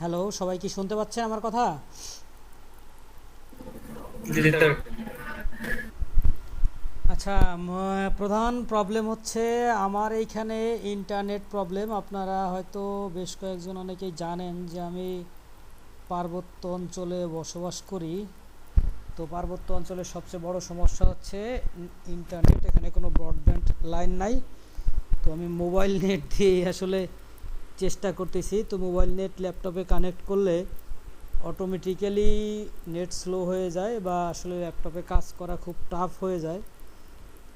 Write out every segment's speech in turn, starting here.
Hello, সবাই কি শুনতে পাচ্ছে আমার কথা? জি স্যার। আচ্ছা, প্রধান প্রবলেম হচ্ছে আমার এইখানে ইন্টারনেট প্রবলেম। আপনারা হয়তো বেশ কয়েকজন অনেকেই জানেন যে আমি পার্বত্য অঞ্চলে বসবাস করি। তো পার্বত্য অঞ্চলের সবচেয়ে বড় সমস্যা হচ্ছে ইন্টারনেট। এখানে কোনো ব্রডব্যান্ড লাইন নাই। তো আমি মোবাইল নেট দিয়ে আসলে চেষ্টা করতেছি। তো মোবাইল নেট ল্যাপটপে কানেক্ট করলে অটোমেটিক্যালি নেট স্লো হয়ে যায় বা আসলে ল্যাপটপে কাজ করা খুব টাফ হয়ে যায়।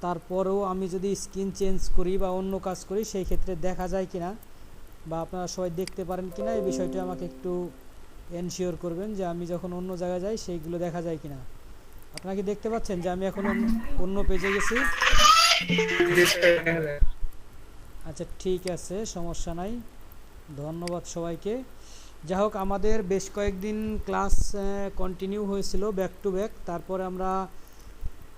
তারপরেও আমি যদি স্ক্রিন চেঞ্জ করি বা অন্য কাজ করি সেই ক্ষেত্রে দেখা যায় কিনা বা আপনারা সবাই দেখতে পারেন কিনা এই বিষয়টি আমাকে একটু এনশিওর করবেন যে আমি যখন অন্য জায়গায় যাই সেইগুলো দেখা যায় কিনা। আপনারা কি দেখতে পাচ্ছেন যে আমি এখন অন্য পেজে গেছি? জি স্যার, দেখা যায়। আচ্ছা, ঠিক আছে, সমস্যা নাই। ধন্যবাদ সবাইকে। যাই হোক, আমাদের বেশ কয়েকদিন ক্লাস কন্টিনিউ হয়েছিল ব্যাক টু ব্যাক। তারপরে আমরা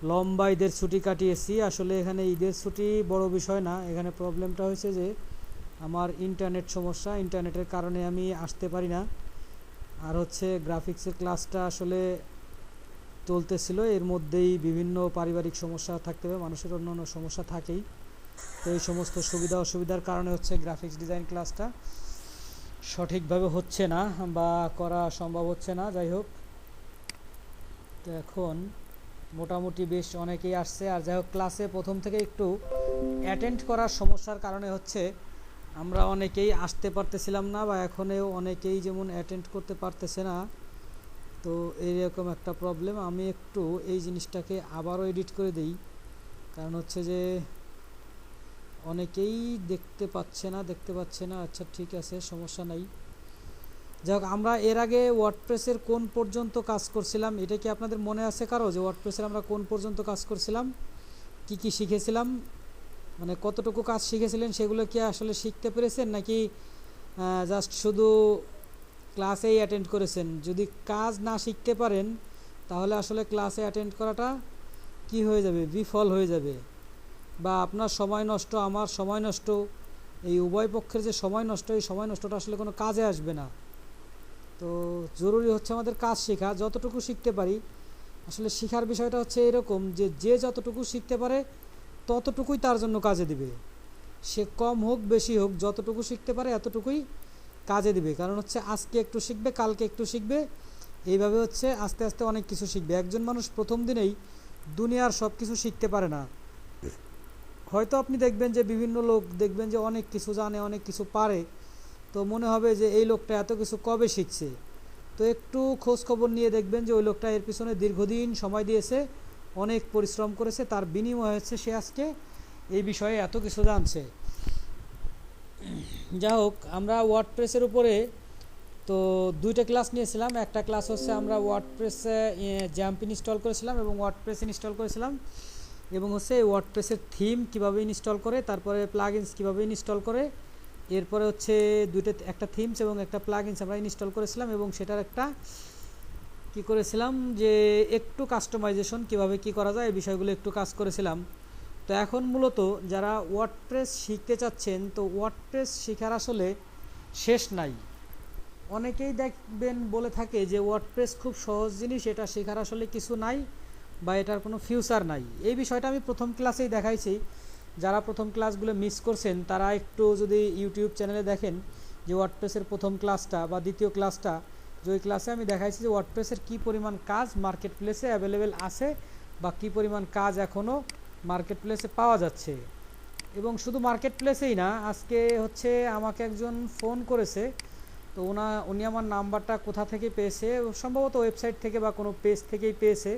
লম্বা ঈদের ছুটি কাটিয়েছি। আসলে এখানে ঈদের ছুটি বড় বিষয় না, এখানে প্রবলেমটা হয়েছে যে আমার ইন্টারনেট সমস্যা। ইন্টারনেটের কারণে আমি আসতে পারি না। আর হচ্ছে গ্রাফিক্সের ক্লাসটা আসলে চলতেছিল, এর মধ্যেই বিভিন্ন পারিবারিক সমস্যা থাকতে হবে, মানুষের অন্য অন্য সমস্যা থাকেই। তো এই সমস্ত সুবিধা অসুবিধার কারণে হচ্ছে গ্রাফিক্স ডিজাইন ক্লাসটা সঠিকভাবে হচ্ছে না বা করা সম্ভব হচ্ছে না। যাই হোক, তো এখন মোটামুটি বেশ অনেকেই আসছে। আর যাই হোক, ক্লাসে প্রথম থেকে একটু অ্যাটেন্ড করার সমস্যার কারণে হচ্ছে আমরা অনেকেই আসতে পারতেছিলাম না বা এখনও অনেকেই যেমন অ্যাটেন্ড করতে পারতেছে না। তো এইরকম একটা প্রবলেম। আমি একটু এই জিনিসটাকে আবারও এডিট করে দিই, কারণ হচ্ছে যে অনেকেই দেখতে পাচ্ছে না। আচ্ছা, ঠিক আছে, সমস্যা নাই। যাই হোক, আমরা এর আগে ওয়ার্ডপ্রেসের কোন পর্যন্ত কাজ করছিলাম এটা কি আপনাদের মনে আছে কারো, যে ওয়ার্ডপ্রেসের আমরা কোন পর্যন্ত কাজ করছিলাম, কি কি শিখেছিলাম, মানে কতটুকু কাজ শিখেছিলেন সেগুলো কি আসলে শিখতে পেরেছেন নাকি জাস্ট শুধু ক্লাসেই অ্যাটেন্ড করেছেন? যদি কাজ না শিখতে পারেন তাহলে আসলে ক্লাসে অ্যাটেন্ড করাটা কি হয়ে যাবে, বিফল হয়ে যাবে, বা আপনার সময় নষ্ট, আমার সময় নষ্ট, এই উভয় পক্ষের যে সময় নষ্ট, এই সময় নষ্টটা আসলে কোনো কাজে আসবে না। তো জরুরি হচ্ছে আমাদের কাজ শেখা, যতটুকু শিখতে পারি। আসলে শেখার বিষয়টা হচ্ছে এরকম যে যে যতটুকু শিখতে পারে ততটুকুই তার জন্য কাজে দিবে। সে কম হোক বেশি হোক, যতটুকু শিখতে পারে এতটুকুই কাজে দিবে। কারণ হচ্ছে আজকে একটু শিখবে, কালকে একটু শিখবে, এইভাবে হচ্ছে আস্তে আস্তে অনেক কিছু শিখবে। একজন মানুষ প্রথম দিনেই দুনিয়ার সব কিছু শিখতে পারে না। হয়তো আপনি দেখবেন যে বিভিন্ন লোক দেখবেন যে অনেক কিছু জানে, অনেক কিছু পারে, তো মনে হবে যে এই লোকটা এত কিছু কবে শিখছে। তো একটু খোঁজ খবর নিয়ে দেখবেন যে ওই লোকটা এর পিছনে দীর্ঘদিন সময় দিয়েছে, অনেক পরিশ্রম করেছে, তার বিনিময় হচ্ছে সে আজকে এই বিষয়ে এত কিছু জানছে। যাই হোক, আমরা ওয়ার্ডপ্রেসের উপরে তো দুইটা ক্লাস নিয়েছিলাম। একটা ক্লাস হচ্ছে আমরা ওয়ার্ডপ্রেসে জ্যাম্প ইনস্টল করেছিলাম এবং ওয়ার্ডপ্রেস ইনস্টল করেছিলাম, এবং হচ্ছে ওয়ার্ডপ্রেসের থিম কীভাবে ইনস্টল করে, তারপরে প্লাগইনস কীভাবে ইনস্টল করে। এরপরে হচ্ছে একটা থিমস এবং একটা প্লাগইনস আমরা ইনস্টল করেছিলাম, এবং সেটার একটা কি করেছিলাম যে একটু কাস্টমাইজেশন কিভাবে কি করা যায় এই বিষয়গুলো একটু কাজ করেছিলাম। তো এখন মূলত যারা ওয়ার্ডপ্রেস শিখতে চাচ্ছেন, তো ওয়ার্ডপ্রেস শেখার আসলে শেষ নাই। অনেকেই দেখবেন বলে থাকে যে ওয়ার্ডপ্রেস খুব সহজ জিনিস, এটা শেখার আসলে কিছু নাই বা এটার কোনো ফিউচার নাই। এই বিষয়টা আমি প্রথম ক্লাসেই দেখাইছি। যারা প্রথম ক্লাসগুলো মিস করছেন তারা একটু যদি ইউটিউব চ্যানেলে দেখেন যে ওয়ার্ডপ্রেসের প্রথম ক্লাসটা বা দ্বিতীয় ক্লাসটা, যে ওই ক্লাসে আমি দেখাইছি যে ওয়ার্ডপ্রেসের কী পরিমাণ কাজ মার্কেট প্লেসে অ্যাভেলেবেল আছে বা কী পরিমাণ কাজ এখনও মার্কেট প্লেসে পাওয়া যাচ্ছে। এবং শুধু মার্কেট প্লেসেই না, আজকে হচ্ছে আমাকে একজন ফোন করেছে। তো উনি আমার নাম্বারটা কোথা থেকে পেয়েছে, সম্ভবত ওয়েবসাইট থেকে বা কোনো পেজ থেকেই পেয়েছে।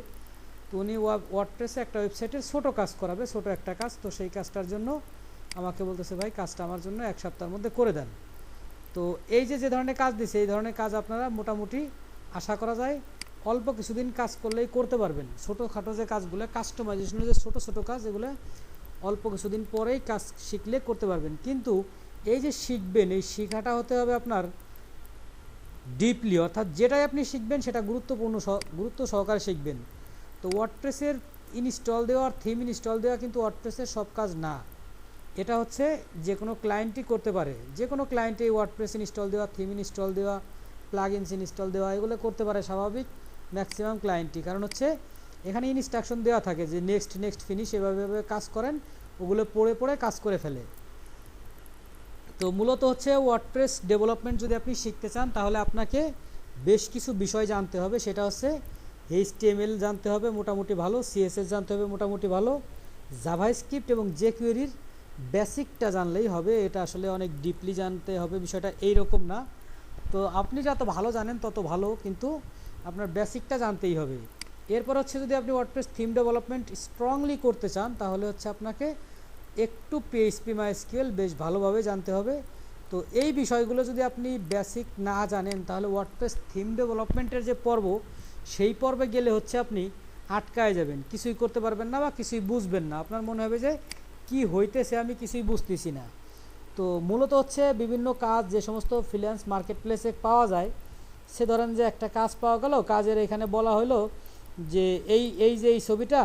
তো উনি ওয়ার্ডপ্রেসে একটা ওয়েবসাইটের ছোটো কাজ করাবে, ছোটো একটা কাজ। তো সেই কাজটার জন্য আমাকে বলতেছে, ভাই কাজটা আমার জন্য এক সপ্তাহের মধ্যে করে দেন। তো এই যে যে ধরনের কাজ দিছে, এই ধরনের কাজ আপনারা মোটামুটি আশা করা যায় অল্প কিছুদিন কাজ করলেই করতে পারবেন। ছোটোখাটো যে কাজগুলো, কাস্টমাইজেশনের যে ছোটো ছোটো কাজ, এগুলো অল্প কিছুদিন পরেই কাজ শিখলে করতে পারবেন। কিন্তু এই যে শিখবেন, এই শেখাটা হতে হবে আপনার ডিপলি, অর্থাৎ যেটাই আপনি শিখবেন সেটা গুরুত্ব সহকারে শিখবেন। তো ওয়ার্ডপ্রেসের ইনস্টল দেওয়া আর থিম ইনস্টল দেওয়া কিন্তু ওয়ার্ডপ্রেসের সব কাজ না। এটা হচ্ছে যে কোনো ক্লায়েন্টই করতে পারে, যে কোনো ক্লায়েন্টে ওয়ার্ডপ্রেস ইনস্টল দেওয়া, থিম ইনস্টল দেওয়া, প্লাগইনস ইনস্টল দেওয়া এগুলো করতে পারে স্বাভাবিক ম্যাক্সিমাম ক্লায়েন্টই, কারণ হচ্ছে এখানে ইনস্ট্রাকশন দেওয়া থাকে যে নেক্সট ফিনিশ এভাবে কাজ করেন, ওগুলো পড়ে পড়ে কাজ করে ফেলে। তো মূলত হচ্ছে ওয়ার্ডপ্রেস ডেভেলপমেন্ট যদি আপনি শিখতে চান তাহলে আপনাকে বেশ কিছু বিষয় জানতে হবে। সেটা হচ্ছে HTML জানতে হবে মোটামুটি ভালো, CSS জানতে হবে মোটামুটি ভালো, জাভাস্ক্রিপ্ট এবং jQuery বেসিকটা জানলেই হবে। এটা আসলে অনেক ডিপলি জানতে হবে, বিষয়টা এইরকম না। তো আপনি যত ভালো জানেন তত ভালো, কিন্তু আপনার বেসিকটা জানতেই হবে। এরপর হচ্ছে যদি আপনি ওয়ার্ডপ্রেস থিম ডেভেলপমেন্ট স্ট্রংলি করতে চান তাহলে হচ্ছে আপনাকে একটু PHP MySQL বেশ ভালোভাবে জানতে হবে। তো এই বিষয়গুলো যদি আপনি বেসিক না জানেন তাহলে ওয়ার্ডপ্রেস থিম ডেভেলপমেন্টের যে পর্ব সেই পর্বে গেলে হচ্ছে আপনি আটকায় যাবেন, কিছুই করতে পারবেন না বা কিছুই বুঝবেন না। আপনার মনে হবে যে কি হইতেছে আমি কিছুই বুঝতেছি না। তো মূলত হচ্ছে বিভিন্ন কাজ যে সমস্ত ফ্রিল্যান্স মার্কেট প্লেসে পাওয়া যায়, সে ধরেন যে একটা কাজ পাওয়া গেল, কাজের এখানে বলা হলো যে এই ছবিটা,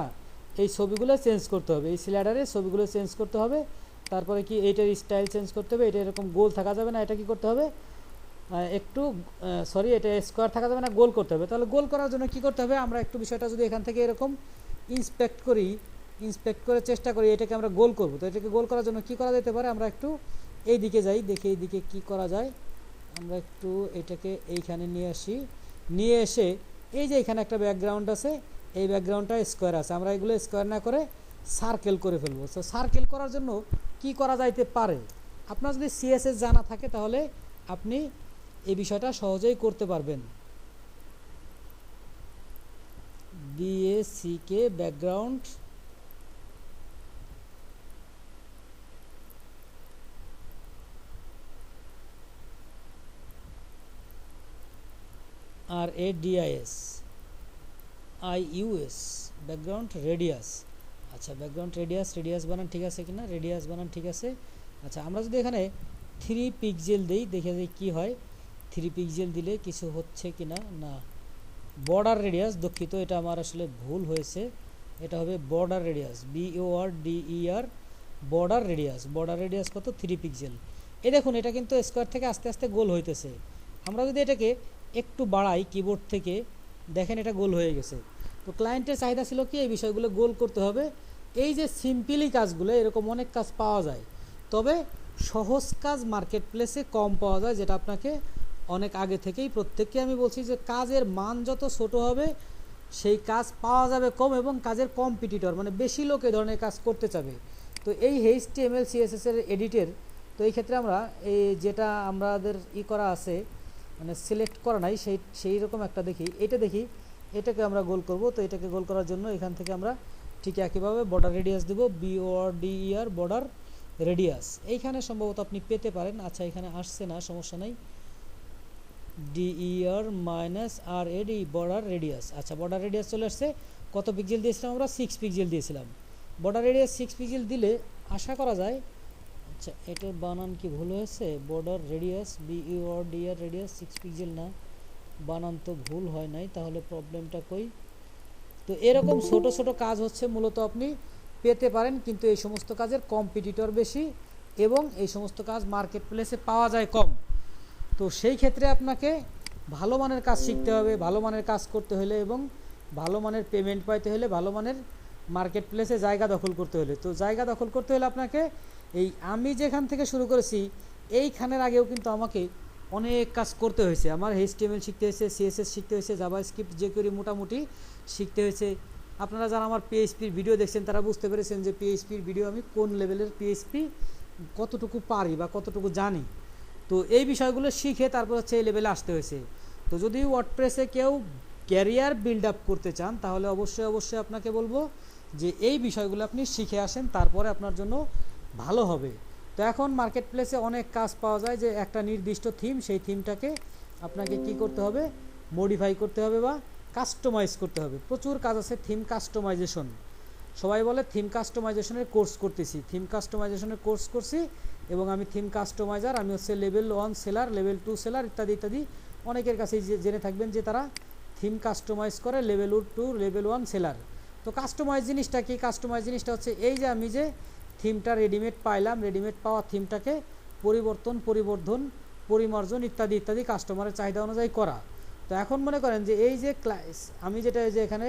এই ছবিগুলো চেঞ্জ করতে হবে, এই স্লাইডারে ছবিগুলো চেঞ্জ করতে হবে, তারপরে কি এইটার স্টাইল চেঞ্জ করতে হবে, এটা এরকম গোল থাকা যাবে না, এটা কি করতে হবে একটু এটা স্কোয়ার থাকা যাবে না, গোল করতে হবে। তাহলে গোল করার জন্য কি করতে হবে, আমরা একটু বিষয়টা যদি এখান থেকে এরকম ইন্সপেক্ট করে চেষ্টা করি এটাকে আমরা গোল করব। তো এটাকে গোল করার জন্য কি করা যেতে পারে, আমরা একটু এই দিকে যাই, দেখি এই দিকে কী করা যায়। আমরা একটু এটাকে এইখানে নিয়ে এসে এই যে এখানে একটা ব্যাকগ্রাউন্ড আছে, এই ব্যাকগ্রাউন্ডটা স্কোয়ার আছে, আমরা এগুলো স্কোয়ার না করে সার্কেল করে ফেলবো। তো সার্কেল করার জন্য কি করা যাইতে পারে, আপনার যদি CSS জানা থাকে তাহলে আপনি এই বিষয়টা সহজেই করতে পারবেন। BACK background RADIS IUS background radius. আচ্ছা ব্যাকগ্রাউন্ড রেডিয়াস বানান ঠিক আছে কিনা, রেডিয়াস বানান ঠিক আছে। আচ্ছা আমরা যদি এখানে 3 পিক্সেল দিই, দেখে যাই কি হয়, 3 পিক্সেল দিলে কিছু হচ্ছে কিনা। না, বর্ডার রেডিয়াস, দুঃখিত এটা আমার আসলে ভুল হয়েছে, এটা হবে border radius, BORDER border radius কত, 3 পিক্সেল। এই দেখুন এটা কিন্তু স্কোয়ার থেকে আস্তে আস্তে গোল হইতেছে। আমরা যদি এটাকে একটু বাড়াই কিবোর্ড থেকে, দেখেন এটা গোল হয়ে গেছে। তো ক্লায়েন্টের চাহিদা ছিল কি এই বিষয়গুলো গোল করতে হবে। এই যে সিম্পলি কাজগুলো, এরকম অনেক কাজ পাওয়া যায়, তবে সহজ কাজ মার্কেট প্লেসে কম পাওয়া যায়, যেটা আপনাকে অনেক আগে থেকেই প্রত্যেককে আমি বলছি যে কাজের মান যত ছোট হবে সেই কাজ পাওয়া যাবে কম, এবং কাজের কম্পিটিটর মানে বেশি লোক এই ধরনের কাজ করতে চাবে। তো এই HTML CSS এর এডিটের, তো এই ক্ষেত্রে আমরা এই যেটা আমাদের করা আছে মানে সিলেক্ট করা নাই, সেই রকম একটা দেখি, এটাকে আমরা গোল করব। তো এটাকে গোল করার জন্য এখান থেকে আমরা ঠিক একইভাবে বর্ডার রেডিয়াস দেব, BORDER বর্ডার রেডিয়াস। এইখানে সম্ভবত আপনি পেতে পারেন, আচ্ছা এখানে আসছে না, সমস্যা নাই, DER -RAD বর্ডার রেডিয়াস। আচ্ছা বর্ডার রেডিয়াস চলে আসছে। কত পিক্সেল দিয়েছিলাম আমরা, 6 পিক্সেল দিয়েছিলাম। বর্ডার রেডিয়াস 6 পিক্সেল দিলে আশা করা যায়, আচ্ছা এটার বানান কি ভুল হয়েছে, border radius BORDER radius 6 pixel না, বানান তো ভুল হয় নাই, তাহলে প্রবলেমটা কই। তো এরকম ছোট ছোট কাজ হচ্ছে মূলত আপনি পেতে পারেন, কিন্তু এই সমস্ত কাজের কম্পিটিটর বেশি এবং এই সমস্ত কাজ মার্কেট প্লেসে পাওয়া যায় কম। তো সেই ক্ষেত্রে আপনাকে ভালো মানের কাজ শিখতে হবে, ভালো মানের কাজ করতে হলে এবং ভালো মানের পেমেন্ট পাইতে হলে, ভালো মানের মার্কেট প্লেসে জায়গা দখল করতে হলে। তো জায়গা দখল করতে হলে আপনাকে এই আমি যেখান থেকে শুরু করেছি এইখানের আগেও কিন্তু আমাকে অনেক কাজ করতে হয়েছে। আমার HTML শিখতে হয়েছে, CSS শিখতে হয়েছে, জাভাস্ক্রিপ্ট jQuery মোটামুটি শিখতে হয়েছে। আপনারা যারা আমার PHPর ভিডিও দেখছেন তারা বুঝতে পেরেছেন যে PHPর ভিডিও আমি কোন লেভেলের PHP কতটুকু পারি বা কতটুকু জানি। তো এই বিষয়গুলো শিখে তারপর হচ্ছে এই লেভেলে আসতে হয়েছে। তো যদি ওয়ার্ডপ্রেসে কেউ ক্যারিয়ার বিল্ড আপ করতে চান তাহলে অবশ্যই আপনাকে বলবো যে এই বিষয়গুলো আপনি শিখে আসেন, তারপরে আপনার জন্য ভালো হবে। তো এখন মার্কেট প্লেসে অনেক কাজ পাওয়া যায় যে একটা নির্দিষ্ট থিম, সেই থিমটাকে আপনাকে কি করতে হবে, মডিফাই করতে হবে বা কাস্টমাইজ করতে হবে। প্রচুর কাজ আছে থিম কাস্টমাইজেশন। সবাই বলে থিম কাস্টমাইজেশনের কোর্স করতেছি, থিম কাস্টমাইজেশনের কোর্স করছি এবং আমি থিম কাস্টমাইজার, আমি হচ্ছে লেভেল 1 সেলার, লেভেল 2 সেলার ইত্যাদি ইত্যাদি। অনেকের কাছেই জেনে থাকবেন যে তারা থিম কাস্টমাইজ করে লেভেল 2 লেভেল 1 সেলার। তো কাস্টমাইজ জিনিসটা কি, কাস্টমাইজ জিনিসটা হচ্ছে এই যে আমি যে থিমটা রেডিমেড পাইলাম, রেডিমেড পাওয়া থিমটাকে পরিবর্ধন পরিমার্জন ইত্যাদি ইত্যাদি কাস্টমারের চাহিদা অনুযায়ী করা। তো এখন মনে করেন যে এই যে আমি যেটা এই যে এখানে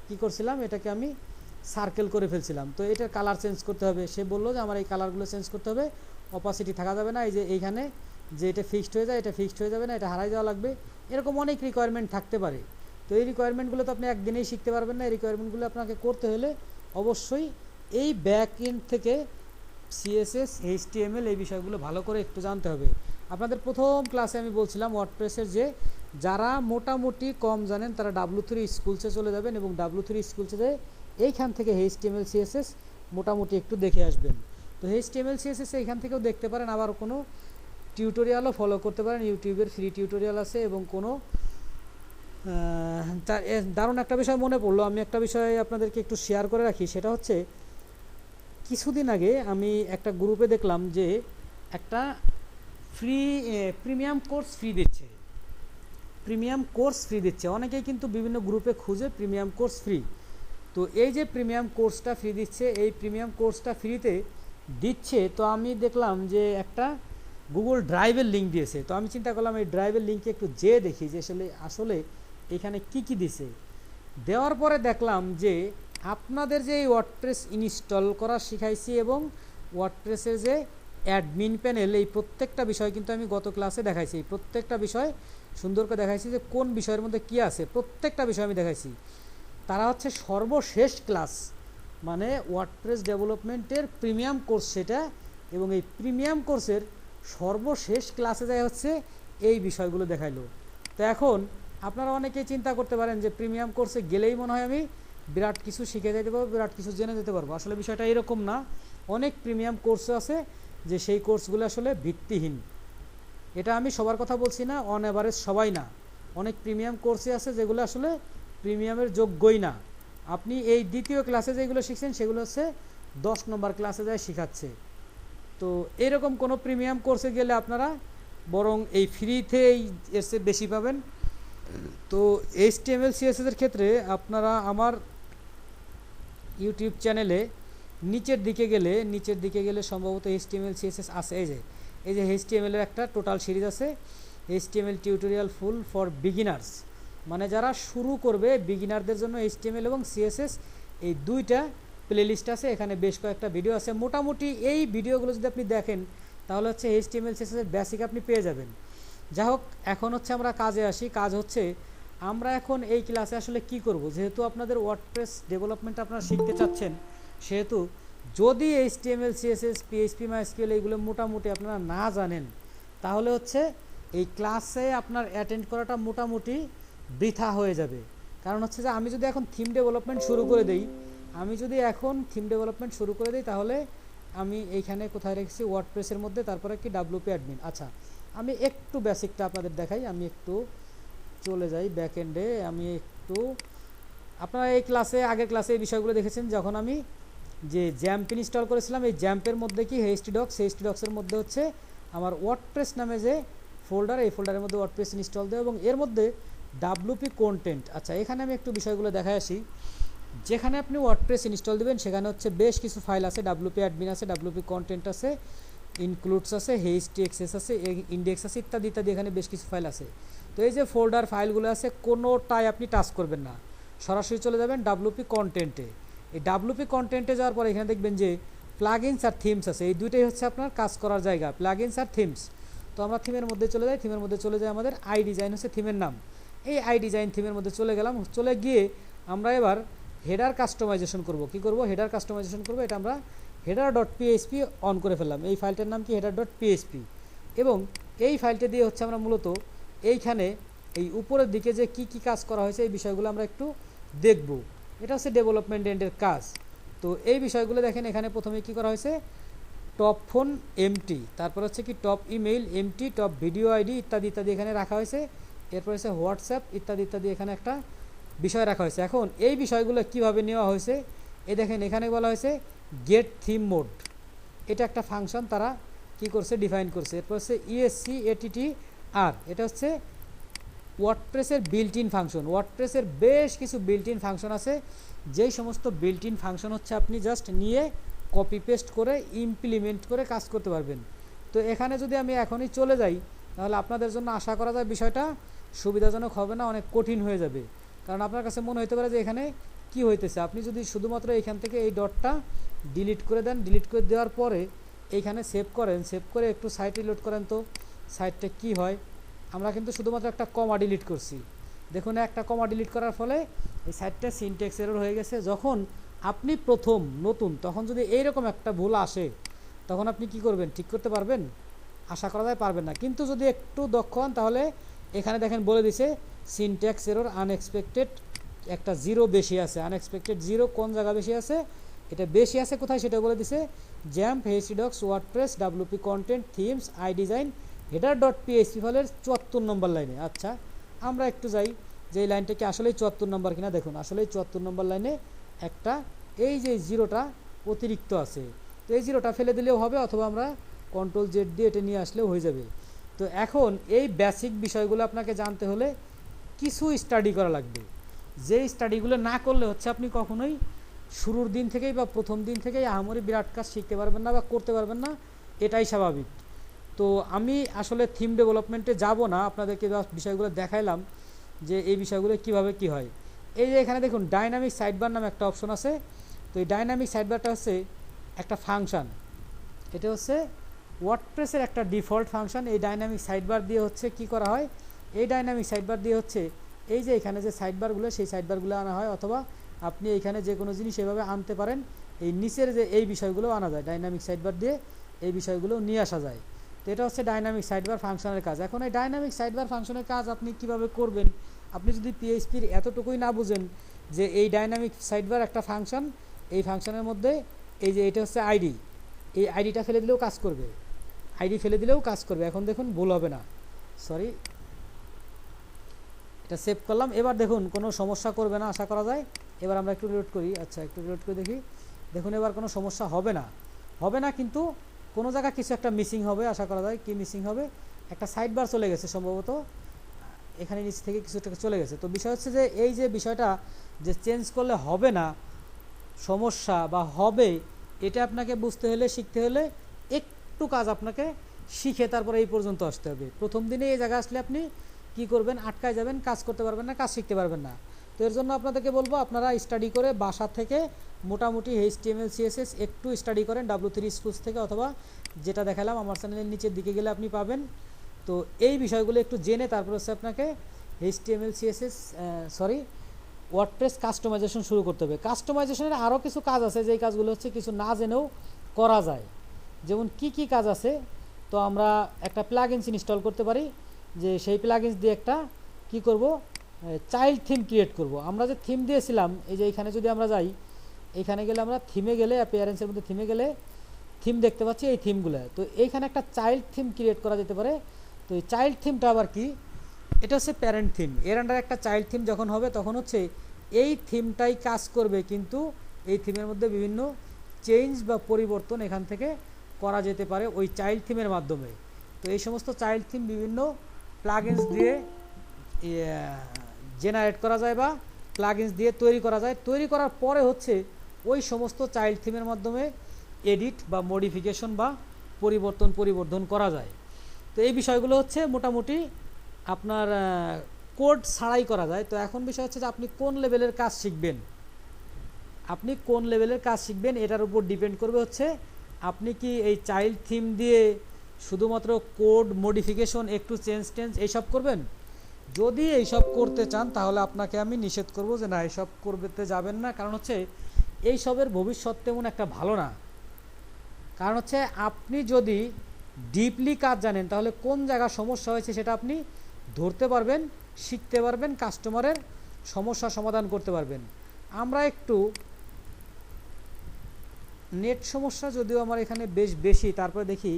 কি করছিলাম, এটাকে আমি সার্কেল করে ফেলছিলাম, তো এটার কালার চেঞ্জ করতে হবে। সে বললো যে আমার এই কালারগুলো চেঞ্জ করতে হবে, অপাসিটি থাকা যাবে না, এই যে এইখানে যে এটা ফিক্সড হয়ে যায় এটা ফিক্সড হয়ে যাবে না, এটা হারাই যাওয়া লাগবে, এরকম অনেক রিকোয়ারমেন্ট থাকতে পারে। তো এই রিকোয়ারমেন্টগুলো তো আপনি একদিনেই শিখতে পারবেন না, এই রিকোয়ারমেন্টগুলো আপনাকে করতে হলে অবশ্যই এই ব্যাক এন্ড থেকে সিএসএস এইচটিএমএল এই বিষয়গুলো ভালো করে একটু জানতে হবে। আপনাদের প্রথম ক্লাসে আমি বলছিলাম ওয়ার্ডপ্রেসের যে যারা মোটামুটি কম জানেন তারা W3 স্কুলসে চলে যাবেন এবং W3 স্কুলসে যেয়ে এইখান থেকে এইচটিএমএল সিএসএস মোটামুটি একটু দেখে আসবেন। তো এইচটিএমএল সিএসএস এইখান থেকেও দেখতে পারেন, আবার কোনো টিউটোরিয়ালও ফলো করতে পারেন, ইউটিউবের ফ্রি টিউটোরিয়াল আছে এবং কোনো তার দারুণ একটা বিষয় মনে পড়লো, আমি একটা বিষয় আপনাদেরকে একটু শেয়ার করে রাখি। সেটা হচ্ছে কিছুদিন আগে আমি একটা গ্রুপে দেখলাম যে একটা প্রিমিয়াম কোর্স ফ্রি দিচ্ছে, অনেকেই কিন্তু বিভিন্ন গ্রুপে খুঁজে প্রিমিয়াম কোর্স ফ্রি। তো এই যে প্রিমিয়াম কোর্সটা ফ্রি দিচ্ছে, এই প্রিমিয়াম কোর্সটা ফ্রিতে দিচ্ছে, তো আমি দেখলাম যে একটা গুগল ড্রাইভের লিঙ্ক দিয়েছে। তো আমি চিন্তা করলাম এই ড্রাইভের লিঙ্কে একটু যেয়ে দেখি যে আসলে এখানে কি দিছে। দেওয়ার পরে দেখলাম যে আপনাদের যে ওয়ার্ডপ্রেস ইনস্টল করা শিখাইছি এবং ওয়ার্ডপ্রেসের যে অ্যাডমিন প্যানেল, এই প্রত্যেকটা বিষয় কিন্তু আমি গত ক্লাসে দেখাইছি। এই প্রত্যেকটা বিষয় সুন্দর করে দেখাইছি যে কোন বিষয়ের মধ্যে কি আছে, প্রত্যেকটা বিষয় আমি দেখাইছি। তারা হচ্ছে সর্বশেষ ক্লাস, মানে ওয়ার্ডপ্রেস ডেভেলপমেন্টের প্রিমিয়াম কোর্স সেটা, এবং এই প্রিমিয়াম কোর্সের সর্বশেষ ক্লাসে যায় হচ্ছে এই বিষয়গুলো দেখাইলো। তো এখন আপনারা অনেকেই চিন্তা করতে পারেন যে প্রিমিয়াম কোর্সে গেলেই মনে হয় আমি বিরাট কিছু শিখে যেতে পারবো, বিরাট কিছু জেনে যেতে পারবো। আসলে বিষয়টা এরকম না, অনেক প্রিমিয়াম কোর্স আছে যে সেই কোর্সগুলো আসলে ভিত্তিহীন। এটা আমি সবার কথা বলছি না, অন অ্যাভারেজ সবাই না, অনেক প্রিমিয়াম কোর্সে আছে যেগুলো আসলে প্রিমিয়ামের যোগ্যই না। আপনি এই দ্বিতীয় ক্লাসে যেগুলো শিখছেন সেগুলো হচ্ছে 10 নম্বর ক্লাসে যায় শিখাচ্ছে। তো এরকম কোনো প্রিমিয়াম কোর্সে গেলে আপনারা বরং এই ফ্রিতেই এসে বেশি পাবেন। তো HTML CSS এর ক্ষেত্রে আপনারা আমার ইউটিউব চ্যানেলে নিচের দিকে গেলে সম্ভবত HTML CSS আছে, এই যে HTML এর একটা টোটাল সিরিজ আছে, HTML tutorial full for beginners, মানে যারা শুরু করবে বিগিনারদের জন্য HTML এবং CSS এই দুইটা প্লেলিস্ট আছে। এখানে বেশ কয়েকটা ভিডিও আছে, মোটামুটি এই ভিডিওগুলো যদি আপনি দেখেন তাহলে হচ্ছে HTML CSS এর বেসিক আপনি পেয়ে যাবেন। যাই হোক, এখন হচ্ছে আমরা কাজে আসি। কাজ হচ্ছে আমরা এখন এই ক্লাসে আসলে কি করব, যেহেতু আপনাদের ওয়ার্ডপ্রেস ডেভেলপমেন্ট আপনারা শিখতে চাচ্ছেন, সেহেতু যদি HTML CSS PHP MySQL এইগুলো মোটামুটি আপনারা না জানেন তাহলে হচ্ছে এই ক্লাসে আপনার অ্যাটেন্ড করাটা মোটামুটি বৃথা হয়ে যাবে। কারণ হচ্ছে যে আমি যদি এখন থিম ডেভেলপমেন্ট শুরু করে দেই, তাহলে আমি এইখানে কোথায় রেখেছি ওয়ার্ডপ্রেসের মধ্যে, তারপরে কি WP অ্যাডমিন। আচ্ছা, আমি একটু বেসিকটা আপনাদের দেখাই, আমি একটু চলে যাই ব্যাক এন্ডে। আপনারা এই ক্লাসে আগের ক্লাসে এই বিষয়গুলো দেখেছেন, যখন আমি যে জ্যাম্প ইনস্টল করেছিলাম, এই জ্যাম্পের মধ্যে কি HTDocs মধ্যে হচ্ছে আমার ওয়ার্ডপ্রেস নামে যে ফোল্ডার, এই ফোল্ডারের মধ্যে ওয়ার্ডপ্রেস ইনস্টল দেয় এবং এর মধ্যে WP কন্টেন্ট। আচ্ছা, এখানে আমি একটু বিষয়গুলো দেখাই আসি। যেখানে আপনি ওয়ার্ডপ্রেস ইনস্টল দেবেন সেখানে হচ্ছে বেশ কিছু ফাইল আছে, WP অ্যাডমিন আছে, WP কন্টেন্ট আছে, ইনক্লুডস আছে, HTXS আছে, ইন্ডেক্স আছে, ইত্যাদি ইত্যাদি, এখানে বেশ কিছু ফাইল আছে। তো এই যে ফোল্ডার ফাইলগুলো আছে কোনোটাই আপনি টাচ করবেন না, সরাসরি চলে যাবেন WP কন্টেন্টে। এই WP কন্টেন্টে যাওয়ার পরে এখানে দেখবেন যে প্লাগইনস আর থিমস আছে, এই দুইটাই হচ্ছে আপনার কাজ করার জায়গা, প্লাগইনস আর থিমস। তো আমরা থিমের মধ্যে চলে যাই, আমাদের iDesign হচ্ছে থিমের নাম। এই iDesign থিমের মধ্যে চলে গেলাম, চলে গিয়ে আমরা এবার হেডার কাস্টমাইজেশন করব। কি করব? হেডার কাস্টমাইজেশন করব। এটা আমরা header.php অন করে ফেললাম। এই ফাইলটার নাম কি? header.php। এবং এই ফাইলটা দিয়ে হচ্ছে আমরা মূলত এইখানে এই উপরের দিকে যে কি কাজ করা হয়েছে এই বিষয়গুলো আমরা একটু দেখব। এটা হচ্ছে ডেভেলপমেন্ট এন্ডের কাজ। তো এই বিষয়গুলো দেখেন, এখানে প্রথমে কি করা হয়েছে, টপ ফোন এমটি, তারপর হচ্ছে কি top email empty, top video ID ইত্যাদি ইত্যাদি এখানে রাখা হয়েছে। এরপর হচ্ছে হোয়াটসঅ্যাপ ইত্যাদি ইত্যাদি এখানে একটা বিষয় রাখা হয়েছে। এখন এই বিষয়গুলো কিভাবে নেওয়া হয়েছে, এই দেখেন এখানে বলা হয়েছে গেট থিম মোড। এটা একটা ফাংশন তারা কি করছে, ডিফাইন করছে। এরপর হচ্ছে ESCATTR, এটা হচ্ছে ওয়ার্ডপ্রেসের বিল্ট ইন ফাংশন। ওয়ার্ডপ্রেসের বেশ কিছু বিল্ট ইন ফাংশন আছে, যেই সমস্ত বিল্ট ইন ফাংশন হচ্ছে আপনি জাস্ট নিয়ে কপি পেস্ট করে ইমপ্লিমেন্ট করে কাজ করতে পারবেন। তো এখানে যদি আমি এখনই চলে যাই, তাহলে আপনাদের জন্য আশা করা যায় বিষয়টা সুবিধাজনক হবে না, অনেক কঠিন হয়ে যাবে। কারণ আপনার কাছে মনে হতে পারে যে এখানে কি হইতেছে। আপনি যদি শুধুমাত্র এখান থেকে এই ডটটা ডিলিট করে দেন, ডিলিট করে দেওয়ার পরে এইখানে সেভ করেন, সেভ করে একটু সাইট রিলোড করেন তো সাইটটা কি হয়। আমরা কিন্তু শুধুমাত্র একটা কমা ডিলিট করছি, দেখুন একটা কমা ডিলিট করার ফলে এই সাইটটা সিনট্যাক্স এরর হয়ে গেছে। যখন আপনি প্রথম নতুন তখন যদি এইরকম একটা ভুল আসে তখন আপনি কি করবেন, ঠিক করতে পারবেন? আশা করা যায় পারবেন না। কিন্তু যদি একটু দক্ষ হন তাহলে এখানে দেখেন বলে দিছে সিনট্যাক্স এরর আনএক্সপেক্টেড, একটা জিরো বেশি আছে, আনএক্সপেক্টেড জিরো কোন জায়গা বেশি আছে, এটা বেশি আছে কোথায় সেটা বলে দিছে। XAMPP htdocs WordPress WP content themes I design header dot PHP ফাইলের 74 নম্বর লাইনে। আচ্ছা আমরা একটু যাই যে এই লাইনটা কি আসলেই 74 নম্বর কিনা। দেখুন আসলেই 74 নম্বর লাইনে একটা এই যে জিরোটা অতিরিক্ত আছে, তো এই জিরোটা ফেলে দিলেও হবে, অথবা আমরা কন্ট্রোল জেড দিয়ে এটা নিয়ে আসলেও হয়ে যাবে। তো এখন এই বেসিক বিষয়গুলো আপনাকে জানতে হলে কিছু স্টাডি করা লাগবে, যে স্টাডিগুলো না করলে হচ্ছে আপনি কখনোই শুরুর দিন থেকেই বা প্রথম দিন থেকেই আহামরি বিরাট কাজ শিখতে পারবেন না বা করতে পারবেন না, এটাই স্বাভাবিক। তো আমি আসলে থিম ডেভেলপমেন্টে যাব না, আপনাদেরকে বিষয়গুলো দেখাইলাম যে এই বিষয়গুলো কিভাবে কি হয়। এই যে এখানে দেখুন ডাইনামিক সাইডবার নামে একটা অপশন আছে। তো এই ডাইনামিক সাইডবারটা হচ্ছে একটা ফাংশন, এটা হচ্ছে ওয়ার্ডপ্রেসের একটা ডিফল্ট ফাংশন। এই ডাইনামিক সাইডবার দিয়ে হচ্ছে কি করা হয়, এই ডাইনামিক সাইডবার দিয়ে হচ্ছে এই যে এখানে যে সাইডবারগুলো সেই সাইডবারগুলো আনা হয়, অথবা আপনি এখানে যে কোনো জিনিস এভাবে আনতে পারেন। এই নিচের যে এই বিষয়গুলো আনা যায় ডাইনামিক সাইডবার দিয়ে, এই বিষয়গুলো নিয়ে আসা যায়। তো এটা হচ্ছে ডাইনামিক সাইডবার ফাংশনের কাজ। এখন এই ডাইনামিক সাইডবার ফাংশনের কাজ আপনি কিভাবে করবেন, আপনি যদি পিএইচপির এতটুকুই না বুঝেন যে এই ডাইনামিক সাইডবার একটা ফাংশন, এই ফাংশনের মধ্যে এই যে এটা হচ্ছে আইডি, এই আইডিটা ফেলে দিলেও কাজ করবে, আইডি ফেলে দিলেও কাজ করবে। এখন দেখুন ভুল হবে না, সরি এটা সেভ করলাম। এবার দেখুন কোনো সমস্যা করবে না আশা করা যায়। এবার আমরা একটু রিলোড করি, আচ্ছা একটু রিলোড করে দেখি, দেখুন এবার কোনো সমস্যা হবে না, হবে না, কিন্তু কোনো জায়গায় কিছু একটা মিসিং হবে আশা করা যায়। কি মিসিং হবে, একটা সাইড বার চলে গেছে সম্ভবত, এখানে নিচ থেকে কিছু একটা চলে গেছে। তো বিষয় হচ্ছে যে এই যে বিষয়টা যে চেঞ্জ করলে হবে না সমস্যা বা হবে, এটা আপনাকে বুঝতে হলে শিখতে হলে একটু কাজ আপনাকে শিখে তারপরে এই পর্যন্ত আসতে হবে। প্রথম দিনে এই জায়গায় আসলে আপনি কি করবেন, আটকায় যাবেন, কাজ করতে পারবেন না, কাজ শিখতে পারবেন না। তো এর জন্য আপনাদেরকে বলবো আপনারা স্টাডি করে বাসা থেকে মোটামুটি HTML CSS একটু স্টাডি করেন W3 স্কুলস থেকে, অথবা যেটা দেখালাম আমার চ্যানেলের নিচের দিকে গেলে আপনি পাবেন। তো এই বিষয়গুলো একটু জেনে তারপর হচ্ছে আপনাকে HTML CSS ওয়ার্ডপ্রেস কাস্টমাইজেশন শুরু করতে হবে। কাস্টমাইজেশনের আরও কিছু কাজ আছে, যেই কাজগুলো হচ্ছে কিছু না জেনেও করা যায়। যেমন কি কি কাজ আছে, তো আমরা একটা প্লাগইনস ইনস্টল করতে পারি, যে সেই প্লাগইনস দিয়ে একটা কি করব, চাইল্ড থিম ক্রিয়েট করব। আমরা যে থিম দিয়েছিলাম, এই যে এখানে যদি আমরা যাই, এখানে গেলে আমরা থিমে গেলে অ্যাপিয়ারেন্সের মধ্যে থিমে গেলে থিম দেখতে পাচ্ছি এই থিমগুলো। তো এইখানে একটা চাইল্ড থিম ক্রিয়েট করা যেতে পারে। তো এই চাইল্ড থিমটা আবার কি, এটা হচ্ছে প্যারেন্ট থিম, এর আন্ডারে একটা চাইল্ড থিম যখন হবে তখন হচ্ছে এই থিমটাই কাজ করবে, কিন্তু এই থিমের মধ্যে বিভিন্ন চেঞ্জ বা পরিবর্তন এখান থেকে করা যেতে পারে ওই চাইল্ড থিমের মাধ্যমে। তো এই সমস্ত চাইল্ড থিম বিভিন্ন প্লাগইনস দিয়ে জেনারেট করা যায় বা প্লাগইনস দিয়ে তৈরি করা যায়। তৈরি করার পরে হচ্ছে ওই সমস্ত চাইল্ড থিমের মাধ্যমে এডিট বা মডিফিকেশন বা পরিবর্ধন করা যায়। তো এই বিষয়গুলো হচ্ছে মোটামুটি আপনার কোড ছাড়াই করা যায়। তো এখন বিষয় হচ্ছে যে আপনি কোন লেভেলের কাজ শিখবেন, আপনি কোন লেভেলের কাজ শিখবেন এটার উপর ডিপেন্ড করবে হচ্ছে আপনি কি এই চাইল্ড থিম দিয়ে শুধুমাত্র কোড মডিফিকেশন একটু চেঞ্জ এইসব করবেন। যদি এইসব করতে চান তাহলে আপনাকে আমি নিষেধ করব যে না এইসব করতে যাবেন না, কারণ হচ্ছে এইসবের ভবিষ্যৎ তেমন একটা ভালো না। কারণ হচ্ছে আপনি যদি ডিপলি কাজ জানেন তাহলে কোন জায়গায় সমস্যা হয়েছে সেটা আপনি ধরতে পারবেন, শিখতে পারবেন, কাস্টমারের সমস্যা সমাধান করতে পারবেন। আমরা একটু নেট সমস্যা যদিও আমার এখানে বেশ বেশি, তারপরে দেখি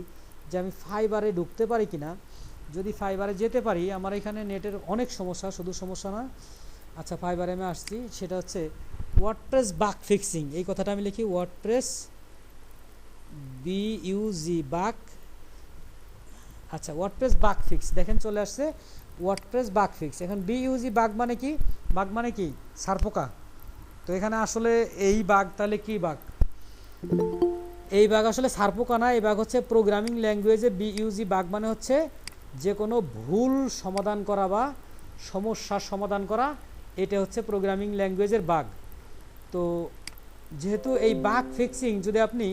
যে আমি ফাইবারে ঢুকতে পারি কিনা। যদি ফাইবারে যেতে পারি, আমার এখানে নেটের অনেক সমস্যা, শুধু সমস্যা না। আচ্ছা ফাইবারে আমি আসছি, সেটা হচ্ছে ওয়ার্ডপ্রেস বাগ ফিক্সিং, এই কথাটা আমি লিখি ওয়ার্ডপ্রেস BUG বাগ। আচ্ছা ওয়ার্ডপ্রেস বাগ ফিক্স, দেখেন চলে আসছে ওয়ার্ডপ্রেস বাগ ফিক্স। এখন BUG বাগ মানে কি, বাগ মানে কি সারপোকা। তো এখানে আসলে এই বাগ তাহলে কি বাগ, এই বাগ আসলে সারপোকা না, এই বাগ হচ্ছে প্রোগ্রামিং ল্যাঙ্গুয়েজে BUG বাগ মানে হচ্ছে যে কোনো ভুল সমাধান করা বা সমস্যার সমাধান করা, এটা হচ্ছে প্রোগ্রামিং ল্যাঙ্গুয়েজের বাগ। তো যেহেতু এই বাগ ফিক্সিং, যদি আপনি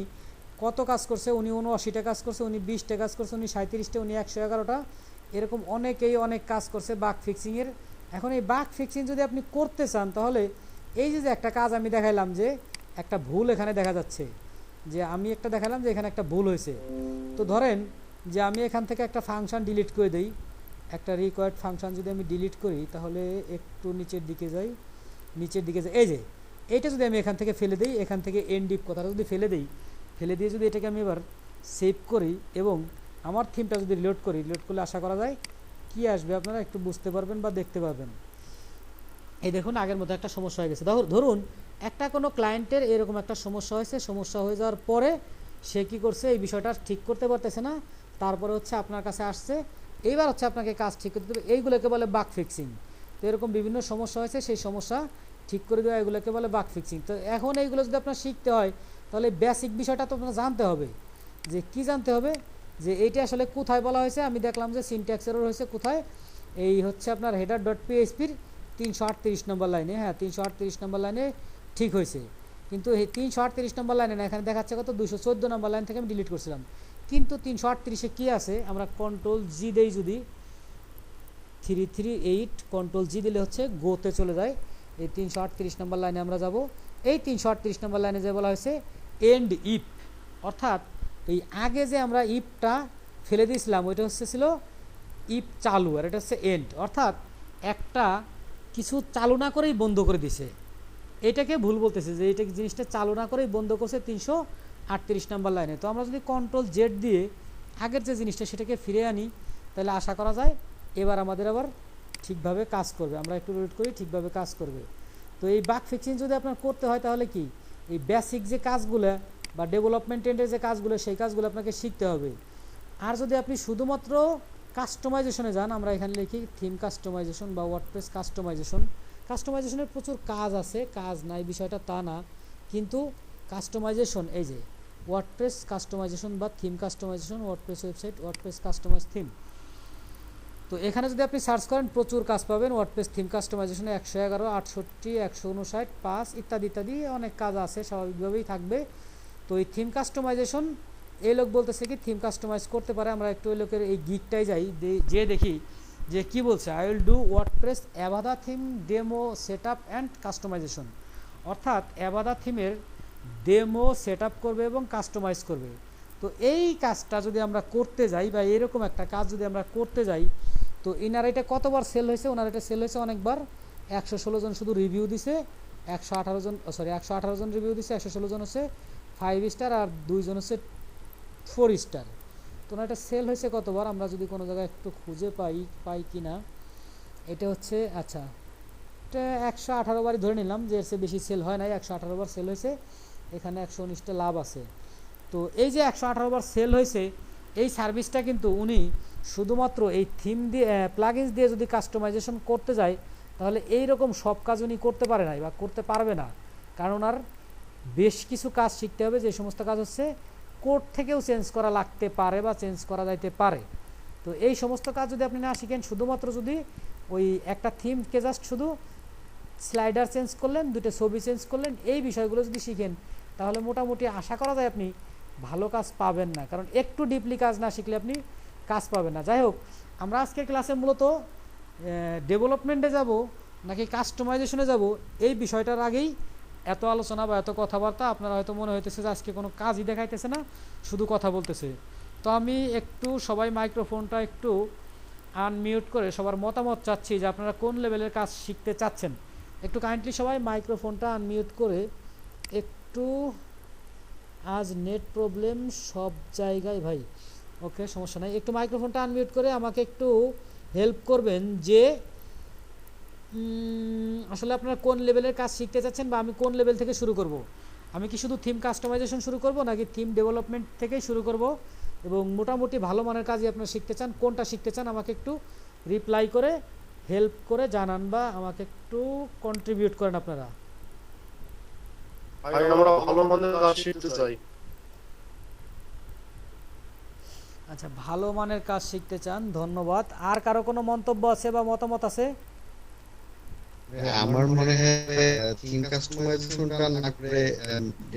কত কাজ করছে, উনি 79টা কাজ করছে, উনি 20টা কাজ করছে, উনি 37টা, উনি 111টা, এরকম অনেকেই অনেক কাজ করছে বাগ ফিক্সিংয়ের। এখন এই বাগ ফিক্সিং যদি আপনি করতে চান, তাহলে এই যে একটা কাজ আমি দেখাইলাম যে একটা ভুল এখানে দেখা যাচ্ছে, যে আমি একটা দেখালাম যে এখানে একটা ভুল হয়েছে। তো ধরেন যে আমি এখান থেকে একটা ফাংশন ডিলিট করে দেই, একটা রিকোয়ার্ড ফাংশন যদি আমি ডিলিট করি, তাহলে একটু নিচের দিকে যাই, এই যে এইটা যদি আমি এখান থেকে ফেলে দিই, এখান থেকে এনডিপ কথাটা যদি ফেলে দিই, ফেলে দিয়ে যদি এটাকে আমি এবার সেভ করি এবং আমার থিমটা যদি রিলোড করি, রিলোড করলে আশা করা যায় কি আসবে আপনারা একটু বুঝতে পারবেন বা দেখতে পারবেন। এই দেখুন আগের মতো একটা সমস্যা হয়ে গেছে। ধরুন একটা কোনো ক্লায়েন্টের এরকম একটা সমস্যা হয়েছে, সমস্যা হয়ে যাওয়ার পরে সে কী করছে, এই বিষয়টা ঠিক করতে পারতেছে না, তারপরে হচ্ছে আপনার কাছে আসছে, এইবার হচ্ছে আপনাকে কাজ ঠিক করতে হবে, এইগুলোকে বলে বাগ ফিক্সিং। তো এরকম বিভিন্ন সমস্যা হয়েছে, সেই সমস্যা ঠিক করে দেওয়া, এগুলোকে বলে বাগ ফিক্সিং। তো এখন এইগুলো যদি আপনার শিখতে হয়, তাহলে বেসিক বিষয়টা তো আপনার জানতে হবে, যে কি জানতে হবে, যে এইটা আসলে কোথায় বলা হয়েছে। আমি দেখলাম যে সিনট্যাক্স এরর হয়েছে কোথায়, এই হচ্ছে আপনার হেডার ডট পিএইচপির 338 নম্বর লাইনে। হ্যাঁ, 338 নম্বর লাইনে ঠিক হয়েছে, কিন্তু এই 338 নম্বর লাইনে না, এখানে দেখাচ্ছে কত 214 নম্বর লাইন থেকে আমি ডিলিট করছিলাম। কিন্তু 338-এ কী আছে, আমরা কন্ট্রোল জি দেই, যদি 338 কন্ট্রোল জি দিলে হচ্ছে গোতে চলে যায়। এই 338 নম্বর লাইনে আমরা যাব। এই 338 নম্বর লাইনে যে বলা হয়েছে এন্ড ইফ, অর্থাৎ এই আগে যে আমরা ইফটা ফেলে দিয়েছিলাম, ওইটা হচ্ছে ছিল ইফ চালু, আর এটা হচ্ছে এন্ড, অর্থাৎ একটা কিছু চালু না করেই বন্ধ করে দিছে, এটাকে ভুল বলতেছে, যে এটা জিনিসটা চালু না করেই বন্ধ করছে 338 নম্বর লাইনে। তো আমরা যদি কন্ট্রোল জেড দিয়ে আগের যে জিনিসটা সেটাকে ফিরে আনি, তাহলে আশা করা যায় এবার আমাদের আবার ঠিকভাবে কাজ করবে। আমরা একটু রিড করি, ঠিকভাবে কাজ করবে। তো এই বাগ ফিক্সিং যদি আপনার করতে হয়, তাহলে কি এই বেসিক যে কাজগুলো বা ডেভেলপমেন্ট এন্ডের যে কাজগুলো, সেই কাজগুলো আপনাকে শিখতে হবে। আর যদি আপনি শুধুমাত্র কাস্টমাইজেশনে যান, আমরা এখানে লিখি থিম কাস্টমাইজেশন বা ওয়ার্ডপ্রেস কাস্টমাইজেশন। কাস্টমাইজেশনের প্রচুর কাজ আছে, কাজ নাই বিষয়টা তা না, কিন্তু কাস্টমাইজেশন, এই যে ওয়ার্ডপ্রেস কাস্টমাইজেশন বা theme customization, WordPress website, WordPress customize theme. তো এখানে যদি আপনি সার্চ করেন প্রচুর কাজ পাবেন। ওয়ার্ডপ্রেস থিম কাস্টমাইজেশনে 111, 68, 159, 5 ইত্যাদি ইত্যাদি অনেক কাজ আছে, স্বাভাবিকভাবেই থাকবে। তো এই থিম কাস্টমাইজেশন, এই লোক বলতেছে কি থিম কাস্টমাইজ করতে পারে। আমরা একটু ওই লোকের এই গিকটাই যাই, যে দেখি যে কি বলছে। I will do WordPress Avada theme demo set up and customization, অর্থাৎ অ্যাভাদা থিমের ডেমো সেট আপ করবে এবং কাস্টমাইজ করবে। তো এই কাজটা যদি আমরা করতে যাই, বা এরকম একটা কাজ যদি আমরা করতে যাই, তো ইনার এটা কতবার সেল হয়েছে, ওনার এটা সেল হয়েছে অনেকবার। 116 জন শুধু রিভিউ দিছে, 118 জন রিভিউ দিছে, 116 জন হচ্ছে 5 স্টার আর 2 জন হচ্ছে 4 স্টার। তো ওনার এটা সেল হয়েছে কতবার, আমরা যদি কোনো জায়গায় একটু খুঁজে পাই কি না। এটা হচ্ছে, আচ্ছা, এটা 118 বারই ধরে নিলাম, যে এর চেয়ে বেশি সেল হয় নাই, 118 বার সেল হয়েছে, এখানে 119টা লাভ আছে। তো এই যে 118 বার সেল হয়েছে, এই সার্ভিসটা কিন্তু উনি শুধুমাত্র এই থিম দিয়ে প্লাগইনস দিয়ে যদি কাস্টমাইজেশন করতে যায়, তাহলে এই রকম সব কাজ উনি করতে পারে নাই বা করতে পারবে না, কারণ আর বেশ কিছু কাজ শিখতে হবে, যে সমস্ত কাজ হচ্ছে কোড থেকেও চেঞ্জ করা লাগতে পারে বা চেঞ্জ করা যাইতে পারে। তো এই সমস্ত কাজ যদি আপনি না শিখেন, শুধুমাত্র যদি ওই একটা থিমকে জাস্ট শুধু স্লাইডার চেঞ্জ করলেন, দুটো ছবি চেঞ্জ করলেন, এই বিষয়গুলো যদি শিখেন, তাহলে মোটামুটি আশা করা যায় আপনি ভালো কাজ পাবেন না, কারণ একটু ডিপলি কাজ না শিখলে আপনি কাজ পাবেন না। যাই হোক, আমরা আজকের ক্লাসে মূলত ডেভেলপমেন্টে যাব নাকি কাস্টমাইজেশনে যাব, এই বিষয়টার আগেই এত আলোচনা বা এত কথাবার্তা। আপনারা হয়তো মনে হইতেছে যে আজকে কোনো কাজই দেখাইতেছে না, শুধু কথা বলতেছে। তো আমি একটু সবাই মাইক্রোফোনটা একটু আনমিউট করে সবার মতামত চাচ্ছি, যে আপনারা কোন লেভেলের কাজ শিখতে চাচ্ছেন। একটু কাইন্ডলি সবাই মাইক্রোফোনটা আনমিউট করে একটু, আজ নেট প্রবলেম সব জায়গায় ভাই, ওকে সমস্যা নাই, একটু মাইক্রোফোনটা আনমিউট করে আমাকে একটু হেল্প করবেন, যে আসলে আপনারা কোন লেভেলের কাজ শিখতে চাচ্ছেন, বা আমি কোন লেভেল থেকে শুরু করব। আমি কি শুধু থিম কাস্টমাইজেশন শুরু করব, নাকি থিম ডেভেলপমেন্ট থেকেই শুরু করব, এবং মোটামুটি ভালো মানের কাজই আপনারা শিখতে চান, কোনটা শিখতে চান আমাকে একটু রিপ্লাই করে হেল্প করে জানান, বা আমাকে একটু কন্ট্রিবিউট করেন আপনারা। আমরা ভালো মানের কাজ শিখতে চাই। আচ্ছা, ভালো মানের কাজ শিখতে চান, ধন্যবাদ। আর কারো কোনো মন্তব্য আছে বা মতামত আছে? আমার মনে হয় থিম কাস্টমাইজেশনটা না করে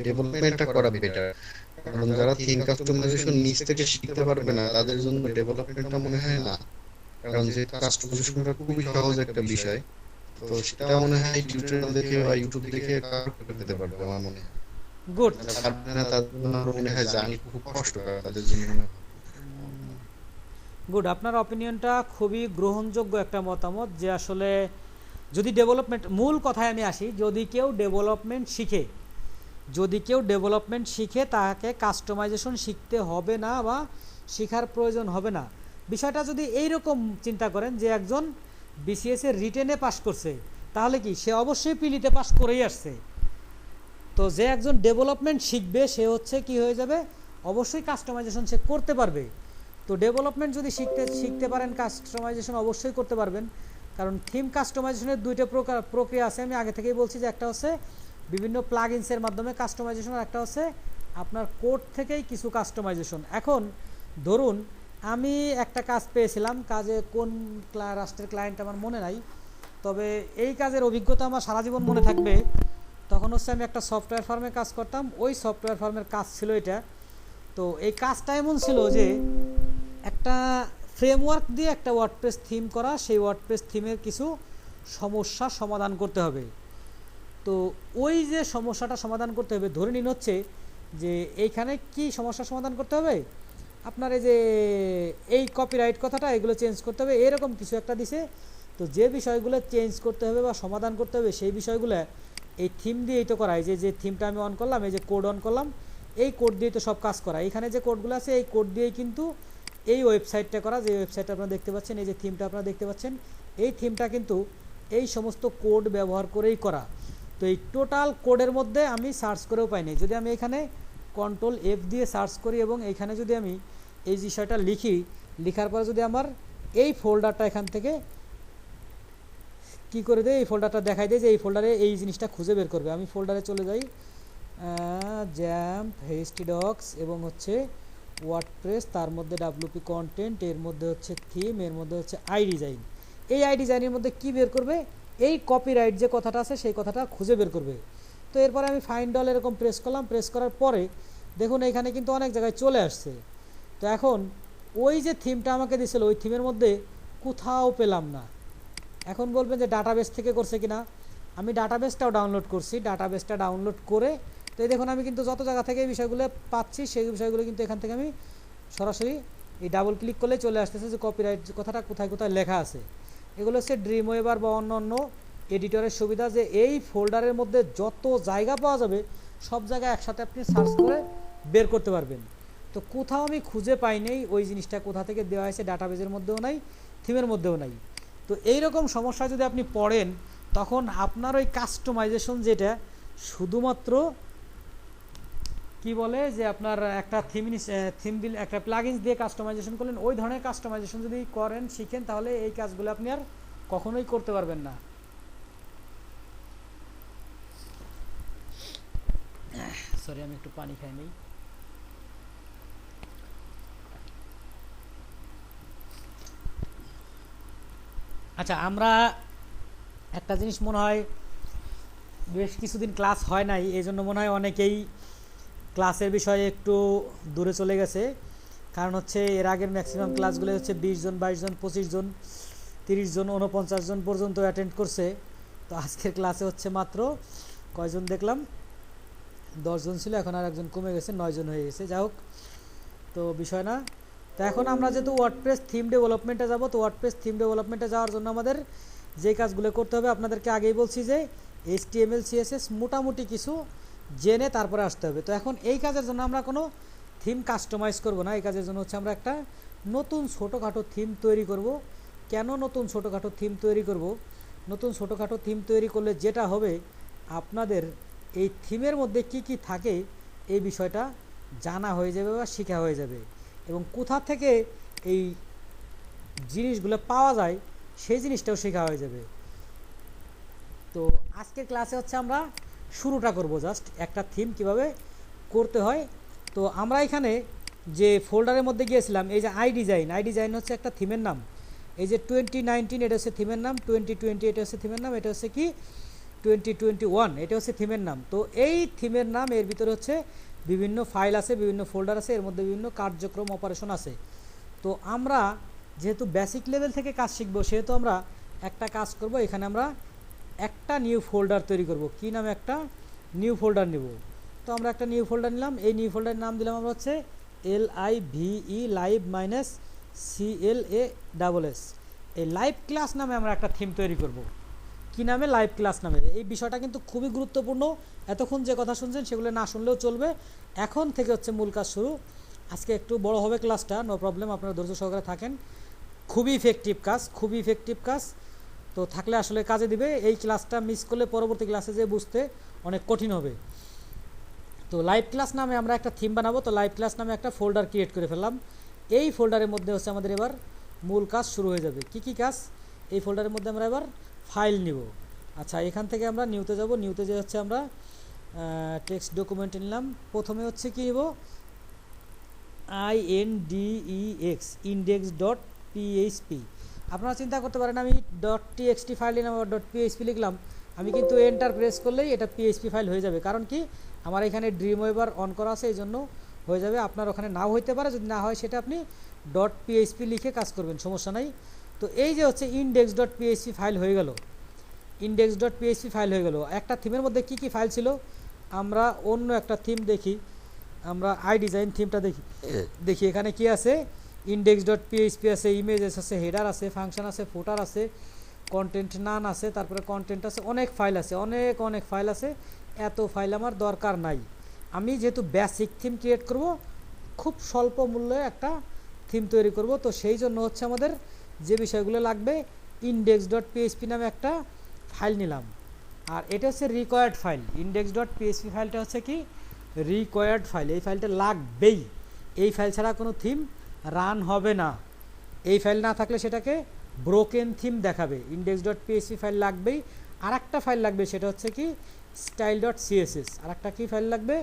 ডেভেলপমেন্টটা করা বেটার। কারণ যারা থিম কাস্টমাইজেশন নিজ থেকে শিখতে পারবে না তাদের জন্য ডেভেলপমেন্টটা মনে হয় না। কারণ যে কাস্টমাইজেশনটা খুবই সহজ একটা বিষয়, তো সেটা মনে হয় টিউটোরিয়াল দেখে বা ইউটিউব দেখে করে পেতে পারবে আমার মনে হয়। গুড। যারা পারবে না তাদের জন্য আমার মনে হয় জার্নি খুব কষ্টকর তাদের জন্য মনে হয়। গুড, আপনার অপিনিয়নটা খুবই গ্রহণযোগ্য একটা মতামত, যে আসলে যদি ডেভেলপমেন্ট, মূল কথায় আমি আসি, যদি কেউ ডেভেলপমেন্ট শিখে তাকে কাস্টমাইজেশন শিখতে হবে না বা শেখার প্রয়োজন হবে না। বিষয়টা যদি এইরকম চিন্তা করেন যে একজন বিসিএস এর রিটেনে পাস করছে, তাহলে কি সে অবশ্যই পিলিতে পাস করেই আসছে। তো যে একজন ডেভেলপমেন্ট শিখবে সে হচ্ছে কি হয়ে যাবে, অবশ্যই কাস্টমাইজেশন সে করতে পারবে। তো ডেভেলপমেন্ট যদি শিখতে পারেন, কাস্টমাইজেশন অবশ্যই করতে পারবেন। কারণ থিম কাস্টমাইজেশনের দুইটা প্রক্রিয়া আছে, আমি আগে থেকেই বলছি, যে একটা হচ্ছে বিভিন্ন প্লাগইনসের মাধ্যমে কাস্টমাইজেশন, আর একটা হচ্ছে আপনার কোড থেকেই কিছু কাস্টমাইজেশন। এখন ধরুন আমি একটা কাজ পেয়েছিলাম, কাজে কোন রাষ্ট্রের ক্লায়েন্ট আমার মনে নাই, তবে এই কাজের অভিজ্ঞতা আমার সারা জীবন মনে থাকবে। তখন হচ্ছে আমি একটা সফটওয়্যার ফার্মে কাজ করতাম, ওই সফটওয়্যার ফার্মের কাজ ছিল এটা। তো এই কাজটা এমন ছিল যে একটা ফ্রেমওয়ার্ক দিয়ে একটা ওয়ার্ডপ্রেস থিম করা, সেই ওয়ার্ডপ্রেস থিমের কিছু সমস্যা সমাধান করতে হবে। তো ওই যে সমস্যাটা সমাধান করতে হবে, ধরে নিন হচ্ছে যে এইখানে কি সমস্যা সমাধান করতে হবে, আপনার এই যে এই কপিরাইট কথাটা, এগুলো চেঞ্জ করতে হবে, এরকম কিছু একটা দিছে। তো যে বিষয়গুলো চেঞ্জ করতে হবে বা সমাধান করতে হবে, সেই বিষয়গুলো এই থিম দিয়েই তো করা। এই যে থিমটা আমি অন করলাম, এই যে কোড অন করলাম, এই কোড দিয়ে তো সব কাজ করা। এখানে যে কোডগুলো আছে এই কোড দিয়েই কিন্তু এই ওয়েবসাইটটা করা, যে ওয়েবসাইটটা আপনারা দেখতে পাচ্ছেন, এই যে থিমটা আপনারা দেখতে পাচ্ছেন, এই থিমটা কিন্তু এই সমস্ত কোড ব্যবহার করেই করা। তো এই টোটাল কোডের মধ্যে আমি সার্চ করেও পাইনি। যদি আমি এখানে কন্ট্রোল F দিয়ে সার্চ করি এবং এইখানে যদি আমি এই বিষয়টা লিখি, লেখার পরে যদি আমার এই ফোল্ডারটা এখান থেকে কি করে দেয়, এই ফোল্ডারটা দেখাই দেয় যে এই ফোল্ডারে এই জিনিসটা খুঁজে বের করবে। আমি ফোল্ডারে চলে যাই, জ্যাম্প, HTDocs এবং হচ্ছে ওয়ার্ডপ্রেস, তার মধ্যে WP কন্টেন্ট, এর মধ্যে হচ্ছে থিম, এর মধ্যে হচ্ছে iDesign। এই iDesign-এর মধ্যে কি বের করবে, এই কপিরাইট যে কথাটা আছে সেই কথাটা খুঁজে বের করবে। তো এরপরে আমি ফাইন্ড অল এরকম প্রেস করলাম, প্রেস করার পরে দেখুন এখানে কিন্তু অনেক জায়গায় চলে আসছে। তো এখন ওই যে থিমটা আমাকে দিয়েছিল, ওই থিমের মধ্যে কোথাও পেলাম না। এখন বলবেন যে ডাটাবেস থেকে করছে কিনা, আমি ডাটাবেসটাও ডাউনলোড করছি। ডাটাবেসটা ডাউনলোড করে তো এই দেখুন আমি কিন্তু যত জায়গা থেকে এই বিষয়গুলো পাচ্ছি, সেই বিষয়গুলো কিন্তু এখান থেকে আমি সরাসরি এই ডাবল ক্লিক করলে চলে আসতেছে যে কপিরাইট কথাটা কোথায় কোথায় লেখা আছে। এগুলো হচ্ছে ড্রিমওয়েভার বা অন্য এডিটরের সুবিধা, যে এই ফোল্ডারের মধ্যে যত জায়গা পাওয়া যাবে সব জায়গায় একসাথে আপনি সার্চ করে বের করতে পারবেন। তো কোথাও আমি খুঁজে পাই নেই ওই জিনিসটা কোথা থেকে দেওয়া হয়েছে, ডাটাবেজের মধ্যেও নাই, থিমের মধ্যেও নাই। তো এইরকম সমস্যা যদি আপনি পড়েন, তখন আপনার ওই কাস্টমাইজেশন যেটা শুধুমাত্র কি বলে যে আপনার একটা থিম দিল, একটা প্লাগইনস দিয়ে কাস্টমাইজেশন করলেন, ওই ধরনের কাস্টমাইজেশন যদি করেন, শিখেন, তাহলে এই কাজগুলো আপনি আর কখনোই করতে পারবেন না। সরি, আমি একটু পানি খাই নেই। আচ্ছা, আমরা একটা জিনিস মনে হয় বেশ কিছুদিন ক্লাস হয় নাই, এই জন্য মনে হয় অনেকেই ক্লাসের বিষয়ে একটু দূরে চলে গেছে। কারণ হচ্ছে এর আগের ম্যাক্সিমাম ক্লাসগুলো হচ্ছে 20 জন, 22 জন, 25 জন, 30 জন, 49 জন পর্যন্ত অ্যাটেন্ড করছে। তো আজকের ক্লাসে হচ্ছে মাত্র কয়জন দেখলাম, 10 জন ছিল, এখন আর একজন কমে গেছে, 9 জন হয়ে গেছে। যাই হোক, তো বিষয় না। তো এখন আমরা যেহেতু ওয়ার্ডপ্রেস থিম ডেভেলপমেন্টে যাব, তো ওয়ার্ডপ্রেস থিম ডেভেলপমেন্টে যাওয়ার জন্য আমাদের যে কাজগুলো করতে হবে, আপনাদেরকে আগেই বলছি যে HTML CSS মোটামুটি কিছু জেনে তারপরে আসতে হবে। তো এখন এই কাজের জন্য আমরা কোনো থিম কাস্টমাইজ করব না, এই কাজের জন্য হচ্ছে আমরা একটা নতুন ছোটোখাটো থিম তৈরি করব। কেন নতুন ছোটোখাটো থিম তৈরি করব? নতুন ছোটোখাটো থিম তৈরি করলে যেটা হবে, আপনাদের এই থিমের মধ্যে কি কি থাকে এই বিষয়টা জানা হয়ে যাবে বা শেখা হয়ে যাবে, এবং কোথা থেকে এই জিনিসগুলো পাওয়া যায় সেই জিনিসটাও শেখা হয়ে যাবে। তো আজকের ক্লাসে হচ্ছে আমরা শুরুটা করব, জাস্ট একটা থিম কিভাবে করতে হয়। তো আমরা এখানে যে ফোল্ডারের মধ্যে গিয়েছিলাম, এই যে আই ডিজাইন হচ্ছে একটা থিমের নাম। এই যে 2019 এটা হচ্ছে থিমের নাম, 2020 এটা হচ্ছে থিমের নাম, এটা হচ্ছে কি 2021 এটা হচ্ছে থিমের নাম। তো এই থিমের নাম, এর ভিতরে হচ্ছে বিভিন্ন ফাইল আছে, বিভিন্ন ফোল্ডার আছে, এর মধ্যে বিভিন্ন কার্যক্রম অপারেশন আছে। তো আমরা যেহেতু বেসিক লেভেল থেকে কাজ শিখবো, সেহেতু আমরা একটা কাজ করব, এখানে আমরা একটা নিউ ফোল্ডার তৈরি করব। কি নামে? একটা নিউ ফোল্ডার নেব। তো আমরা একটা নিউ ফোল্ডার নিলাম, এই নিউ ফোল্ডারের নাম দিলাম আমরা হচ্ছে LIVE লাইভ মাইনাস CLASS। এই লাইভ ক্লাস নামে আমরা একটা থিম তৈরি করব। কি নামে? লাইভ ক্লাস নামে। এই বিষয়টা কিন্তু খুবই গুরুত্বপূর্ণ, এতক্ষণ যে কথা শুনছেন সেগুলো না শুনলেও চলবে, এখন থেকে হচ্ছে মূল কাজ শুরু। আজকে একটু বড় হবে ক্লাসটা, নো প্রবলেম, আপনারা ধৈর্য সহকারে থাকেন। খুবই ইফেক্টিভ কাজ, খুবই ইফেক্টিভ কাজ, তো থাকলে আসলে কাজে দিবে। এই ক্লাসটা মিস করলে পরবর্তী ক্লাসে যে বুঝতে অনেক কঠিন হবে। তো লাইভ ক্লাস নামে আমরা একটা থিম বানাবো। তো লাইভ ক্লাস নামে একটা ফোল্ডার ক্রিয়েট করে ফেললাম। এই ফোল্ডারের মধ্যে হচ্ছে আমাদের এবার মূল কাজ শুরু হয়ে যাবে। কি কি কাজ? এই ফোল্ডারের মধ্যে আমরা এবার ফাইল নিব। আচ্ছা, এখান থেকে আমরা নিউতে যাব। নিউতে যে হচ্ছে আমরা টেক্সট ডকুমেন্ট নিলাম। প্রথমে হচ্ছে কি নিব? INDEX index.php। আপনারা চিন্তা করতে পারেন আমি .txt ফাইল নিলাম বা .php লিখলাম, আমি কিন্তু এন্টার প্রেস করলেই এটা PHP ফাইল হয়ে যাবে। কারণ কি? আমার এখানে ড্রিমওয়েভার অন করা আছে, এই জন্য হয়ে যাবে। আপনার ওখানে নাও হইতে পারে, যদি না হয় সেটা আপনি .php লিখে কাজ করবেন, সমস্যা নাই। তো এই যে হচ্ছে index.php ফাইল হয়ে গেল, index.php ফাইল হয়ে গেল। একটা থিমের মধ্যে কি কি ফাইল ছিল? আমরা অন্য একটা থিম দেখি, আমরা আই ডিজাইন থিমটা দেখি এখানে কি আছে। index.php আছে, ইমেজেস আছে, হেডার আছে, ফাংশন আছে, ফুটার আছে, কন্টেন্ট নান আছে, তারপরে কন্টেন্ট আছে, অনেক ফাইল আছে, অনেক ফাইল আছে। এত ফাইল আমার দরকার নাই। আমি যেহেতু বেসিক থিম ক্রিয়েট করব, খুব স্বল্প মূল্যে একটা থিম তৈরি করব, তো সেই জন্য হচ্ছে আমাদের যে বিষয়গুলো লাগবে, index.php নামে একটা ফাইল নিলাম। আর এটা হচ্ছে রিকোয়ার্ড ফাইল। index.php ফাইলটা হচ্ছে কি রিকোয়ার্ড ফাইল, এই ফাইলটা লাগবেই। এই ফাইল ছাড়া কোনো থিম রান হবে না। এই ফাইল না থাকলে সেটাকে ব্রোকেন থিম দেখাবে। index.php ফাইল লাগবেই। আর একটা ফাইল লাগবে, সেটা হচ্ছে কি style.css। আর একটা কি ফাইল লাগবে?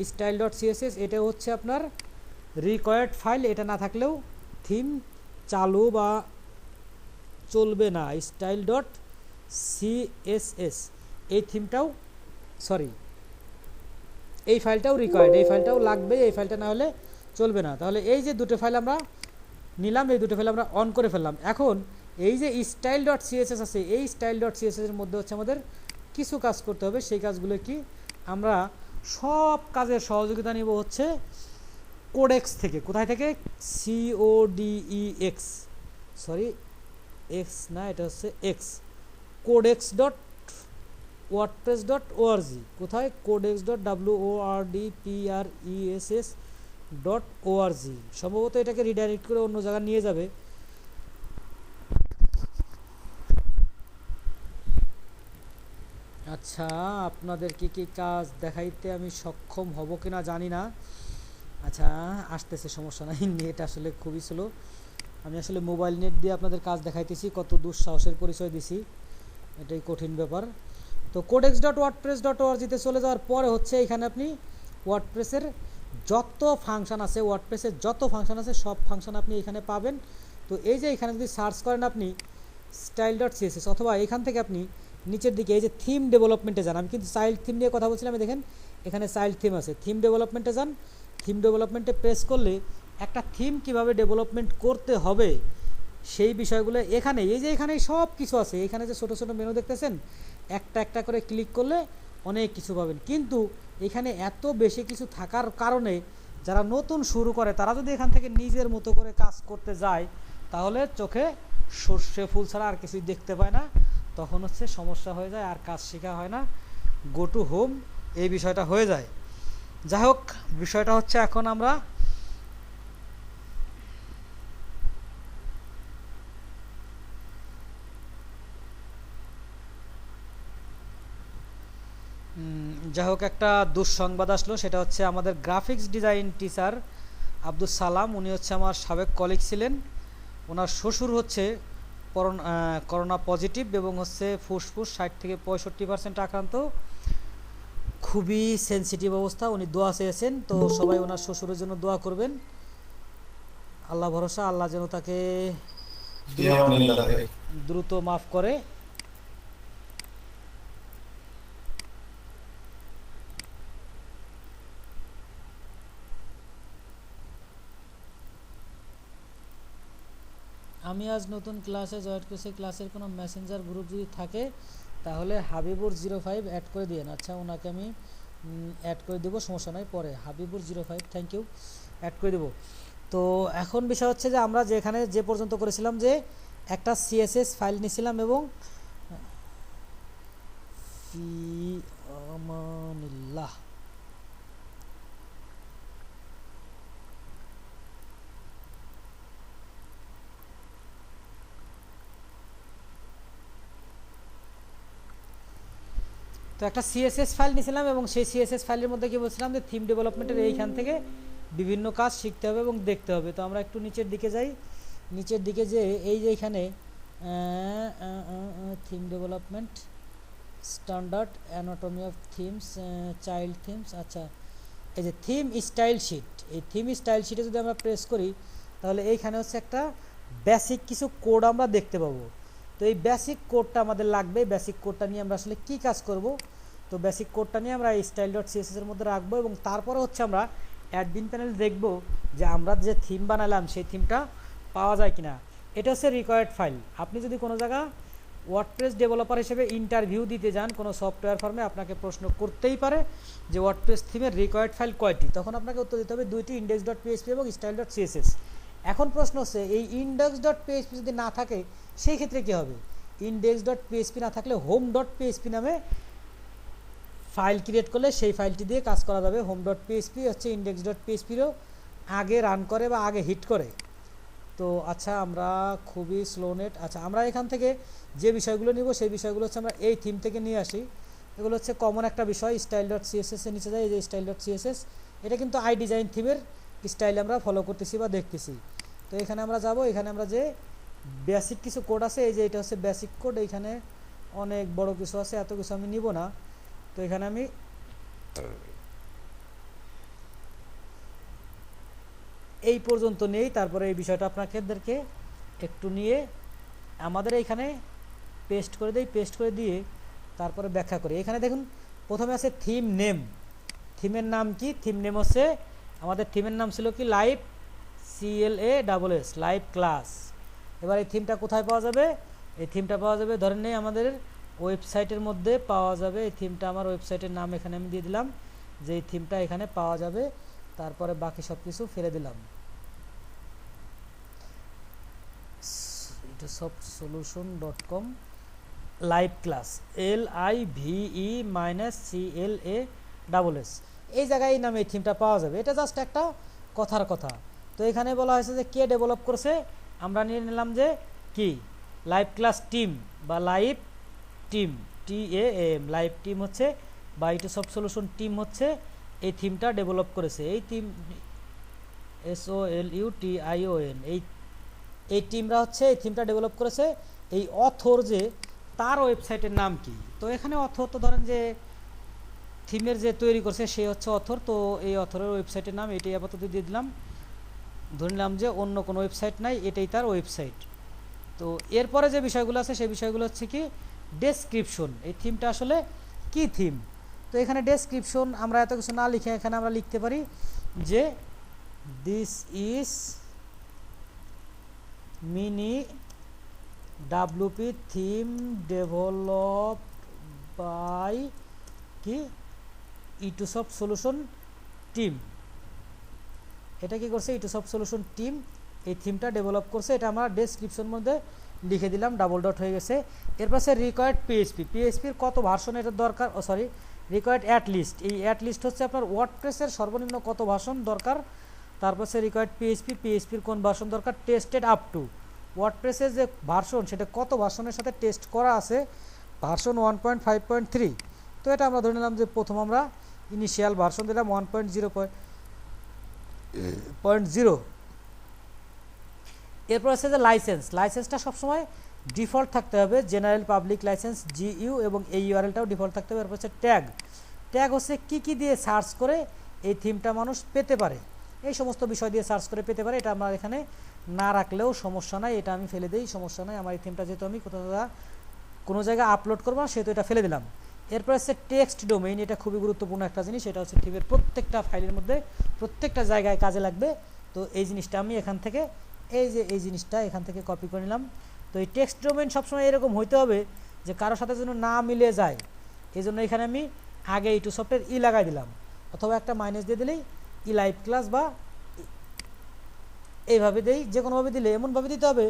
style.css। এটা হচ্ছে আপনার রিকোয়ার্ড ফাইল, এটা না থাকলেও থিম চালু বা চলবে না। style.css এই থিমটাও এই ফাইলটাও রিকোয়ার্ড, এই ফাইলটাও লাগবে, এই ফাইলটা না হলে চলবে না। তাহলে এই যে দুটো ফাইল আমরা নিলাম, এই দুটো ফাইল আমরা অন করে ফেললাম। এখন এই যে style.css আছে, এই style.css এর মধ্যে হচ্ছে আমাদের কিছু কাজ করতে হবে। সেই কাজগুলো কি? আমরা সব কাজের সহযোগিতা নিব হচ্ছে কোডেক্স থেকে। কোথায় থেকে? CODEX, সরি এক্স না, এটা হচ্ছে এক্স, codex.wordpress.org। কোথায়? codex.wordpress.org। সম্ভবত এটাকে রিডাইরেক্ট করে অন্য জায়গায় নিয়ে যাবে। আচ্ছা, আপনাদের কি কি কাজ দেখাইতে আমি সক্ষম হব কিনা জানি না। আচ্ছা, আসতেছে, সমস্যা নাই। নেট আসলে খুবই স্লো। আমি আসলে মোবাইল নেট দিয়ে আপনাদের কাজ দেখাইতেছি, কত দুঃসাহসের পরিচয় দিছি, এটাই কঠিন ব্যাপার। তো codex.wordpress.org-তে চলে যাওয়ার পরে হচ্ছে এখানে আপনি ওয়ার্ডপ্রেসের যত ফাংশন আছে, ওয়ার্ডপ্রেসের যত ফাংশন আছে সব ফাংশন আপনি এখানে পাবেন। তো এই যে এখানে যদি সার্চ করেন আপনি style.css, অথবা এখান থেকে আপনি নিচের দিকে এই যে থিম ডেভেলপমেন্টে যান। আমি কিন্তু চাইল্ড থিম নিয়ে কথা বলছিলাম, দেখেন এখানে চাইল্ড থিম আছে। থিম ডেভেলপমেন্টে যান। থিম ডেভেলপমেন্টে প্রেস করলে একটা থিম কিভাবে ডেভেলপমেন্ট করতে হবে সেই বিষয়গুলো এখানে, এই যে এখানে সব কিছু আছে। এখানে যে ছোটো ছোটো মেনু দেখতেছেন, একটা একটা করে ক্লিক করলে অনেক কিছু পাবেন। কিন্তু এখানে এত বেশি কিছু থাকার কারণে যারা নতুন শুরু করে, তারা যদি এখান থেকে নিজের মতো করে কাজ করতে যায়, তাহলে চোখে সর্ষে ফুল ছাড়া আর কিছুই দেখতে পায় না। তখন হচ্ছে সমস্যা হয়ে যায়, আর কাজ শেখা হয় না, গো টু হোম এই বিষয়টা হয়ে যায়। যাই হোক, বিষয়টা হচ্ছে এখন আমরা যাই হোক একটা দুঃসংবাদ আসলো, সেটা হচ্ছে আমাদের graphics design teacher Abdul Salam, উনি হচ্ছে আমার সাবেক কলিগ ছিলেন। ওনার শ্বশুর হচ্ছে করোনা পজিটিভ এবং হচ্ছে ফুসফুস 60 থেকে 65% আক্রান্ত। খুবই সেনসিটিভ অবস্থা, উনি দোয়া চেয়েছেন, তো সবাই ওনার শ্বশুরের জন্য দোয়া করবেন। আল্লাহ ভরসা, আল্লাহ যেন তাকে দ্রুত মাফ করে। আমি আজ নতুন ক্লাসে জয়েন করেছি, ক্লাসের কোনো মেসেঞ্জার গ্রুপ যদি থাকে তাহলে হাবিবুর 05 অ্যাড করে দিন। আচ্ছা, ওনাকে আমি অ্যাড করে দেবো, সমস্যা নয়, পরে হাবিবুর 05, থ্যাংক ইউ, অ্যাড করে দেবো। তো এখন বিষয় হচ্ছে যে আমরা যেখানে যে পর্যন্ত করেছিলাম যে একটা সিএসএস ফাইল নিয়েছিলাম এবং ফি আমানিল্লাহ, তো একটা সিএসএস ফাইল নিয়েছিলাম এবং সেই সিএসএস ফাইলের মধ্যে কি বলছিলাম যে থিম ডেভেলপমেন্টের এইখান থেকে বিভিন্ন কাজ শিখতে হবে এবং দেখতে হবে। তো আমরা একটু নিচের দিকে যাই, নিচের দিকে যে এই যে এখানে theme development, standard, anatomy of themes, child themes, আচ্ছা এই যে থিম স্টাইল শিট, এই থিম স্টাইল শিটে যদি আমরা প্রেস করি তাহলে এইখানে হচ্ছে একটা বেসিক কিছু কোড আমরা দেখতে পাবো। তো এই বেসিক কোডটা আমাদের লাগবে, বেসিক কোডটা নিয়ে আমরা আসলে কি কাজ করব। তো বেসিক কোডটা নিয়ে আমরা স্টাইল ডট সিএসএস এর মধ্যে রাখবো এবং তারপরে হচ্ছে আমরা অ্যাডমিন প্যানেল দেখব যে আমরা যে থিম বানালাম সেই থিমটা পাওয়া যায় কিনা। এটা হচ্ছে রিকোয়ার্ড ফাইল। আপনি যদি কোনো জায়গা ওয়ার্ডপ্রেস ডেভেলপার হিসেবে ইন্টারভিউ দিতে যান কোনো সফটওয়্যার ফার্মে, আপনাকে প্রশ্ন করতেই পারে যে ওয়ার্ডপ্রেস থিমের রিকোয়ার্ড ফাইল কয়টি, তখন আপনাকে উত্তর দিতে হবে 2টি, ইন্ডেক্স ডট পিএইচপি এবং স্টাইল ডট সিএসএস। এখন প্রশ্ন হচ্ছে এই ইন্ডেক্স ডট পিএইচপি যদি না থাকে সেই ক্ষেত্রে কী হবে। ইন্ডেক্স ডট পিএইচপি না থাকলে হোম ডট পিএইচপি নামে ফাইল ক্রিয়েট করলে সেই ফাইলটি দিয়ে কাজ করা যাবে। হোম ডট পিএইচপি হচ্ছে ইন্ডেক্স ডট পিএইচপিরও আগে রান করে বা আগে হিট করে। তো আচ্ছা, আমরা খুবই স্লো নেট। আচ্ছা, আমরা এখান থেকে যে বিষয়গুলো নিব সেই বিষয়গুলো হচ্ছে আমরা এই থিম থেকে নিয়ে আসি। এগুলো হচ্ছে কমন একটা বিষয়। স্টাইল ডট সিএসএস এর নিচে যাই, এই যে স্টাইল ডট সিএসএস, এটা কিন্তু আই ডিজাইন থিমের স্টাইল আমরা ফলো করতেছি বা দেখতেছি। তো এখানে আমরা যাব, এখানে আমরা যে বেসিক কিছু কোড আছে, এই যে এটা হচ্ছে বেসিক কোড, এইখানে অনেক বড় কিছু আছে, এত কিছু আমি নিব না। তো এখানে আমি এই পর্যন্ত নেই, তারপরে এই বিষয়টা আপনাদেরকে একটু নিয়ে আমাদের এইখানে পেস্ট করে দেই, পেস্ট করে দিয়ে তারপরে ব্যাখ্যা করি। এখানে দেখুন প্রথমে আছে থিম নেম। থিমের নাম কি? থিম নেম হচ্ছে আমাদের থিমের নাম ছিল কি লাইভ, CLASS, লাইভ ক্লাস। এবার এই থিমটা কোথায় পাওয়া যাবে? এই থিমটা পাওয়া যাবে ধরেন নেই আমাদের ওয়েবসাইটের মধ্যে পাওয়া যাবে। এই থিমটা আমার ওয়েবসাইটের নাম এখানে আমি দিয়ে দিলাম যে এই থিমটা এখানে পাওয়া যাবে, তারপরে বাকি সব কিছু ফেলে দিলাম। এটা softsolution.com লাইভ ক্লাস, LIVE-CLASS, এই জায়গায় এই নামে এই থিমটা পাওয়া যাবে। এটা জাস্ট একটা কথার কথা। তো এখানে বলা হয়েছে যে কে ডেভেলপ করেছে, আমরা নিয়ে নিলাম যে কি লাইভ ক্লাস টিম বা live team, TAM, live team হচ্ছে বা সফট সলিউশন টিম হচ্ছে এই থিমটা ডেভেলপ করেছে। এই টিম SOLUTION, এই টিমরা হচ্ছে এই থিমটা ডেভেলপ করেছে। এই অথর যে তার ওয়েবসাইটের নাম কি? তো এখানে অথর তো ধরেন যে থিমের যে তৈরি করছে সে হচ্ছে অথর। তো এই অথরের ওয়েবসাইটের নাম এটাই আপাতত দিয়ে দিলাম, ধরে নিলাম যে অন্য কোনো ওয়েবসাইট নাই, এটাই তার ওয়েবসাইট। তো এরপরে যে বিষয়গুলো আছে সেই বিষয়গুলো হচ্ছে কি ডেসক্রিপশন, এই থিমটা আসলে কি থিম। তো এখানে ডেসক্রিপশন আমরা এত কিছু না লিখে এখানে আমরা লিখতে পারি যে this is mini WP theme developed by কি ইটোসফট সলিউশন টিম। এটা কি করছে? ইটোসফট সলিউশন টিম এই থিমটা ডেভেলপ করছে, এটা আমরা ডেসক্রিপশন মধ্যে লিখে দিলাম, ডাবল ডট হয়ে গেছে। এরপর সে রিকোয়ার্ড পিএইচপির কত ভার্সন এটার দরকার, রিকোয়ার্ড অ্যাট লিস্ট, এই অ্যাট লিস্ট হচ্ছে আপনার ওয়ার্ডপ্রেসের সর্বনিম্ন কত ভার্সন দরকার। তারপর সে রিকোয়ার্ড পিএইচপির কোন ভার্সন দরকার, টেস্টেড আপ টু, ওয়ার্ডপ্রেসের যে ভার্সন সেটা কত ভার্সনের সাথে টেস্ট করা আছে, ভার্সন 1.5.3। তো এটা আমরা ধরে নিলাম যে প্রথম আমরা ইনিশিয়াল ভার্সন দিলাম 1.0.0। এরপর আছে যে লাইসেন্সটা সবসময় ডিফল্ট থাকতে হবে, জেনারেল পাবলিক লাইসেন্স GU, এবং এই URL-টাও ডিফল্ট থাকতে হবে। এরপর হচ্ছে ট্যাগ হচ্ছে কি কি দিয়ে সার্চ করে এই থিমটা মানুষ পেতে পারে, এই সমস্ত বিষয় দিয়ে সার্চ করে পেতে পারে। এটা আমরা এখানে না রাখলেও সমস্যা নাই, এটা আমি ফেলে দিই, সমস্যা নাই। আমার এই থিমটা যেহেতু আমি কোনো জায়গায় আপলোড করবো না, সেহেতু এটা ফেলে দিলাম। এরপর হচ্ছে টেক্সট ডোমেইন, এটা খুবই গুরুত্বপূর্ণ একটা জিনিস। এটা হচ্ছে থিমের প্রত্যেকটা ফাইলের মধ্যে প্রত্যেকটা জায়গায় কাজে লাগবে। তো এই জিনিসটা আমি এখান থেকে এই জিনিসটা এখান থেকে কপি করে নিলাম। তো এই টেক্সট ডোমেইন সবসময় এরকম হইতে হবে যে কারোর সাথে যেন না মিলে যায়, এই জন্য এখানে আমি আগে ইটু সফটওয়্যার লাগাই দিলাম, অথবা একটা মাইনাস দিয়ে দিলেই লাইভ ক্লাস বা এইভাবে দেই, যে কোনোভাবে দিলে এমনভাবে দিতে হবে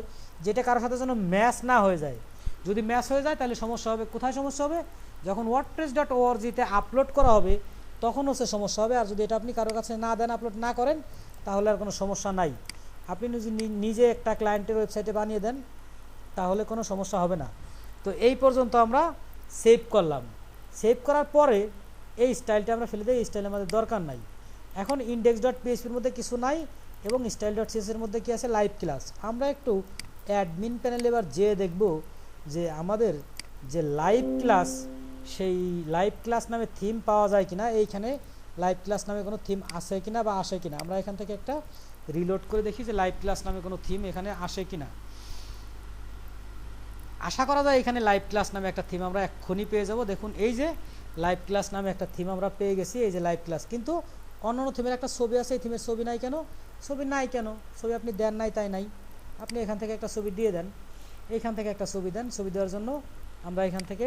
যেটা কারোর সাথে যেন ম্যাচ না হয়ে যায়। যদি ম্যাচ হয়ে যায় তাহলে সমস্যা হবে। কোথায় সমস্যা হবে? যখন wordpress.org-তে আপলোড করা হবে তখন হচ্ছে সমস্যা হবে। আর যদি এটা আপনি কারোর কাছে না দেন, আপলোড না করেন, তাহলে আর কোনো সমস্যা নাই। আপনি যদি নিজে একটা ক্লায়েন্টের ওয়েবসাইটে বানিয়ে দেন তাহলে কোনো সমস্যা হবে না। তো এই পর্যন্ত আমরা সেভ করলাম। সেভ করার পরে এই স্টাইলটা আমরা ফেলে দিই, এই স্টাইল আমাদের দরকার নাই। এখন index.php-র মধ্যে কিছু নাই এবং style.css-এর মধ্যে কি আছে? Live class. আমরা একটু অ্যাডমিন প্যানেলে এবার যেয়ে দেখব যে আমাদের যে লাইভ ক্লাস, সেই লাইভ ক্লাস নামে থিম পাওয়া যায় কিনা, এইখানে লাইভ ক্লাস নামে কোনো থিম আসে কিনা বা আসে কিনা। আমরা এখান থেকে একটা রিলোড করে দেখি যে লাইভ ক্লাস নামে কোনো থিম এখানে আসে কিনা। আশা করা যায় এখানে লাইভ ক্লাস নামে একটা থিম আমরা এক্ষুনি পেয়ে যাব। দেখুন এই যে লাইভ ক্লাস নামে একটা থিম আমরা পেয়ে গেছি, এই যে লাইভ ক্লাস। কিন্তু অন্যান্য থিমের একটা ছবি আছে, এই থিমের ছবি নাই কেন? ছবি নাই কেন? ছবি আপনি দেন নাই তাই নাই, আপনি এখান থেকে একটা ছবি দিয়ে দেন, এইখান থেকে একটা ছবি দেন। ছবি দেওয়ার জন্য আমরা এখান থেকে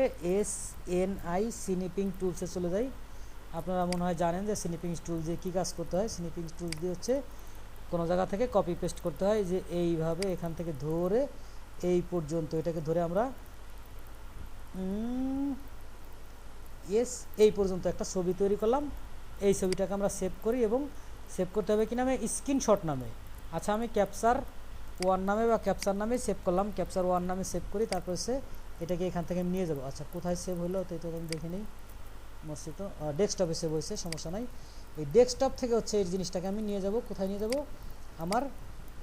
SNI স্নিপিং টুলসে চলে যাই। আপনারা মনে হয় জানেন যে স্নিপিং টুলস দিয়ে কী কাজ করতে হয়। স্নিপিং টুলস দিয়ে হচ্ছে কোনো জায়গা থেকে কপি পেস্ট করতে হয়, যে এইভাবে এখান থেকে ধরে এই পর্যন্ত, এটাকে ধরে আমরা এই পর্যন্ত একটা ছবি তৈরি করলাম। এই ছবিটাকে আমরা সেভ করি এবং সেভ করতে হবে কি নামে? স্ক্রিনশট নামে। আচ্ছা, আমি ক্যাপচার 1 নামে বা ক্যাপচার নামে সেভ করলাম, ক্যাপচার 1 নামে সেভ করি। তারপর হচ্ছে এটাকে এখান থেকে নিয়ে যাব। আচ্ছা, কোথায় সেভ হলো তো এটা আমি দেখে নিই। মসজিদ ডেস্কটপে সেভ হয়েছে, সমস্যা নাই। এই ডেস্কটপ থেকে হচ্ছে এই জিনিসটাকে আমি নিয়ে যাব। কোথায় নিয়ে যাব? আমার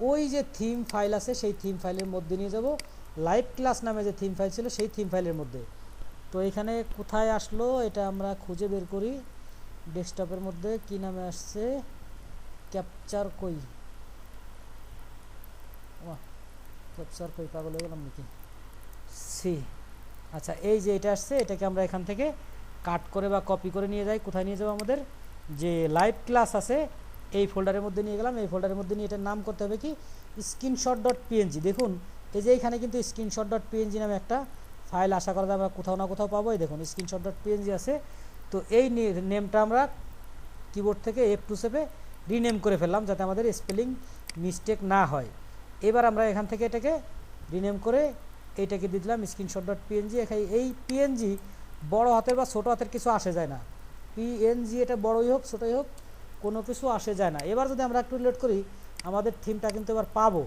ওই যে থিম ফাইল আছে সেই থিম ফাইলের মধ্যে নিয়ে যাব। লাইভ ক্লাস নামে যে থিম ফাইল ছিল সেই থিম ফাইলের মধ্যে। তো এখানে কোথায় আসলো এটা আমরা খুঁজে বের করি। ডেস্কটপের মধ্যে কি নামে আসছে? ক্যাপচার কই? ক্যাপচার কই, পাগল হয়ে গেলাম নাকি? আচ্ছা, এই যে এটা আসছে, এটাকে আমরা এখান থেকে কাট করে বা কপি করে নিয়ে যাই। কোথায় নিয়ে যাবো? আমাদের যে লাইভ ক্লাস আছে এই ফোল্ডারের মধ্যে নিয়ে গেলাম। এই ফোল্ডারের মধ্যে নিয়ে এটার নাম করতে হবে কি? screenshot.png। দেখুন এই যে এখানে কিন্তু screenshot.png নামে একটা ফাইল আশা করা যায় আমরা কোথাও না কোথাও পাবো। এই দেখুন screenshot.png আছে। তো এই নেমটা আমরা কিবোর্ড থেকে F2 চেপে রিনেম করে ফেললাম যাতে আমাদের স্পেলিং মিস্টেক না হয়। এবার আমরা এখান থেকে এটাকে রিনেম করে এইটাকে দিয়ে দিলাম screenshot.png। এই PNG বড় হাতের বা ছোট হাতের কিছু আসে যায় না। PNG এটা বড়ই হোক ছোটই হোক কোনো কিছু আসে যায় না। এবার যদি আমরা একটু রিলোড করি আমাদের থিমটা কিন্তু এবার পাবো।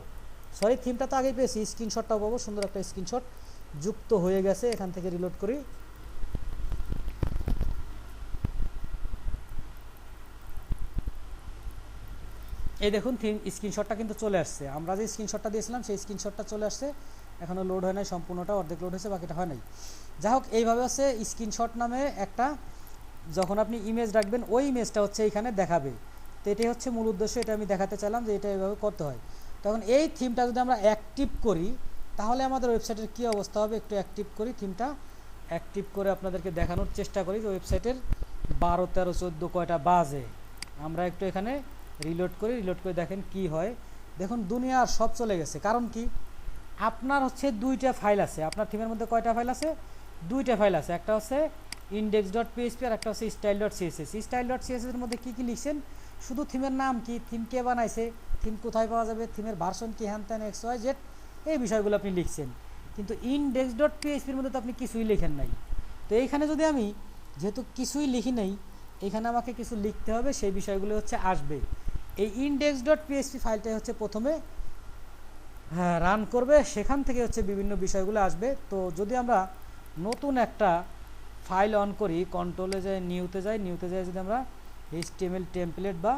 সরি, থিমটা তো আগেই পেয়েছি, স্ক্রিনশটটাও পাবো। সুন্দর একটা স্ক্রিনশট যুক্ত হয়ে গেছে। এখান থেকে রিলোড করি। এই দেখুন থিম স্ক্রিনশটটা কিন্তু চলে আসছে। আমরা যে স্ক্রিনশটটা দিয়েছিলাম সেই স্ক্রিনশটটা চলে আসছে। এখনও লোড হয় নাই, সম্পূর্ণটা অর্ধেক লোড হয়েছে, বাকিটা হয় নাই। যাই হোক, এইভাবে হচ্ছে স্ক্রিনশট নামে একটা যখন আপনি ইমেজ রাখবেন ওই ইমেজটা হচ্ছে এইখানে দেখাবে। তো এটাই হচ্ছে মূল উদ্দেশ্য। এটা আমি দেখাতে চাইলাম যে এটা এইভাবে করতে হয়। তখন এই থিমটা যদি আমরা অ্যাক্টিভ করি তাহলে আমাদের ওয়েবসাইটের কী অবস্থা হবে? একটু অ্যাক্টিভ করি, থিমটা অ্যাক্টিভ করে আপনাদেরকে দেখানোর চেষ্টা করি যে ওয়েবসাইটের 12, 13, 14 কয়টা বাজে। আমরা একটু এখানে রিলোড করি, রিলোড করে দেখেন কি হয়। দেখুন দুনিয়ার সব চলে গেছে। কারণ কি? আপনার হচ্ছে 2টা ফাইল আছে। আপনার থিমের মধ্যে কয়টা ফাইল আছে? 2টা ফাইল আছে। একটা হচ্ছে index.php আর একটা হচ্ছে style.css। style.css এর মধ্যে কি কি লিখছেন? শুধু থিমের নাম কি, থিম কে বানাইছে, থিম কোথায় পাওয়া যাবে, থিমের ভার্সন কি, হ্যান ত্যান XYZ, এই বিষয়গুলো আপনি লিখছেন। কিন্তু index.php এর মধ্যে তো আপনি কিছুই লেখেন নাই। তো এইখানে যদি আমি যেহেতু কিছুই লিখি নাই, এখানে আমাকে কিছু লিখতে হবে, সেই বিষয়গুলো হচ্ছে আসবে। এই index.php ফাইলটা হচ্ছে প্রথমে রান করবে, সেখান থেকে হচ্ছে বিভিন্ন বিষয়গুলো আসবে। তো যদি আমরা নতুন একটা ফাইল অন করি, কন্ট্রোলে যাই, নিউতে যাই, যদি আমরা HTML টেমপ্লেট বা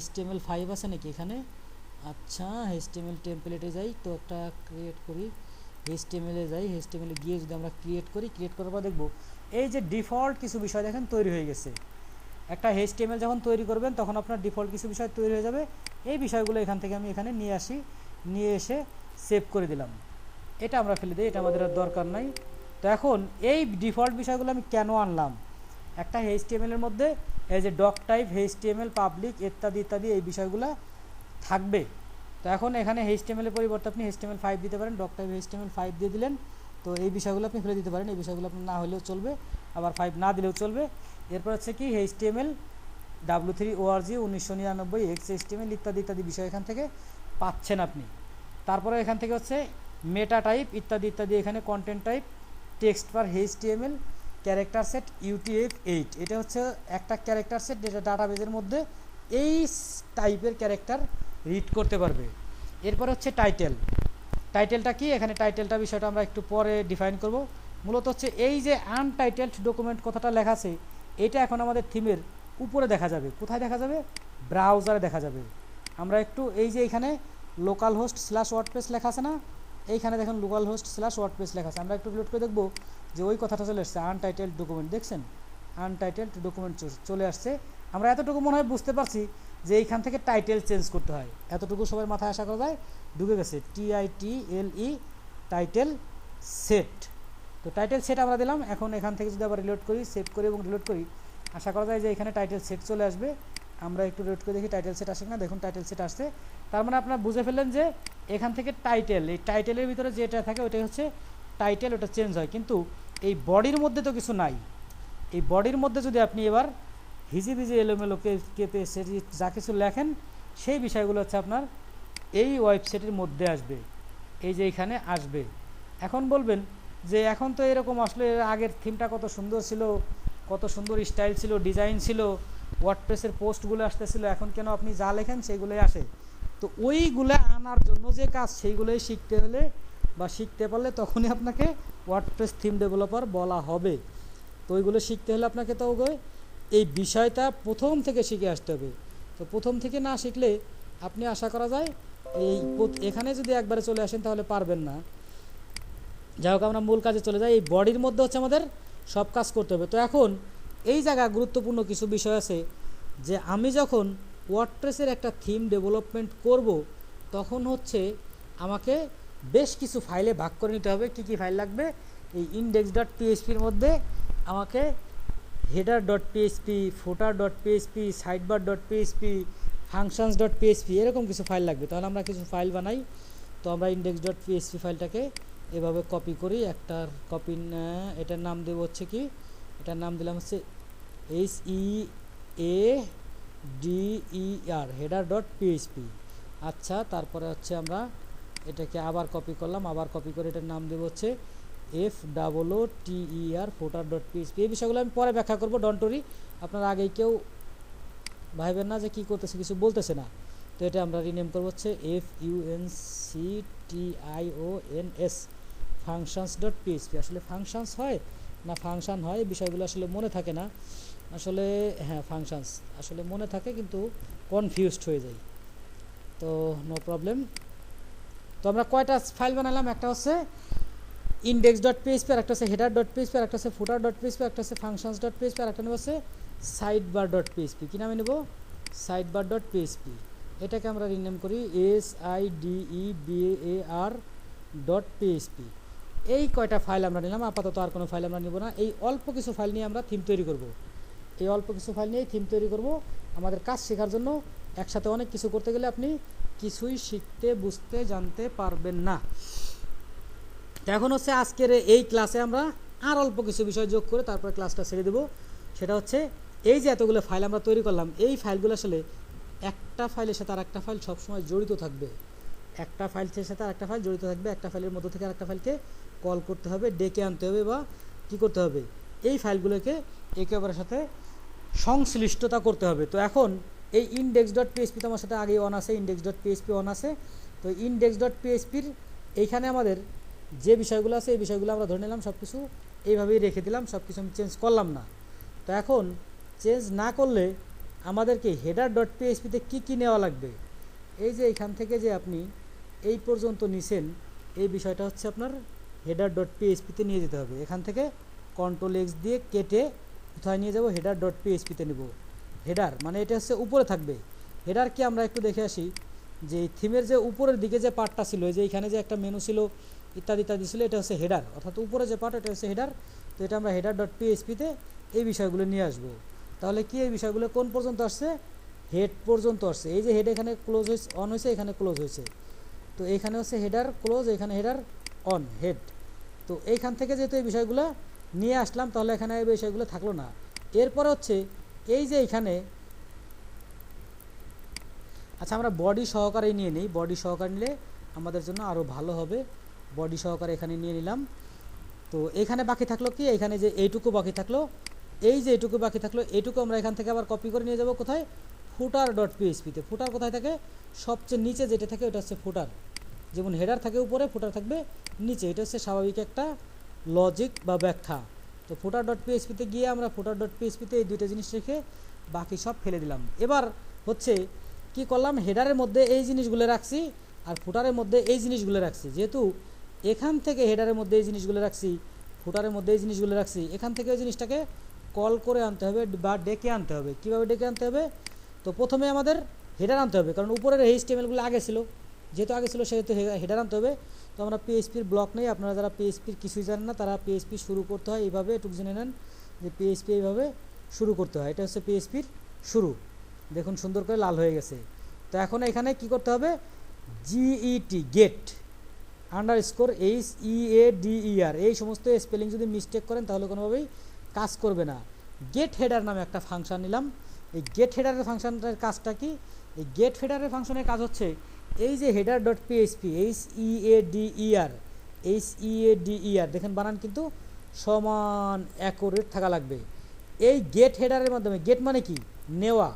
HTML5 আছে নাকি এখানে? আচ্ছা, HTML টেমপ্লেটে যাই, তো একটা ক্রিয়েট করি। HTML-এ যাই, HTML-এ গিয়ে যদি আমরা ক্রিয়েট করি, ক্রিয়েট করার পর দেখব এই যে ডিফল্ট কিছু বিষয় দেখেন তৈরি হয়ে গেছে। একটা HTML যখন তৈরি করবেন তখন আপনার ডিফল্ট কিছু বিষয় তৈরি হয়ে যাবে। এই বিষয়গুলো এখান থেকে আমি এখানে নিয়ে আসি, নিয়ে এসে সেভ করে দিলাম। এটা আমরা ফেলে দিই, এটা আমাদের আর দরকার নাই। তো এখন এই ডিফল্ট বিষয়গুলো আমি কেন আনলাম, একটা HTML এর মধ্যে এই যে ডক টাইপ, HTML পাবলিক ইত্যাদি ইত্যাদি এই বিষয়গুলো থাকবে। তো এখন এখানে HTML এর পরিবর্তে আপনি HTML5 দিতে পারেন, ডক টাইপ HTML5 দিয়ে দিলেন। তো এই বিষয়গুলো আপনি ফেলে দিতে পারেন, এই বিষয়গুলো আপনার না হলেও চলবে, আবার 5 না দিলেও চলবে। এরপর হচ্ছে কি HTML W3 ORG 1999 XHTML ইত্যাদি ইত্যাদি বিষয় এখান থেকে পাচ্ছেন আপনি। তারপরে এখান থেকে হচ্ছে মেটা টাইপ ইত্যাদি ইত্যাদি, এখানে কন্টেন্ট টাইপ, টেক্সট পার HTML, ক্যারেক্টার সেট UTF-8, এটা হচ্ছে একটা ক্যারেক্টার সেট যেটা ডাটাবেজের মধ্যে এই টাইপের ক্যারেক্টার রিড করতে পারবে। এরপর হচ্ছে টাইটেল। টাইটেলটা কি, এখানে টাইটেলটা বিষয়টা আমরা একটু পরে ডিফাইন করব। মূলত হচ্ছে এই যে আনটাইটেলড ডকুমেন্ট কথাটা লেখা আছে, এটা এখন আমাদের থিমের উপরে দেখা যাবে। কোথায় দেখা যাবে? ব্রাউজারে দেখা যাবে। আমরা একটু এই যে এখানে লোকাল হোস্ট /ওয়ার্ডপ্রেস লেখা আছে না, এইখানে দেখুন লোকাল হোস্ট /ওয়ার্ডপ্রেস লেখা আছে। আমরা একটু রিলোড করে দেখব যে ওই কথাটা চলে আসছে, আনটাইটেলড ডকুমেন্ট। দেখছেন আনটাইটেলড ডকুমেন্ট চলে আসছে। আমরা এতটুকু মনে হয় বুঝতে পারছি যে এইখান থেকে টাইটেল চেঞ্জ করতে হয়, এতটুকু সবার মাথায় আশা করা যায় ঢুকে গেছে। TITLE title set. তো টাইটেল সেট আমরা দিলাম। এখন এখান থেকে যদি আবার রিলোড করি, সেভ করি এবং রিলোড করি, আশা করা যায় যে এখানে টাইটেল সেট চলে আসবে। আমরা একটু রিলোড করে দেখি টাইটেল সেট আসে কিনা। দেখুন টাইটেল সেট আসছে। তার মানে আপনারা বুঝে ফেললেন যে এখান থেকে টাইটেল, এই টাইটেলের ভিতরে যেটা থাকে ওটাই হচ্ছে টাইটেল, ওটা চেঞ্জ হয়। কিন্তু এই বডির মধ্যে তো কিছু নাই। এই বডির মধ্যে যদি আপনি এবার হিজিবিজি এলোমেলো কেতে সেটি যা কিছু লেখেন, সেই বিষয়গুলো হচ্ছে আপনার এই ওয়েবসাইটের মধ্যে আসবে, এই যে এখানে আসবে। এখন বলবেন যে এখন তো এরকম আসলে আগের থিমটা কত সুন্দর ছিল, কত সুন্দর স্টাইল ছিল, ডিজাইন ছিল, ওয়ার্ডপ্রেসের পোস্টগুলো আসতেছিল, এখন কেন আপনি যা লেখেন সেইগুলোই আসে? তো ওইগুলো আনার জন্য যে কাজ, সেইগুলোই শিখতে হলে বা শিখতে পারলে তখনই আপনাকে ওয়ার্ডপ্রেস থিম ডেভেলপার বলা হবে। তো ওইগুলো শিখতে হলে আপনাকে তো এই বিষয়টা প্রথম থেকে শিখে আসতে হবে। তো প্রথম থেকে না শিখলে আপনি আশা করা যায় এখানে যদি একবারে চলে আসেন তাহলে পারবেন না। যাই হোক, আমরা মূল কাজে চলে যাই। এই বডির মধ্যে হচ্ছে আমাদের সব কাজ করতে হবে। তো এখন এই জায়গায় গুরুত্বপূর্ণ কিছু বিষয় আছে যে আমি যখন ওয়ার্ডপ্রেসের একটা থিম ডেভেলপমেন্ট করব, তখন হচ্ছে আমাকে বেশ কিছু ফাইলে ভাগ করে নিতে হবে। কী কী ফাইল লাগবে? এই index.php এর মধ্যে আমাকে header.php, footer.php, sidebar.php, functions.php এরকম কিছু ফাইল লাগবে। তাহলে আমরা কিছু ফাইল বানাই। তো আমরা index.php ফাইলটাকে এভাবে কপি করি। একটার কপি, এটার নাম দেব হচ্ছে কি, এটার নাম দিলাম হচ্ছে header, header.php। আচ্ছা, তারপরে হচ্ছে আমরা এটাকে আবার কপি করলাম, আবার কপি করে এটার নাম দেব হচ্ছে footer, footer.php। এই বিষয়গুলো আমি পরে ব্যাখ্যা করবো, ডন্ট ওয়ারি। আপনারা আগেই কেউ ভাইবেন না যে কী করতেছে, কিছু বলতেছে না। তো এটা আমরা রিনেম করবো হচ্ছে functions, functions.php। আসলে ফাংশনস হয় না ফাংশন হয়, এই বিষয়গুলো আসলে মনে থাকে না। আসলে হ্যাঁ, ফাংশনস আসলে মনে থাকে কিন্তু কনফিউজড হয়ে যায়। তো নো প্রবলেম। তো আমরা কয়টা ফাইল বানালাম? একটা হচ্ছে index.php, আর একটা হচ্ছে header.php, আর একটা হচ্ছে footer.php, একটা হচ্ছে functions.php, আর একটা নেব হচ্ছে sidebar.php। কী নামে নেব? sidebar.php। এটাকে আমরা রিনেম করি sidebar.php। এই কয়টা ফাইল আমরা নিলাম। আপাতত আর কোনো ফাইল আমরা নেব না। এই অল্প কিছু ফাইল নিয়ে আমরা থিম তৈরি করব। এই অল্প কিছু ফাইল নিয়েই থিম তৈরি করব। আমাদের কাজ শেখার জন্য একসাথে অনেক কিছু করতে গেলে আপনি কিছুই শিখতে, বুঝতে, জানতে পারবেন না। এখন হচ্ছে আজকের এই ক্লাসে আমরা আর অল্প কিছু বিষয় যোগ করে তারপরে ক্লাসটা ছেড়ে দেব। সেটা হচ্ছে এই যে এতগুলো ফাইল আমরা তৈরি করলাম, এই ফাইলগুলো আসলে একটা ফাইলের সাথে আর একটা ফাইল সবসময় জড়িত থাকবে। একটা ফাইলের সাথে আর একটা ফাইল জড়িত থাকবে। একটা ফাইলের মধ্য থেকে আরেকটা ফাইলকে কল করতে হবে, ডেকে আনতে হবে, বা কী করতে হবে, এই ফাইলগুলোকে একে অপরের সাথে সংশ্লিষ্টতা করতে হবে। তো এখন এই index.php তো আমার সাথে আগেই অন আছে, index.php অন আছে। তো index.phpর এইখানে আমাদের যে বিষয়গুলো আছে, এই বিষয়গুলো আমরা ধরে নিলাম, সব কিছু এইভাবেই রেখে দিলাম, সব কিছু আমি চেঞ্জ করলাম না। তো এখন চেঞ্জ না করলে আমাদেরকে header.php-তে কী কী নেওয়া লাগবে, এই যে এইখান থেকে যে আপনি এই পর্যন্ত নিছেন, এই বিষয়টা হচ্ছে আপনার header.php-তে নিয়ে যেতে হবে। এখান থেকে কন্ট্রোল এক্স দিয়ে কেটে কোথায় নিয়ে যাব, হেডার ডট পিএইচপিতে নেব। হেডার মানে এটা হচ্ছে উপরে থাকবে। হেডার কি আমরা একটু দেখে আসি যে থিমের যে উপরের দিকে যে পার্টটা ছিল, যে এখানে যে একটা মেনু ছিল ইত্যাদি ইত্যাদি ছিল, এটা হচ্ছে হেডার, অর্থাৎ উপরে যে পার্ট এটা হচ্ছে হেডার। তো এটা আমরা হেডার ডট পিএইচপিতে এই বিষয়গুলো নিয়ে আসব। তাহলে কি এই বিষয়গুলো কোন পর্যন্ত আসছে, হেড পর্যন্ত আসছে। এই যে হেড এখানে ক্লোজ হয়েছে, অন হয়েছে, এখানে ক্লোজ হয়েছে। তো এইখানে হচ্ছে হেডার ক্লোজ, এখানে হেডার অন, হেড। তো এইখান থেকে যেহেতু এই বিষয়গুলো নিয়ে আসলাম, তাহলে এখানে এই বিষয়গুলো থাকলো না। এরপরে হচ্ছে এই যে এখানে, আচ্ছা আমরা বডি সহকারে নিয়ে নিই, বডি সহকারে নিলে আমাদের জন্য আরও ভালো হবে। বডি সহকারে এখানে নিয়ে নিলাম। তো এখানে বাকি থাকলো কি, এখানে যে এইটুকু বাকি থাকলো, এই যে এইটুকু বাকি থাকলো, এইটুকু আমরা এখান থেকে আবার কপি করে নিয়ে যাব কোথায়, ফুটার ডট পিএইচপিতে। ফুটার কোথায় থাকে, সবচেয়ে নিচে যেটা থাকে ওটা হচ্ছে ফুটার। যেমন হেডার থাকে উপরে, ফুটার থাকবে নিচে, এটা হচ্ছে স্বাভাবিক একটা লজিক বা ব্যাখ্যা। তো ফুটার ডট পিএইচপিতে গিয়ে আমরা ফুটার ডট পিএইচপিতে এই দুইটা জিনিস রেখে বাকি সব ফেলে দিলাম। এবার হচ্ছে কি করলাম, হেডারের মধ্যে এই জিনিসগুলো রাখছি আর ফুটারের মধ্যে এই জিনিসগুলো রাখছি। যেহেতু এখান থেকে হেডারের মধ্যে এই জিনিসগুলো রাখছি, ফুটারের মধ্যে এই জিনিসগুলো রাখছি, এখান থেকে ওই জিনিসটাকে কল করে আনতে হবে বা ডেকে আনতে হবে। কীভাবে ডেকে আনতে হবে, তো প্রথমে আমাদের হেডার আনতে হবে, কারণ উপরের HTML-গুলো আগে ছিল, যেহেতু আগে ছিল সেহেতু হেডার আনতে হবে। তো আমরা পিএইচপির ব্লক নেই, আপনারা যারা পিএইচপির কিছুই জানেন না তারা পিএইচপি শুরু করতে হয় এইভাবে, এটুকু জেনে নেন যে পিএইচপি এইভাবে শুরু করতে হয়। এটা হচ্ছে পিএইচপির শুরু, দেখুন সুন্দর করে লাল হয়ে গেছে। তো এখন এখানে কি করতে হবে, জিইটি গেট আন্ডারস্কোর HEADER, এই সমস্ত স্পেলিং যদি মিস্টেক করেন তাহলে কোনোভাবেই কাজ করবে না। গেট হেডার নামে একটা ফাংশন নিলাম। এই গেট হেডারের ফাংশনটার কাজটা কি, এই গেট হেডারের ফাংশনের কাজ হচ্ছে এই যে হেডার ডট পিএইচপি HEADER দেখেন বানান কিন্তু সমান অ্যাকুরেট থাকা লাগবে। এই গেট হেডারের মাধ্যমে, গেট মানে কি, নেওয়া,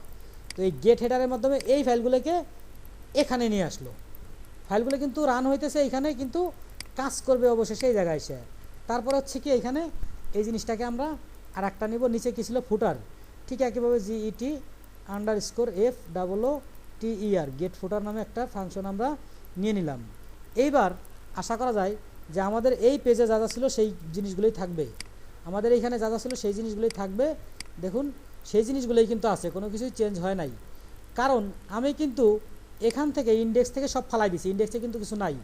তো এই গেট হেডারের মাধ্যমে এই ফাইলগুলোকে এখানে নিয়ে আসলো। ফাইলগুলো কিন্তু রান হইতেছে এখানে, কিন্তু কাজ করবে অবশেষে এই জায়গায় এসে। তারপর হচ্ছে কি এখানে এই জিনিসটাকে আমরা আর একটা নিব, নিচে কি ছিল, ফুটার। ঠিক একইভাবে GET আন্ডারস্কোর FOOTER গেট ফুটার নামে একটা ফাংশন আমরা নিয়ে নিলাম। এইবার আশা করা যায় যে আমাদের এই পেজে যা যা ছিল সেই জিনিসগুলোই থাকবে, আমাদের এইখানে যা যা ছিল সেই জিনিসগুলোই থাকবে। দেখুন সেই জিনিসগুলোই কিন্তু আছে, কোনো কিছুই চেঞ্জ হয় নাই। কারণ আমি কিন্তু এখান থেকে ইন্ডেক্স থেকে সব ফালাই দিছি, ইন্ডেক্সে কিন্তু কিছু নাই,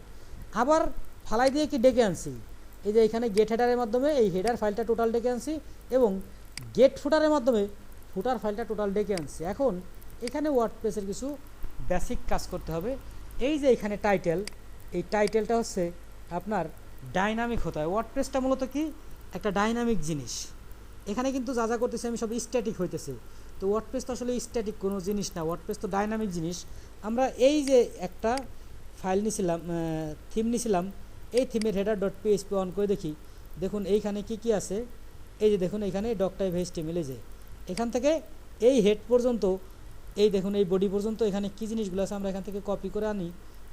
আবার ফালাই দিয়ে কি ডেকে আনছি। এই যে এখানে গেট হেডারের মাধ্যমে এই হেডার ফাইলটা টোটাল ডেকে আনছি এবং গেট ফুটারের মাধ্যমে ফুটার ফাইলটা টোটাল ডেকে আনছি। এখন এখানে ওয়ার্ডপ্রেসের কিছু বেসিক কাজ করতে হবে। এই যে এখানে টাইটেল, এই টাইটেলটা হচ্ছে আপনার ডাইনামিক হতে হয়। ওয়ার্ডপ্রেসটা মূলত কি, একটা ডাইনামিক জিনিস। এখানে কিন্তু যা যা করতেছে আমি সব স্ট্যাটিক হইতেছে, তো ওয়ার্ডপ্রেস তো আসলে স্ট্যাটিক কোনো জিনিস না, ওয়ার্ডপ্রেস তো ডাইনামিক জিনিস। আমরা এই যে একটা ফাইল নিছিলাম, থিম নিছিলাম, এই থিমের হেডার ডট পিএইচপি অন করে দেখি, দেখুন এইখানে কি কি আছে। এই যে দেখুন এইখানে ডক টাইপ HTML, এই যে এখান থেকে এই হেড পর্যন্ত, এই দেখুন এই বডি পর্যন্ত এখানে কি জিনিসগুলো আছে আমরা এখান থেকে কপি করে আনি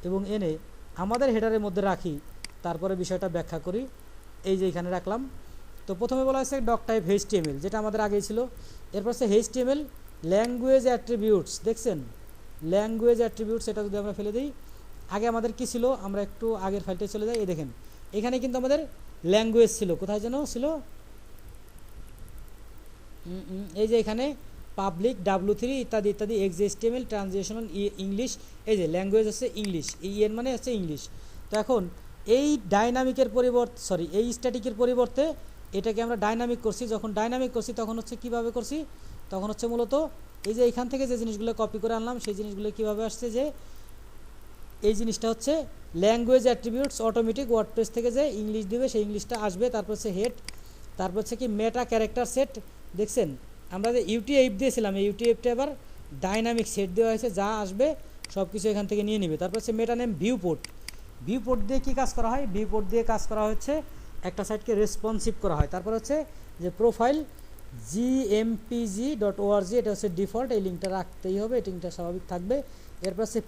এবং এনে আমাদের হেডারের মধ্যে রাখি, তারপরে বিষয়টা ব্যাখ্যা করি। এই যে এখানে রাখলাম। তো প্রথমে বলা হয়েছে ডক টাইপ HTML, যেটা আমাদের আগেই ছিল। এরপর হচ্ছে HTML ল্যাঙ্গুয়েজ অ্যাট্রিবিউটস, দেখছেন ল্যাঙ্গুয়েজ অ্যাট্রিবিউটস, এটা যদি আমরা ফেলে দিই, আগে আমাদের কি ছিল, আমরা একটু আগের ফাইলটায় চলে যাই। এই দেখেন এখানে কিন্তু আমাদের ল্যাঙ্গুয়েজ ছিল, কোথায় যেন ছিল, এই যে এখানে পাবলিক W3 ইত্যাদি ইত্যাদি, XHTML ট্রানজিশনাল ইংলিশ, এই যে ল্যাঙ্গুয়েজ হচ্ছে ইংলিশ, EN মানে হচ্ছে ইংলিশ। তো এখন এই ডাইনামিকের পরিবর্তে, এই স্ট্যাটিকের পরিবর্তে এটাকে আমরা ডাইনামিক করছি। যখন ডাইনামিক করছি তখন হচ্ছে কিভাবে করছি, তখন হচ্ছে মূলত এই যে এখান থেকে যে জিনিসগুলো কপি করে আনলাম সেই জিনিসগুলো কিভাবে আসছে, যে এই জিনিসটা হচ্ছে ল্যাঙ্গুয়েজ অ্যাট্রিবিউটস অটোমেটিক ওয়ার্ডপ্রেস থেকে যে ইংলিশ দিবে সেই ইংলিশটা আসবে। তারপর হচ্ছে হেড, তারপর হচ্ছে কি মেটা ক্যারেক্টার সেট, দেখছেন আমরা যে UTF দিয়েছিলাম এই UTF-টা এবার ডাইনামিক সেট দেওয়া হয়েছে, যা আসবে সব কিছু এখান থেকে নিয়ে নেবে। তারপর হচ্ছে মেটা নেম ভিউপোর্ট, ভিউপোর্ট দিয়ে কী কাজ করা হয়, ভিউপোর্ট দিয়ে কাজ করা হচ্ছে একটা সাইটকে রেসপন্সিভ করা হয়। তারপর হচ্ছে যে প্রোফাইল gmpg.org, এটা হচ্ছে ডিফল্ট, এই লিঙ্কটা রাখতেই হবে, এই লিঙ্কটা স্বাভাবিক থাকবে। এরপর হচ্ছে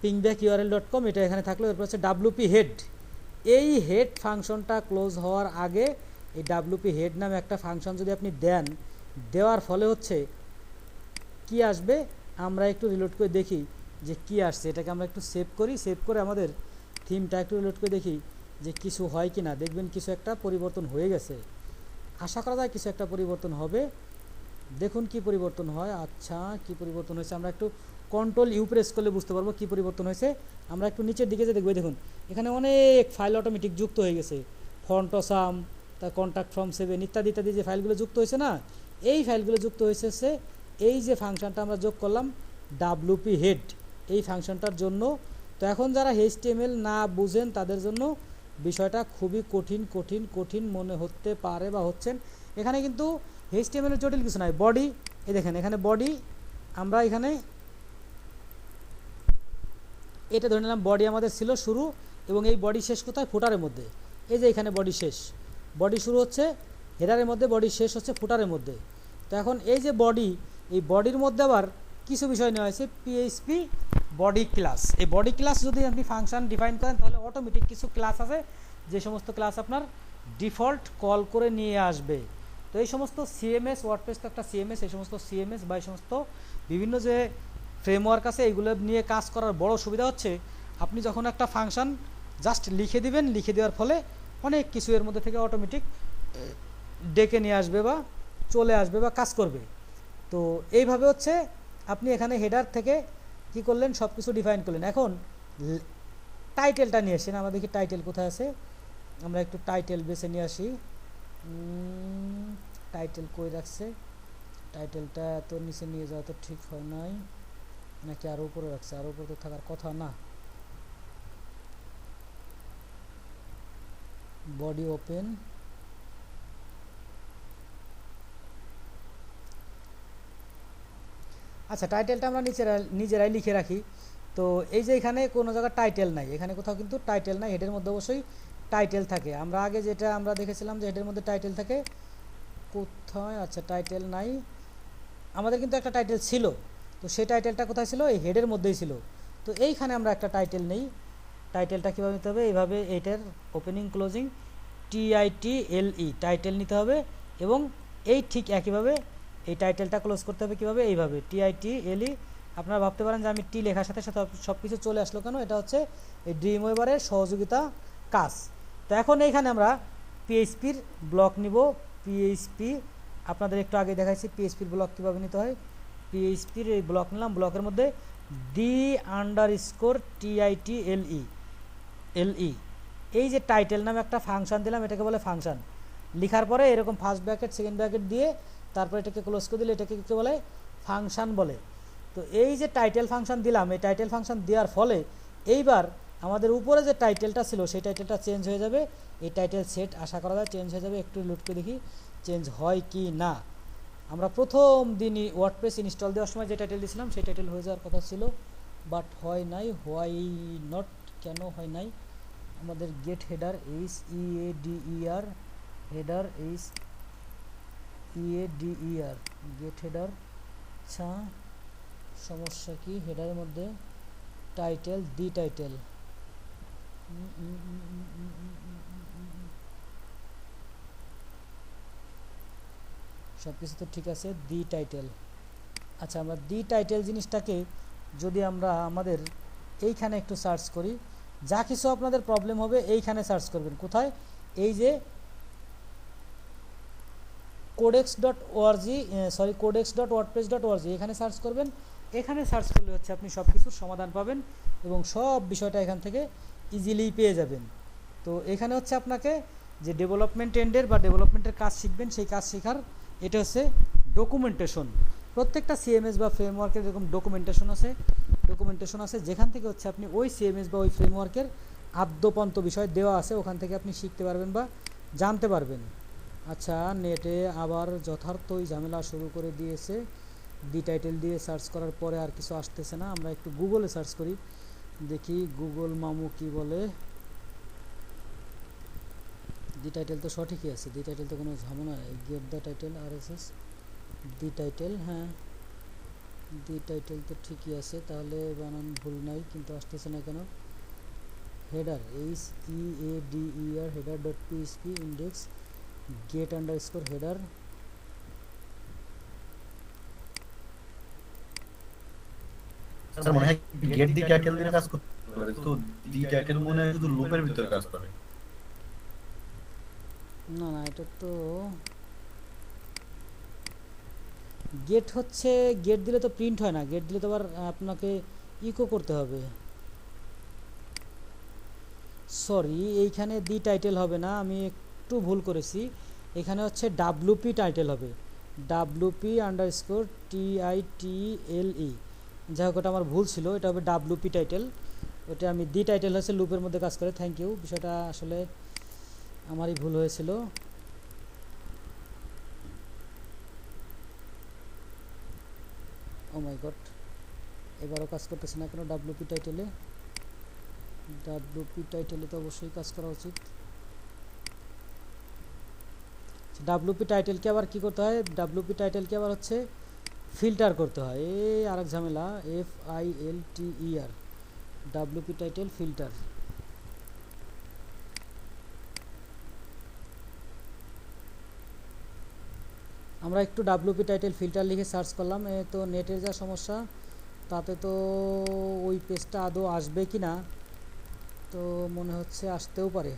পিংব্যাক url.com, এটা এখানে থাকলো। এরপর হচ্ছে WP হেড, এই হেড ফাংশনটা ক্লোজ হওয়ার আগে এই WP হেড নামে একটা ফাংশন যদি আপনি দেন, দেওয়ার ফলে হচ্ছে কি আসবে, আমরা একটু রিলোড করে দেখি যে কি আসছে। এটাকে আমরা একটু সেভ করি, সেভ করে আমাদের থিমটা একটু রিলোড করে দেখি যে কিছু হয় কি না, দেখবেন কিছু একটা পরিবর্তন হয়ে গেছে, আশা করা যায় কিছু একটা পরিবর্তন হবে। দেখুন কি পরিবর্তন হয়। আচ্ছা কি পরিবর্তন হয়েছে, আমরা একটু কন্ট্রোল ইউ প্রেস করলে বুঝতে পারবো কি পরিবর্তন হয়েছে। আমরা একটু নিচের দিকে যে দেখবো, দেখুন এখানে অনেক ফাইল অটোমেটিক যুক্ত হয়ে গেছে, ফন্টসাম, তার কন্ট্যাক্ট ফ্রম 7 ইত্যাদি ইত্যাদি যে ফাইলগুলো যুক্ত হয়েছে না, এই ফাইলগুলো যুক্ত হয়েছে এই যে ফাংশনটা আমরা যোগ করলাম ডাব্লুপি হেড, এই ফাংশনটার জন্য। তো এখন যারা HTML না বুঝেন তাদের জন্য বিষয়টা খুবই কঠিন কঠিন কঠিন মনে হতে পারে বা হচ্ছেন। এখানে কিন্তু HTML এর জটিল কিছু নাই। বডি, এই দেখেন এখানে বডি, আমরা এখানে এটা ধরে নিলাম বডি আমাদের ছিল শুরু, এবং এই বডি শেষ কোথায়, ফুটারের মধ্যে। এই যে এখানে বডি শেষ, বডি শুরু হচ্ছে হেডারের মধ্যে, বডি শেষ হচ্ছে ফুটারের মধ্যে। তো এখন এই যে বডি, এই বডির মধ্যে আবার কিছু বিষয় নেওয়া হয়েছে, PHP বডি ক্লাস। এই বডি ক্লাস যদি আপনি ফাংশন ডিফাইন করেন তাহলে অটোমেটিক কিছু ক্লাস আছে, যে সমস্ত ক্লাস আপনার ডিফল্ট কল করে নিয়ে আসবে। তো এই সমস্ত CMS, ওয়ার্ডপ্রেস তো একটা CMS, এই সমস্ত CMS বা এই সমস্ত বিভিন্ন যে ফ্রেমওয়ার্ক আছে এইগুলো নিয়ে কাজ করার বড় সুবিধা হচ্ছে, আপনি যখন একটা ফাংশন জাস্ট লিখে দিবেন, লিখে দেওয়ার ফলে অনেক কিছু এর মধ্যে থেকে অটোমেটিক ডেকে নিয়ে আসবে বা চলে আসবে বা কাজ করবে। তো এইভাবে হচ্ছে আপনি এখানে হেডার থেকে কি করলেন, সব কিছু ডিফাইন করলেন। এখন টাইটেলটা নিয়ে আসেন, আমরা দেখি টাইটেল কোথায় আছে। আমরা একটু টাইটেল বেছে নিয়ে আসি। টাইটেল কই রাখছে, টাইটেলটা এত নিচে নিয়ে যাওয়া তো ঠিক হয় নাই, নাকি আরও উপরে রাখছে, আরও উপরে তো থাকার কথা না। বডি ওপেন, আচ্ছা টাইটেলটা আমরা নিজেরাই লিখে রাখি। তো এই যে এখানে কোনো জায়গায় টাইটেল নাই, এখানে কোথাও কিন্তু টাইটেল নাই, হেডের মধ্যে অবশ্যই টাইটেল থাকে। আমরা আগে যেটা আমরা দেখেছিলাম যে হেডের মধ্যে টাইটেল থাকে কোথায়, আচ্ছা টাইটেল নাই, আমাদের কিন্তু একটা টাইটেল ছিল, তো সেই টাইটেলটা কোথায় ছিল, এই হেডের মধ্যেই ছিল। তো এইখানে আমরা একটা টাইটেল নেই, টাইটেলটা কীভাবে নিতে হবে, এইভাবে এইটার ওপেনিং ক্লোজিং TITLE টাইটেল নিতে হবে, এবং এই ঠিক একইভাবে এই টাইটেলটা ক্লোজ করতে হবে কীভাবে, এইভাবে TITLE। আপনারা ভাবতে পারেন যে আমি টি লেখার সাথে সাথে সব কিছু চলে আসলো কেন, এটা হচ্ছে এই ড্রিমওয়েভারের সহযোগিতা কাজ। তো এখন এইখানে আমরা PHPর ব্লক নিব। PHP আপনাদের একটু আগে দেখাইছি PHPর ব্লক কীভাবে নিতে হয়। PHPর এই ব্লক নিলাম, ব্লকের মধ্যে the_TITLE, এই যে টাইটেল নামে একটা ফাংশন দিলাম, এটাকে বলে ফাংশন। লেখার পরে এরকম ফার্স্ট ব্র্যাকেট সেকেন্ড ব্র্যাকেট দিয়ে তারপরে এটাকে ক্লোজ করে দিলে এটাকে কী বলে, ফাংশন বলে। তো এই যে টাইটেল ফাংশন দিলাম, এই টাইটেল ফাংশন দেওয়ার ফলে এইবার আমাদের উপরে যে টাইটেলটা ছিল সেই টাইটেলটা চেঞ্জ হয়ে যাবে। এই টাইটেল সেট আশা করা যায় চেঞ্জ হয়ে যাবে, একটু লোড করে দেখি চেঞ্জ হয় কি না। আমরা প্রথম দিনই ওয়ার্ডপ্রেস ইনস্টল দেওয়ার সময় যে টাইটেল দিয়েছিলাম সেই টাইটেল হয়ে যাওয়ার কথা ছিল, বাট হয় নাই। হোয়াই নট, কেন হয় নাই। আমাদের get header HEADER, header HEADER, get header. আচ্ছা সমস্যা কি, হেডারের মধ্যে টাইটেল, দি টাইটেল, সব কিছু তো ঠিক আছে, দি টাইটেল। আচ্ছা আমরা দি টাইটেল জিনিসটাকে যদি আমরা আমাদের এইখানে একটু সার্চ করি, যা কিছু আপনাদের প্রবলেম হবে এইখানে সার্চ করবেন। কোথায়, এই যে codex.wordpress.org, এখানে সার্চ করবেন। এখানে সার্চ করলে হচ্ছে আপনি সব কিছুর সমাধান পাবেন এবং সব বিষয়টা এখান থেকে ইজিলি পেয়ে যাবেন। তো এখানে হচ্ছে আপনাকে যে ডেভেলপমেন্ট এন্ডের বা ডেভেলপমেন্টের কাজ শিখবেন, সেই কাজ শেখার এটা হচ্ছে ডকুমেন্টেশন। প্রত্যেকটা CMS বা ফ্রেমওয়ার্কের এরকম ডকুমেন্টেশন আছে, যেখান থেকে হচ্ছে আপনি ওই CMS বা ওই ফ্রেমওয়ার্কের আদ্যপন্ত বিষয় দেওয়া আছে, ওখান থেকে আপনি শিখতে পারবেন বা জানতে পারবেন। আচ্ছা নেটে আবার যথার্থই ঝামেলা শুরু করে দিয়েছে, দি টাইটেল দিয়ে সার্চ করার পরে আর কিছু আসতেছে না। আমরা একটু গুগলে সার্চ করি, দেখি গুগল মামু কি বলে। দি টাইটেল তো সঠিকই আছে, দি টাইটেল তো কোনো ঝামেলা নেই। Get the title RSS, the title, হ্যাঁ দি টাইটেল তো ঠিকই আছে, তাহলে বানান ভুল নাই, কিন্তু আসতেছে না কেন। Header HEADER, header.php, index get_header, sir মনে হয় গেট দি টাইটেল দিয়ে কাজ করতে পারে, তো দি টাইটেল মনে হয় শুধু লুপের ভিতরে কাজ করে। না না, এটা তো গেট হচ্ছে, গেট দিলে তো প্রিন্ট হয় না, গেট দিলে তো আবার আপনাকে ইকো করতে হবে। সরি, এইখানে দি টাইটেল হবে না, আমি একটু ভুল করেছি। এখানে হচ্ছে ডাব্লুপি টাইটেল হবে, ডাব্লুপি আন্ডারস্কোর TITLE। যাই হোক, ওটা আমার ভুল ছিল, এটা হবে ডাব্লুপি টাইটেল। ওটা আমি দি টাইটেল হচ্ছে লুপের মধ্যে কাজ করে। থ্যাংক ইউ, বিষয়টা আসলে আমারই ভুল হয়েছিল। ও মাই গড, এবারও কাজ করতেছে না কেন ডাব্লুপি টাইটেলে? ডাব্লুপি টাইটেলে তো অবশ্যই কাজ করা উচিত। ডাব্লুপি টাইটেলকে আবার কি করতে হয়, ডাব্লুপি টাইটেলকে আবার হচ্ছে ফিল্টার করতে হয়, এই আরেক ঝামেলা, FILTER, ডাব্লুপি টাইটেল ফিল্টার। আমরা একটু ডাব্লুপি টাইটেল ফিল্টার লিখে সার্চ করলাম, এ তো নেটের যা সমস্যা, তাতে তো ওই পেজটা আদৌ আসবে কি না, তো মনে হচ্ছে আসতেও পারে।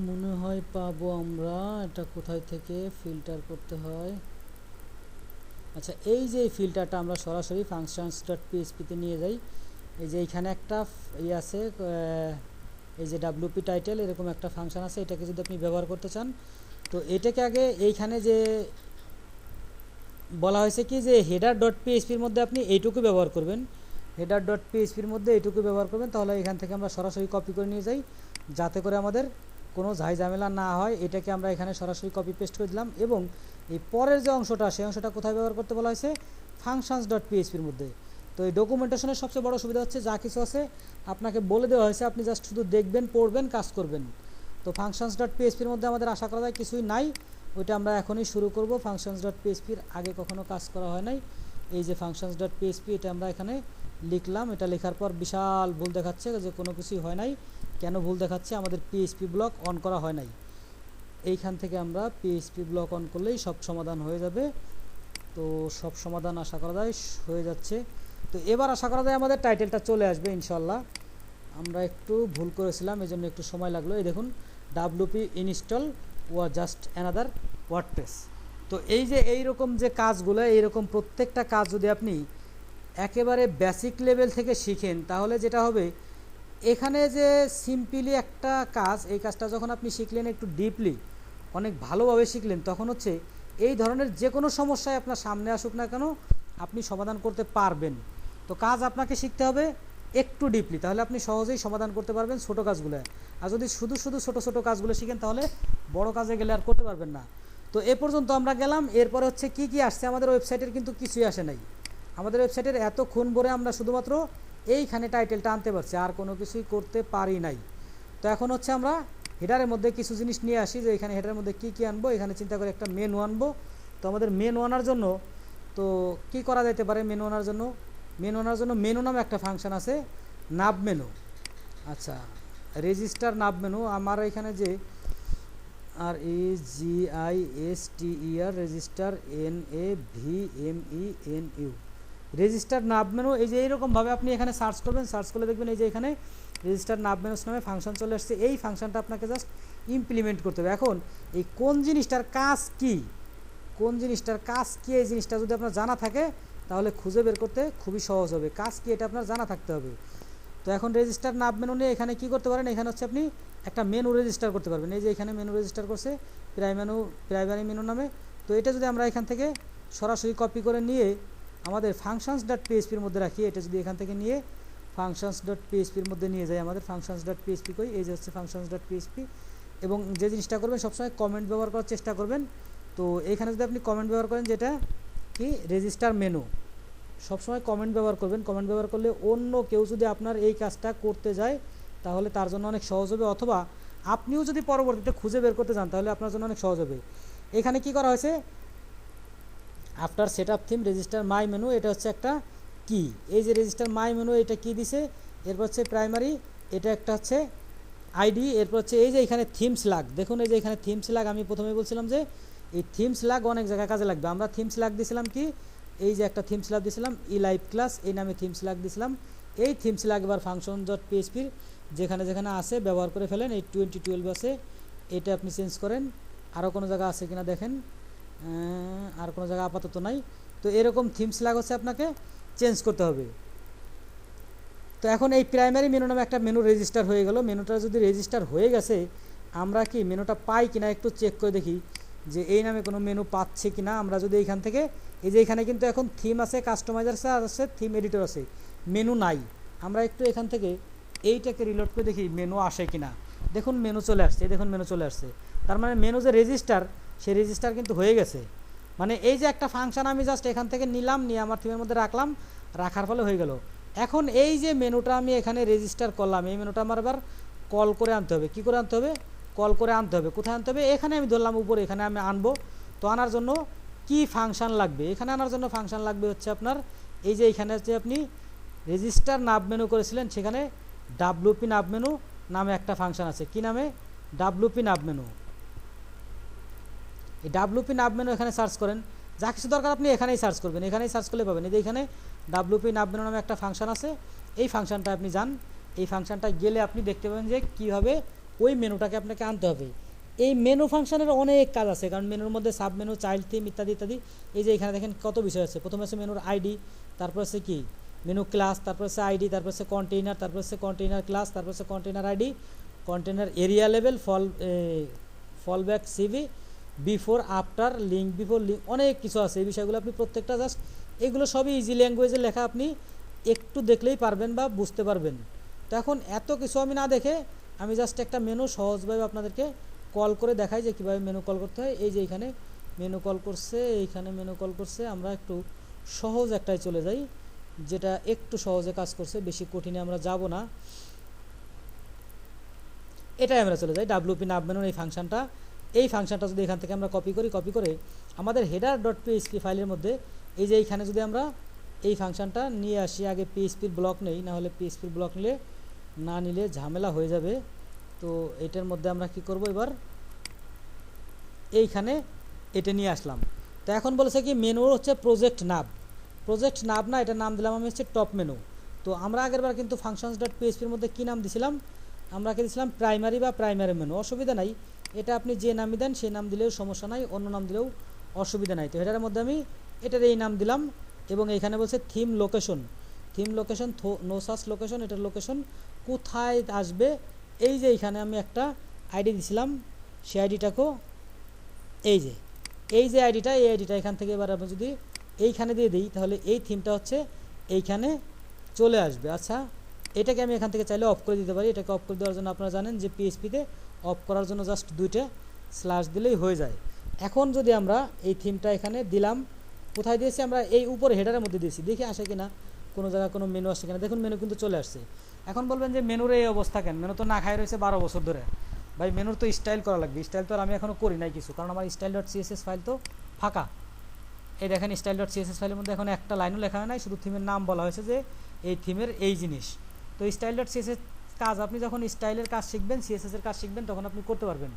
মনে হয় পাবো আমরা, এটা কোথায় থেকে ফিল্টার করতে হয়। আচ্ছা, এই যে ফিল্টারটা আমরা সরাসরি functions.php-তে নিয়ে যাই। এই যে এইখানে একটা ইয়ে আছে, এই যে ডাব্লুপি টাইটেল এরকম একটা ফাংশন আছে, এটাকে যদি আপনি ব্যবহার করতে চান, তো এটাকে আগে এইখানে যে বলা হয়েছে কি যে header.php-র মধ্যে আপনি এইটুকু ব্যবহার করবেন, header.php-র মধ্যে এইটুকু ব্যবহার করবেন, তাহলে এখান থেকে আমরা সরাসরি কপি করে নিয়ে যাই, যাতে করে আমাদের কোনো ঝামেলা না হয়। এটাকে আমরা এখানে সরাসরি কপি পেস্ট করে দিলাম, এবং এই পরের যে অংশটা, সেই অংশটা কোথায় ব্যবহার করতে বলা হয়েছে, functions.php-র মধ্যে। তো এই ডকুমেন্টেশনের সবচেয়ে বড় সুবিধা হচ্ছে যা কিছু আছে আপনাকে বলে দেওয়া হয়েছে, আপনি জাস্ট শুধু দেখবেন, পড়বেন, কাজ করবেন। তো functions.php-র মধ্যে আমাদের আশা করা যায় কিছুই নাই, ওইটা আমরা এখনই শুরু করব। functions.php-র আগে কখনো কাজ করা হয় নাই। এই যে functions.php, এটা আমরা এখানে লিখলাম, এটা লেখার পর বিশাল ভুল দেখাচ্ছে যে কোনো কিছুই হয় নাই। কেন ভুল দেখাচ্ছে, আমাদের PHP ব্লক অন করা হয় নাই। এইখান থেকে আমরা PHP ব্লক অন করলেই সব সমাধান হয়ে যাবে। তো সব সমাধান আশা করা যায় হয়ে যাচ্ছে। তো এবার আশা করা যায় আমাদের টাইটেলটা চলে আসবে ইনশাল্লাহ। আমরা একটু ভুল করেছিলাম, এই জন্য একটু সময় লাগলো। এই দেখুন, WP install was just another WordPress. তো এই যে এইরকম যে কাজগুলো, এইরকম প্রত্যেকটা কাজ যদি আপনি একেবারে বেসিক লেভেল থেকে শিখেন, তাহলে যেটা হবে, এখানে যে সিম্পলি একটা কাজ, এই কাজটা যখন আপনি শিখলেন একটু ডিপলি, অনেক ভালোভাবে শিখলেন, তখন হচ্ছে এই ধরনের যে কোনো সমস্যায় আপনার সামনে আসুক না কেন, আপনি সমাধান করতে পারবেন। তো কাজ আপনাকে শিখতে হবে একটু ডিপলি, তাহলে আপনি সহজেই সমাধান করতে পারবেন ছোটো কাজগুলো। আর যদি শুধু শুধু ছোটো ছোটো কাজগুলো শিখেন, তাহলে বড় কাজে গেলে আর করতে পারবেন না। তো এ পর্যন্ত আমরা গেলাম, এরপরে হচ্ছে কি কি আসছে আমাদের ওয়েবসাইটের, কিন্তু কিছুই আসে নাই। আমাদের ওয়েবসাইটের এতক্ষণ ভরে আমরা শুধুমাত্র এইখানে টাইটেলটা আনতে পারছি, আর কোনো কিছুই করতে পারি নাই। তো এখন হচ্ছে আমরা হেডারের মধ্যে কিছু জিনিস নিয়ে আসি, যে এখানে হেডারের মধ্যে কী কী আনবো, এখানে চিন্তা করে একটা মেনু আনবো। তো আমাদের মেনু আনার জন্য তো কি করা যেতে পারে, মেনু আনার জন্য মেনু নামে একটা ফাংশন আছে, নাব মেনু। আচ্ছা, রেজিস্টার নাব মেনু, আমার এখানে যে REGISTER, register NAVMENU, register nav menu. এই যে এইরকমভাবে আপনি এখানে সার্চ করবেন, সার্চ করলে দেখবেন এই যে এখানে রেজিস্টার নাব মেনুস নামে ফাংশন চলে আসছে। এই ফাংশনটা আপনাকে জাস্ট ইমপ্লিমেন্ট করতে হবে। এখন এই কোন জিনিসটার কাজ কি, এই জিনিসটা যদি আপনার জানা থাকে, তাহলে খুঁজে বের করতে খুবই সহজ হবে। কাজ কি এটা আপনার জানা থাকতে হবে। তো এখন রেজিস্টার নাব মেনু নিয়ে এখানে কি করতে পারেন, এখানে হচ্ছে আপনি একটা মেনু রেজিস্টার করতে পারবেন। এই যে এখানে মেনু রেজিস্টার করছে প্রাইমারি মেনু নামে। তো এটা যদি আমরা এখান থেকে সরাসরি কপি করে নিয়ে আমাদের functions.php-র মধ্যে রাখি, এটা যদি এখান থেকে নিয়ে functions.php-র মধ্যে নিয়ে যাই, আমাদের functions.php কই, এই যে হচ্ছে functions.php। এবং যে জিনিসটা করবেন, সবসময় কমেন্ট ব্যবহার করার চেষ্টা করবেন। তো এইখানে যদি আপনি কমেন্ট ব্যবহার করেন, যেটা কি রেজিস্টার মেনু, সবসময় কমেন্ট ব্যবহার করবেন। কমেন্ট ব্যবহার করলে অন্য কেউ যদি আপনার এই কাজটা করতে যায়, তাহলে তার জন্য অনেক সহজ হবে, অথবা আপনিও যদি পরবর্তীতে খুঁজে বের করতে চান, তাহলে আপনার জন্য অনেক সহজ হবে। এখানে কি করা হয়েছে, after set up theme register my menu, এটা হচ্ছে একটা কি। এই যে রেজিস্টার মাই মেনু এটা কি দিছে, এরপর হচ্ছে প্রাইমারি, এটা একটা হচ্ছে আইডি, এরপর হচ্ছে এই যে এখানে থিমস লাগ, দেখুন এই যে এখানে থিমস লাগ, আমি প্রথমে বলছিলাম যে এই থিমস লাগ অনেক জায়গায় কাজে লাগবে। আমরা থিমস লাগ দিয়েছিলাম কি, এই যে একটা থিমস লাগ দিয়েছিলাম ই লাইভ ক্লাস, এই নামে থিমস লাগ দিয়েছিলাম। এই থিমস লাগ এবার ফাংশন ডট পিএইচপির যেখানে যেখানে আছে ব্যবহার করে ফেলেন। এই 2012 আছে, এটা আপনি চেঞ্জ করেন। আরও কোনো জায়গা আছে কিনা দেখেন, আর কোনো জায়গা আপাতত নাই। তো এরকম থিমস লাগ হচ্ছে আপনাকে চেঞ্জ করতে হবে। তো এখন এই প্রাইমারি মেনু নামে একটা মেনু রেজিস্টার হয়ে গেল। মেনুটা যদি রেজিস্টার হয়ে গেছে, আমরা কি মেনুটা পাই কিনা একটু চেক করে দেখি যে এই নামে কোনো মেনু পাচ্ছে কিনা। আমরা যদি এইখান থেকে, এই যে এখানে কিন্তু এখন থিম আছে, কাস্টমাইজার আছে, থিম এডিটর আছে, মেনু নাই। আমরা একটু এখান থেকে এইটাকে রিলোড করে দেখি মেনু আসে কিনা। দেখুন মেনু চলে আসছে, দেখুন মেনু চলে আসছে। তার মানে মেনু যে রেজিস্টার, সেই রেজিস্টার কিন্তু হয়ে গেছে। মানে এই যে একটা ফাংশন আমি জাস্ট এখান থেকে নিলাম, নিয়ে আমার থিমের মধ্যে রাখলাম, রাখার ফলে হয়ে গেল। এখন এই যে মেনুটা আমি এখানে রেজিস্টার করলাম, এই মেনুটা আমার এবার কল করে আনতে হবে। কি করে আনতে হবে? কল করে আনতে হবে। কোথায় আনতে হবে? এখানে আমি ধরলাম উপরে, এখানে আমি আনবো। তো আনার জন্য কি ফাংশন লাগবে? এখানে আনার জন্য ফাংশন লাগবে হচ্ছে আপনার এই যে এখানে হচ্ছে আপনি রেজিস্টার নাব মেনু করেছিলেন, সেখানে ডাব্লুপি নাব মেনু নামে একটা ফাংশন আছে। কি নামে? WP nav menu. এই ডাব্লুপি নাব মেনু এখানে সার্চ করেন, যা কিছু দরকার আপনি এখানেই সার্চ করবেন, এখানেই সার্চ করলে পাবেন। এই যে এখানে ডাব্লুপি নাব মেনু নামে একটা ফাংশন আছে, এই ফাংশনটা আপনি যান। এই ফাংশনটা গেলে আপনি দেখতে পাবেন যে কীভাবে ওই মেনুটাকে আপনাকে আনতে হবে। এই মেনু ফাংশনের অনেক কাজ আছে, কারণ মেনুর মধ্যে সাব মেনু, চাইল্ড থিম ইত্যাদি ইত্যাদি। এই যে এখানে দেখেন কত বিষয় আছে। প্রথমে আছে মেনুর আইডি, তারপর আছে কি মেনু ক্লাস, তারপর আছে আইডি, তারপর আছে কন্টেইনার, তারপর আছে কন্টেইনার ক্লাস, তারপর আছে container ID, container area level, fallback CV, before after, link before link, অনেক কিছু আছে। এই বিষয়গুলো আপনি প্রত্যেকটা জাস্ট এগুলো সবই ইজি ল্যাঙ্গুয়েজে লেখা, আপনি একটু দেখলেই পারবেন বা বুঝতে পারবেন। তো এখন এত কিছু আমি না দেখে আমি জাস্ট একটা মেনু সহজভাবে আপনাদেরকে কল করে দেখাই যে কীভাবে মেনু কল করতে হয়। এই যে এইখানে মেনু কল করছে, এইখানে মেনু কল করছে। আমরা একটু সহজ একটাই চলে যাই, যেটা একটু সহজে কাজ করছে, বেশি কঠিনে আমরা যাব না। এটাই আমরা চলে যাই ডাব্লুপি নাব মেনুর এই ফাংশনটা। এই ফাংশনটা যদি এখান থেকে আমরা কপি করে আমাদের হেডার ডট পিএইচপি ফাইলের মধ্যে এই যে এইখানে যদি আমরা এই ফাংশনটা নিয়ে আসি, আগে পিএইচপির ব্লক নেই, না হলে পিএইচপির ব্লক নিলে ঝামেলা হয়ে যাবে। তো এটার মধ্যে আমরা কি করব, এবার এইখানে এটা নিয়ে আসলাম। তো এখন বলেছে কি মেনু হচ্ছে প্রজেক্ট নাব না, এটার নাম দিলাম আমি হচ্ছে টপ মেনু। তো আমরা আগেরবার কিন্তু ফাংশনস ডট পিএইচপির মধ্যে কী নাম দিছিলাম? আমরা কি দিয়েছিলাম প্রাইমারি বা প্রাইমারি মেনু। অসুবিধা নাই, এটা আপনি যে নামই দেন সেই নাম দিলেও সমস্যা নাই, অন্য নাম দিলেও অসুবিধা নাই। তো এটার মধ্যে আমি এটার এই নাম দিলাম। এবং এখানে বলছে theme location, no search location, এটার লোকেশন কোথায় আসবে। এই যে এইখানে আমি একটা আইডি দিছিলাম, সেই আইডিটাকেও এই যে আইডিটা, এই আইডিটা এখান থেকে এবার আমি যদি এইখানে দিয়ে দিই, তাহলে এই থিমটা হচ্ছে এইখানে চলে আসবে। আচ্ছা, এটাকে আমি এখান থেকে চাইলে অফ করে দিতে পারি। এটাকে অফ করে দেওয়ার জন্য আপনারা জানেন যে পিএইচপিতে অফ করার জন্য জাস্ট 2টা স্ল্যাশ দিলেই হয়ে যায়। এখন যদি আমরা এই থিমটা এখানে দিলাম, কোথায় দিয়েছি? আমরা এই উপরে হেডারের মধ্যে দিয়েছি, দেখি আসে কিনা, কোনো জায়গায় কোনো মেনু আসে কিনা। দেখুন মেনু কিন্তু চলে আসছে। এখন বলবেন যে মেনুর এই অবস্থা কেন? মেনু তো না খাই রয়েছে 12 বছর ধরে। ভাই মেনুর তো স্টাইল করা লাগবে, স্টাইল তো আর আমি এখনও করি নাই কিছু, কারণ আমার স্টাইল ডট সিএসএস ফাইল তো ফাঁকা। এই দেখেন স্টাইল ডট সিএসএস ফাইলের মধ্যে এখন একটা লাইনও লেখা হয় নাই, শুধু থিমের নাম বলা হয়েছে যে এই থিমের এই জিনিস। তো স্টাইল ডট সিএসএস কাজ, আপনি যখন স্টাইলের কাজ শিখবেন, সিএসএস এর কাজ শিখবেন, তখন আপনি করতে পারবেন।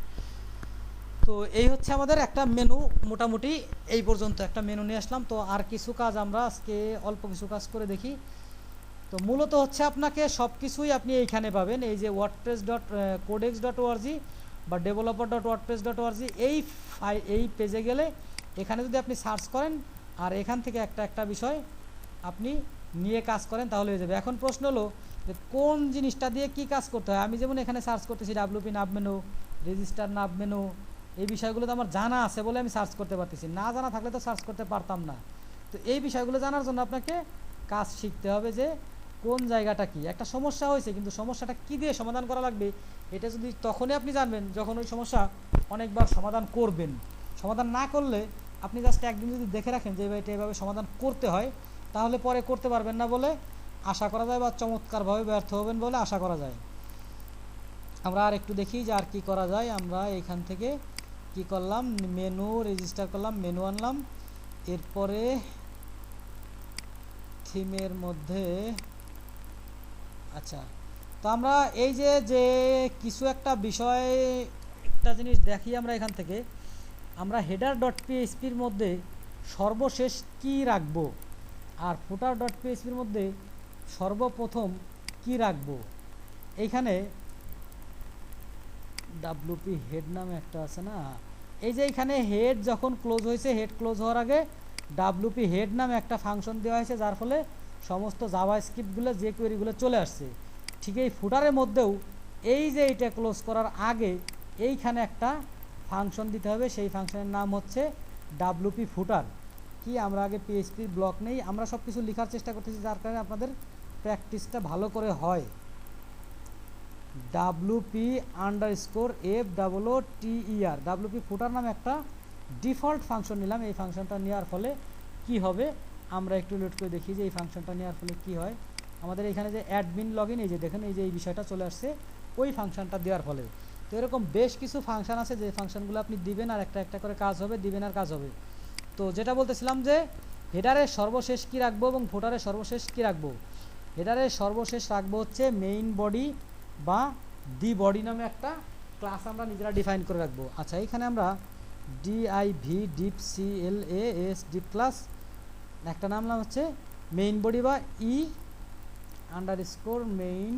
তো এই হচ্ছে আমাদের একটা মেনু, মোটামুটি এই পর্যন্ত একটা মেনু নিয়ে আসলাম। তো আর কিছু কাজ আমরা আজকে অল্প কিছু কাজ করে দেখি। তো মূলত হচ্ছে আপনাকে সব কিছুই আপনি এইখানে পাবেন, এই যে wordpress.codex.org বা developer.wordpress.org এই পেজে গেলে এখানে যদি আপনি সার্চ করেন আর এখান থেকে একটা বিষয় আপনি নিয়ে কাজ করেন, তাহলে হয়ে যাবে। এখন প্রশ্ন হলো যে কোন জিনিসটা দিয়ে কি কাজ করতে হয়। আমি যেমন এখানে সার্চ করতেছি WP nav menu, register nav menu, এই বিষয়গুলো তো আমার জানা আছে বলে আমি সার্চ করতে পারতেছি, না জানা থাকলে তো সার্চ করতে পারতাম না। তো এই বিষয়গুলো জানার জন্য আপনাকে কাজ শিখতে হবে যে কোন জায়গাটা কি। একটা সমস্যা হয়েছে, কিন্তু সমস্যাটা কি দিয়ে সমাধান করা লাগবে এটা যদি তখনই আপনি জানবেন যখন ওই সমস্যা অনেকবার সমাধান করবেন। সমাধান না করলে আপনি জাস্ট একদিন যদি দেখে রাখেন যে এটা এভাবে সমাধান করতে হয়, তাহলে পরে করতে পারবেন না বলে আশা করা যায়, বা চমৎকারভাবে ব্যর্থ হবেন বলে আশা করা যায়। আমরা আর একটু দেখি যে আর কি করা যায়। আমরা এখান থেকে কি করলাম, মেনু রেজিস্টার করলাম, মেনু আনলাম, এরপরে থিমের মধ্যে আচ্ছা, তো আমরা এই যে যে কিছু একটা বিষয় একটা জিনিস দেখি আমরা এখান থেকে, আমরা হেডার ডট পিএইচপির মধ্যে সর্বশেষ কি রাখবো আর ফুটার ডট পিএইচপির মধ্যে সর্বপ্রথম কি রাখবো। এইখানে ডাব্লুপি হেড নামে একটা আছে না, এই যে এইখানে হেড যখন ক্লোজ হয়েছে, হেড ক্লোজ হওয়ার আগে ডাব্লুপি হেড নামে একটা ফাংশন দেওয়া হয়েছে, যার ফলে সমস্ত জাভাস্ক্রিপ্টগুলো যে কোয়েরিগুলো চলে আসছে। ঠিক এই ফুটারের মধ্যেও এই যে এটা ক্লোজ করার আগে এইখানে একটা ফাংশন দিতে হবে, সেই ফাংশনের নাম হচ্ছে ডাব্লুপি ফুটার। কি আমরা আগে পিএইচপি ব্লক নেই, আমরা সব কিছু লেখার চেষ্টা করতেছি যার কারণে আপনাদের প্র্যাকটিসটা ভালো করে হয়। ডাব্লুপি আন্ডারস্কোর FOOTER, ডাব্লুপি ফুটার নামে একটা ডিফল্ট ফাংশন নিলাম। এই ফাংশনটা নেওয়ার ফলে কি হবে আমরা একটু লোড করে দেখি যে এই ফাংশনটা নেওয়ার ফলে কি হয়। আমাদের এখানে যে অ্যাডমিন লগইন, এই যে দেখেন এই যে এই বিষয়টা চলে আসছে ওই ফাংশনটা দেওয়ার ফলে। তো এরকম বেশ কিছু ফাংশন আছে যে ফাংশনগুলো আপনি দিবেন আর একটা একটা করে কাজ হবে, দিবেন আর কাজ হবে। তো যেটা বলতেছিলাম যে হেডারের সর্বশেষ কি রাখবো এবং ফুটারের সর্বশেষ কি রাখবো। হেডারের সর্বশেষ রাখবো হচ্ছে মেইন বডি বা ডি বডি নামে একটা ক্লাস আমরা নিজেরা ডিফাইন করে রাখবো। আচ্ছা, এখানে আমরা ডিপ CLAS ডিপ ক্লাস একটা নাম হচ্ছে মেইন বডি বা underscore main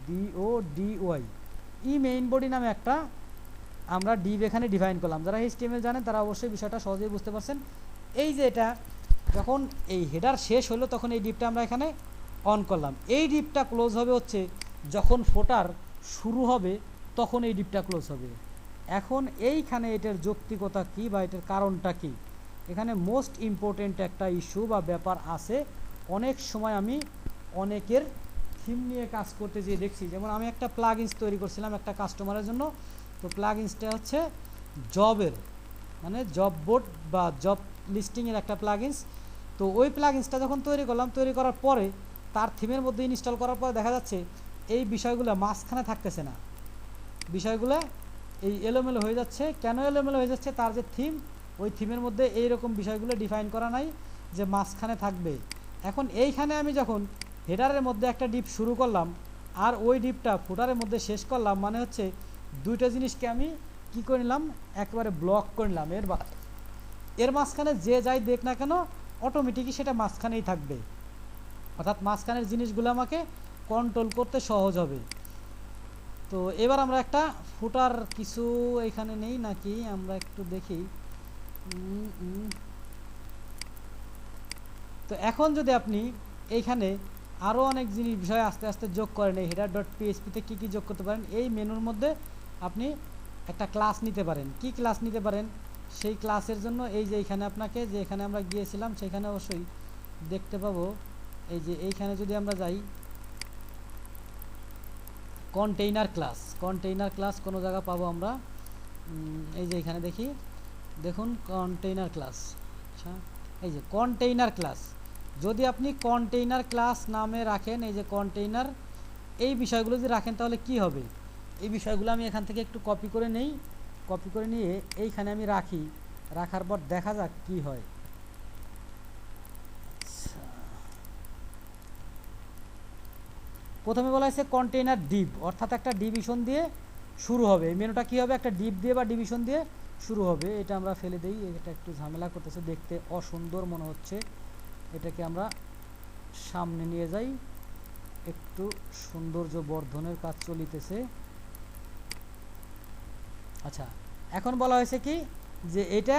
BODY main body নামে একটা আমরা ডিপ এখানে ডিফাইন করলাম। যারা HTML জানেন তারা অবশ্যই বিষয়টা সহজেই বুঝতে পারছেন। এই যে এটা যখন এই হেডার শেষ হলো তখন এই ডিপটা আমরা এখানে অন করলাম। এই ডিপটা ক্লোজ হবে হচ্ছে যখন ফুটার শুরু হবে তখন এই ডিপটা ক্লোজ হবে। এখন এইখানে এটার যৌক্তিকতা কি বা এটার কারণটা কি, এখানে মোস্ট ইম্পর্টেন্ট একটা ইস্যু বা ব্যাপার আছে। অনেক সময় আমি অনেকের থিম নিয়ে কাজ করতে যেয়ে দেখছি, যেমন আমি একটা প্লাগইনস তৈরি করছিলাম একটা কাস্টমারের জন্য। তো প্লাগইনসটা হচ্ছে জবের মানে জব বোর্ড বা জব লিস্টিংয়ের একটা প্লাগইনস। তো ওই প্লাগইনসটা যখন তৈরি করলাম, তৈরি করার পরে তার থিমের মধ্যে ইনস্টল করার পরে দেখা যাচ্ছে এই বিষয়গুলো মাঝখানে থাকতেছে না, বিষয়গুলো এই এলোমেলো হয়ে যাচ্ছে। কেন এলোমেলো হয়ে যাচ্ছে, তার যে থিম ওই থিমের মধ্যে এইরকম বিষয়গুলো ডিফাইন করা নাই যে মাঝখানে থাকবে। এখন এইখানে আমি যখন হেডারের মধ্যে একটা ডিপ শুরু করলাম আর ওই ডিপটা ফুটারের মধ্যে শেষ করলাম, মানে হচ্ছে দুইটা জিনিসকে আমি কি করে নিলাম, একেবারে ব্লক করে নিলাম। এর মাঝখানে যে যাই দেখ না কেন অটোমেটিকই সেটা মাঝখানেই থাকবে, অর্থাৎ মাঝখানের জিনিসগুলো আমাকে কন্ট্রোল করতে সহজ হবে। তো এবার আমরা একটা ফুটার কিছু এখানে নেই নাকি আমরা একটু দেখি। তো এখন যদি আপনি এইখানে আরও অনেক জিনিস বিষয় আস্তে আস্তে যোগ করেন, এই হেডার ডট পিএইচপিতে কী কী যোগ করতে পারেন, এই মেনুর মধ্যে আপনি একটা ক্লাস নিতে পারেন। কি ক্লাস নিতে পারেন, সেই ক্লাসের জন্য এই যে এইখানে আপনাকে যে এখানে আমরা গিয়েছিলাম সেখানে অবশ্যই দেখতে পাবো। এই যে এইখানে যদি আমরা যাই কন্টেইনার ক্লাস কোনো জায়গা পাবো আমরা, এই যে এখানে দেখি, দেখুন কন্টেইনার ক্লাস। আচ্ছা, এই যে কন্টেইনার ক্লাস, যদি আপনি কন্টেইনার ক্লাস নামে রাখেন, এই যে কন্টেইনার, এই বিষয়গুলো যদি রাখেন তাহলে কি হবে, এই বিষয়গুলো আমি এখান থেকে একটু কপি করে নেই, কপি করে নিয়ে এইখানে আমি রাখি, রাখার পর দেখা যাক কি হয়। প্রথমে বলা হয়েছে কন্টেইনার ডিপ, অর্থাৎ একটা ডিভিশন দিয়ে শুরু হবে। এই মেনুটা কী হবে, একটা ডিপ দিয়ে বা ডিভিশন দিয়ে শুরু হবে। এটা আমরা ফেলে দিই, এটা একটু ঝামেলা করতেছে, দেখতে অসুন্দর মনে হচ্ছে। এটাকে আমরা সামনে নিয়ে যাই, একটু সৌন্দর্য বর্ধনের কাজ চলিতেছে। আচ্ছা, এখন বলা হয়েছে কি যে এটা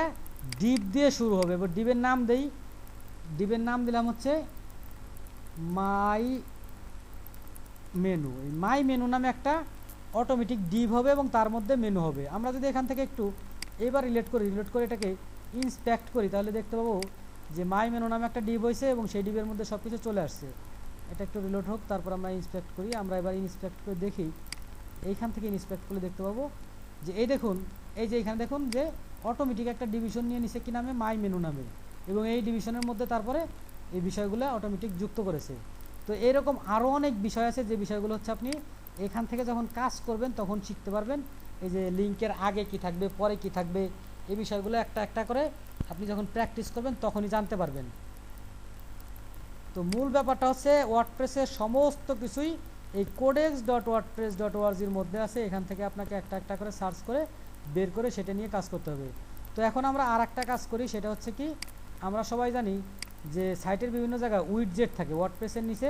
ডিপ দিয়ে শুরু হবে। এবার ডিপের নাম দেই, ডিপের নাম দিলাম হচ্ছে মাই মেনু। এই মাই মেনু নামে একটা অটোমেটিক ডিপ হবে এবং তার মধ্যে মেনু হবে। আমরা যদি এখান থেকে একটু এবার রিলেট করে এটাকে ইন্সপেক্ট করি তাহলে দেখতে পাবো যে মাই মেনু নামে একটা ডিপ হয়েছে এবং সেই ডিপের মধ্যে সব কিছু চলে আসছে। এটা একটু রিলোড হোক, তারপর আমরা ইন্সপেক্ট করি। আমরা এবার ইন্সপেক্ট করে দেখি, এইখান থেকে ইন্সপেক্ট করলে দেখতে পাবো যে এই দেখুন, এই যে এখানে দেখুন যে অটোমেটিক একটা ডিভিশন নিয়ে নিছে কি নামে, মাই মেনু নামে, এবং এই ডিভিশনের মধ্যে তারপরে এই বিষয়গুলো অটোমেটিক যুক্ত করেছে। তো এরকম আরও অনেক বিষয় আছে যে বিষয়গুলো হচ্ছে আপনি এখান থেকে যখন কাজ করবেন তখন শিখতে পারবেন। এই যে লিঙ্কের আগে কি থাকবে, পরে কি থাকবে, এই বিষয়গুলো একটা একটা করে আপনি যখন প্র্যাকটিস করবেন তখনই জানতে পারবেন। তো মূল ব্যাপারটা হচ্ছে ওয়ার্ডপ্রেসের সমস্ত কিছুই এই codex.wordpress.org-এর মধ্যে আছে। এখান থেকে আপনাকে একটা একটা করে সার্চ করে বের করে সেটা নিয়ে কাজ করতে হবে। তো এখন আমরা আর একটা কাজ করি, সেটা হচ্ছে কি, আমরা সবাই জানি যে সাইটের বিভিন্ন জায়গায় উইডজেট থাকে, ওয়ার্ডপ্রেসের নিচে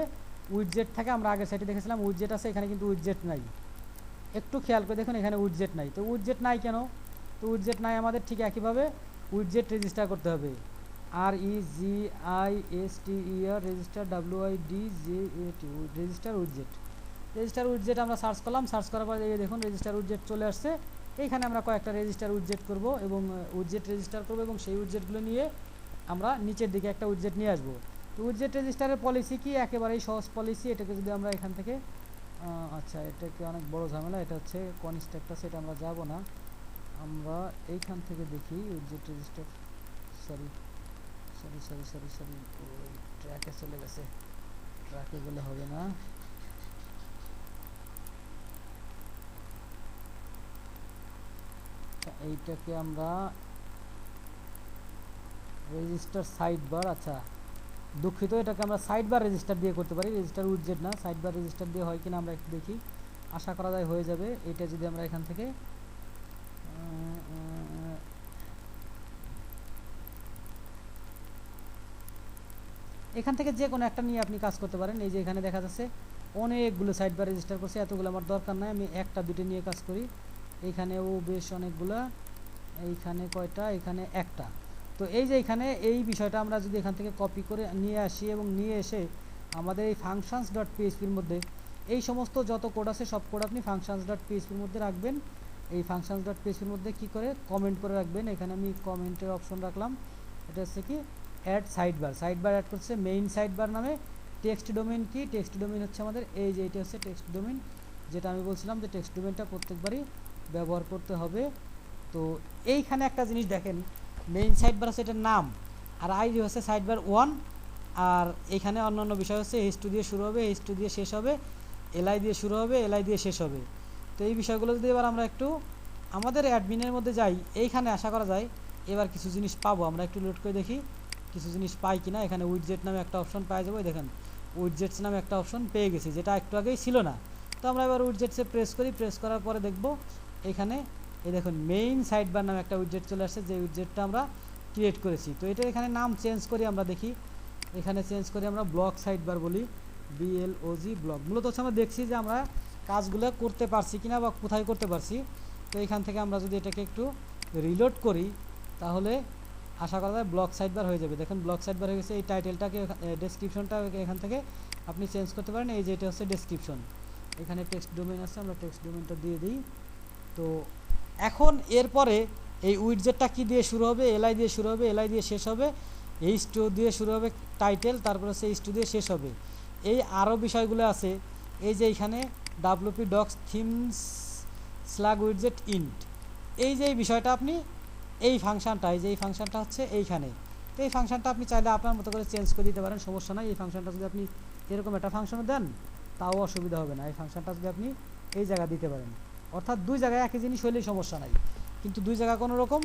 উইডজেট থাকে। আমরা আগের সাইটে দেখেছিলাম উইডজেট আছে, এখানে কিন্তু উইডজেট নাই। একটু খেয়াল করে দেখুন এখানে উইডজেট নাই। তো উইডজেট নাই কেন? তো উইডজেট নাই আমাদের ঠিক একইভাবে উইডজেট রেজিস্টার করতে হবে। REGISTER register WIDJET register widget. Register widget আমরা সার্চ করলাম, সার্চ করার পরে এই দেখুন রেজিস্টার উইডজেট চলে আসছে। এইখানে আমরা কয়েকটা রেজিস্টার উইডজেট করব এবং উইডজেট রেজিস্টার করব এবং সেই উইডজেটগুলো নিয়ে আমরা নিচের দিকে একটা উইডজেট নিয়ে আসবো। তো উইডজেট রেজিস্টারের পলিসি কি, একেবারেই সহজ পলিসি। এটাকে যদি আমরা এখান থেকে আচ্ছা, এটাকে অনেক বড় ঝামেলা, এটা হচ্ছে কনস্ট্রাক্টর, সেটা আমরা যাব না। আমরা এইখান থেকে দেখি widget register, sorry sorry sorry sorry sorry ওই ট্র্যাকে চলে গেছে, ট্র্যাকে গেলে হবে না। এইটাকে আমরা রেজিস্টার সাইড বার, আচ্ছা দুঃখিত, এটাকে আমরা সাইড বার রেজিস্টার দিয়ে করতে পারি, রেজিস্টার উইডজেট না। সাইড বার রেজিস্টার দিয়ে হয় কিনা আমরা একটু দেখি, আশা করা যায় হয়ে যাবে। এটা যদি আমরা এখান থেকে যে কোনো একটা নিয়ে আপনি কাজ করতে পারেন। এই যে এখানে দেখা যাচ্ছে অনেকগুলো সাইড বার রেজিস্টার করছে, এতগুলো আমার দরকার নাই, আমি একটা দুটো নিয়ে কাজ করি। এইখানেও বেশ অনেকগুলা, এইখানে কয়টা, এখানে একটা। তো এই যে এখানে এই বিষয়টা আমরা যদি এখান থেকে কপি করে নিয়ে আসি এবং নিয়ে এসে আমাদের এই functions.php-র মধ্যে এই সমস্ত যত কোড আছে সব কোড আপনি functions.php-র মধ্যে রাখবেন। এই functions.php-র মধ্যে কি করে কমেন্ট করে রাখবেন। এখানে আমি কমেন্টের অপশন রাখলাম, এটা হচ্ছে কি অ্যাড সাইডবার। সাইডবার অ্যাড করছে মেইন সাইডবার নামে। টেক্সট ডোমেইন কি, টেক্সট ডোমেইন হচ্ছে আমাদের এই যে এটা হচ্ছে টেক্সট ডোমেইন, যেটা আমি বলছিলাম যে টেক্সট ডোমেইনটা প্রত্যেকবারই ব্যবহার করতে হবে। তো এইখানে একটা জিনিস দেখেন, মেইন সাইডবার হচ্ছে এটার নাম, আর আইডি হচ্ছে সাইডবার 1। আর এখানে অন্যান্য বিষয় হচ্ছে H2 দিয়ে শুরু হবে, H2 দিয়ে শেষ হবে, LI দিয়ে শুরু হবে, LI দিয়ে শেষ হবে। তো এই বিষয়গুলো যদি এবার আমরা একটু আমাদের অ্যাডমিনের মধ্যে যাই, এইখানে আশা করা যায় এবার কিছু জিনিস পাবো। আমরা একটু লোড করে দেখি কিছু জিনিস পাই কিনা। এখানে উইডজেট নামে একটা অপশন পাই যাবো, দেখেন উইডজেটস নামে একটা অপশন পেয়ে গেছি, যেটা একটু আগেই ছিল না। তো আমরা এবার উইডজেটসে প্রেস করি, প্রেস করার পরে দেখব এখানে এই দেখুন মেইন সাইডবার নামে একটা উইডজেট চলে আসছে, যে উইডজেটটা আমরা ক্রিয়েট করেছি। তো এটা এখানে নাম চেঞ্জ করি, আমরা দেখি এখানে চেঞ্জ করি, আমরা ব্লক সাইডবার বলি, BLOG ব্লক। মূলত হচ্ছে আমরা দেখছি যে আমরা কাজগুলো করতে পারছি কিনা বা কোথায় করতে পারছি। তো এখান থেকে আমরা যদি এটাকে একটু রিলোড করি তাহলে আশা করা যায় ব্লক সাইডবার হয়ে যাবে। দেখুন ব্লক সাইডবার হয়ে গেছে। এই টাইটেলটাকে ডেসক্রিপশনটা এখান থেকে আপনি চেঞ্জ করতে পারেন। এই যে এটা হচ্ছে ডেসক্রিপশন, এখানে টেক্সট ডোমেইন আছে, আমরা টেক্সট ডোমেইনটা দিয়ে দিই। তো এখন এরপরে এই উইডজেটটা কি দিয়ে শুরু হবে, LI দিয়ে শুরু হবে, LI দিয়ে শেষ হবে, H2 দিয়ে শুরু হবে টাইটেল, তারপরে হচ্ছে H2 দিয়ে শেষ হবে। এই আরও বিষয়গুলো আছে, এই যে এইখানে WP docs themes slug widget int, এই যে এই বিষয়টা আপনি এই ফাংশনটা, এই যে এই ফাংশনটা হচ্ছে এইখানে। তো এই ফাংশনটা আপনি চাইলে আপনার মতো করে চেঞ্জ করে দিতে পারেন, সমস্যা নাই। এই ফাংশনটা যদি আপনি এরকম একটা ফাংশনও দেন তাও অসুবিধা হবে না। এই ফাংশনটা যদি আপনি এই জায়গা দিতে পারেন, অর্থাৎ দুই জায়গায় একই জিনিস হলেই সমস্যা নাই, কিন্তু দুই জায়গা কোনো রকম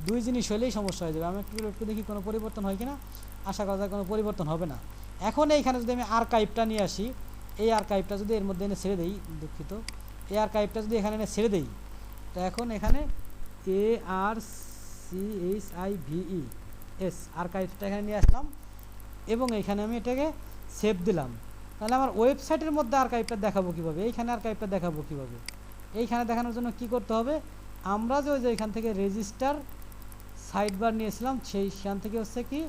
দুই জিনিস হলেই সমস্যা হয়ে যাবে। আমি একটু দেখি কোনো পরিবর্তন হয় কিনা, আশা করা যায় কোনো পরিবর্তন হবে না। এখন এইখানে যদি আমি আর্কাইভটা নিয়ে আসি, এই আর্কাইভটা যদি এর মধ্যে এনে ছেড়ে দেই, দুঃখিত, এই আর্কাইভটা যদি এখানে এনে ছেড়ে দেই, তো এখন এখানে ARCHIVES আর্কাইভটা এখানে নিয়ে আসলাম এবং এখানে আমি এটাকে সেভ দিলাম। তাহলে আমার ওয়েবসাইটের মধ্যে আর্কাইভটা দেখাবো কীভাবে, এইখানে আর্কাইভটা দেখাবো কীভাবে? এইখানে দেখানোর জন্য কি করতে হবে, আমরা যে এখান থেকে রেজিস্টার সাইডবার নিয়েছিলাম সেইখান থেকে হচ্ছে কি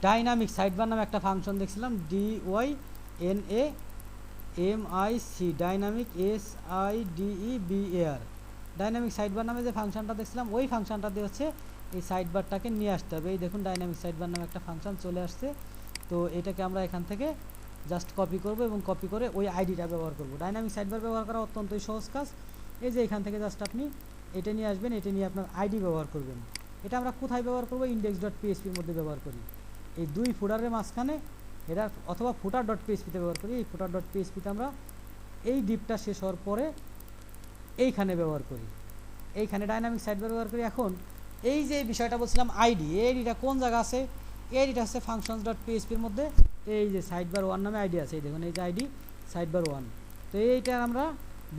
ডাইনামিক সাইডবার নামে একটা ফাংশন দেখছিলাম, DYNAMIC dynamic SIDEBAR dynamic sidebar নামে যে ফাংশনটা দেখছিলাম, ওই ফাংশনটা দিয়ে হচ্ছে এই সাইডবারটাকে নিয়ে আসতে হবে। এই দেখুন ডাইনামিক সাইডবার নামে একটা ফাংশন চলে আসছে। তো এটাকে আমরা এখান থেকে জাস্ট কপি করব এবং কপি করে ওই আইডিটা ব্যবহার করব। ডাইনামিক সাইডবার ব্যবহার করা অত্যন্তই সহজ কাজ। এই যে এখান থেকে জাস্ট আপনি এটা নিয়ে আসবেন, এটা নিয়ে আপনার আইডি ব্যবহার করবেন। এটা আমরা কোথায় ব্যবহার করব, index.php-র মধ্যে ব্যবহার করি, এই দুই ফুটারের মাঝখানে এটা, অথবা footer.php-তে ব্যবহার করি। এই footer.php-তে আমরা এই ডিপটা শেষ হওয়ার পরে এইখানে ব্যবহার করি। এইখানে ডাইনামিক সাইড বার ব্যবহার করি। এখন এই যে বিষয়টা বলছিলাম আইডি, আইডিটা কোন জায়গা আছে? আইডিটা হচ্ছে ফাংশনস ডট পিএইচপির মধ্যে এই যে সাইড বার 1 নামে আইডি আছে, এই দেখুন এই যে আইডি সাইড বার 1। তো এইটার আমরা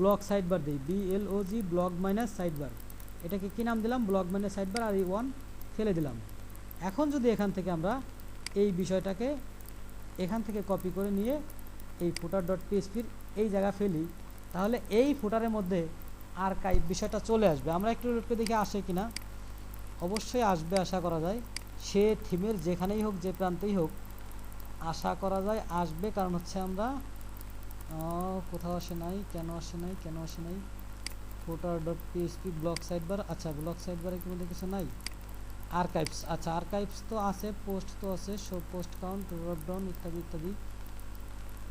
ব্লক সাইড বার দিই, BLOG block minus side bar. এটাকে কি নাম দিলাম? ব্লক মাইনাস সাইড বার, আর এই 1 ফেলে দিলাম। এখন যদি এখান থেকে আমরা এই বিষয়টাকে এখান থেকে কপি করে নিয়ে এই ফুটার ডট পিএইচপির এই জায়গা ফেলি, তাহলে এই ফুটারের মধ্যে আর্কাইভ বিষয়টা চলে আসবে। আমরা একটু লোড করে দেখি আসে কিনা। অবশ্যই আসবে, আশা করা যায়। সে থিমের যেখানেই হোক, যে প্রান্তেই হোক, আশা করা যায় আসবে। কারণ হচ্ছে আমরা কোথাও আসে নাই, কেন আসে নাই, কেন আসে নাই? Footer dot PHP block sidebar, আচ্ছা ব্লক সাইড বারের মধ্যে কিছু নাই। আর্কাইভস, আচ্ছা আর্কাইভস তো আছে, পোস্ট তো আছে, show post count, drop down ইত্যাদি ইত্যাদি।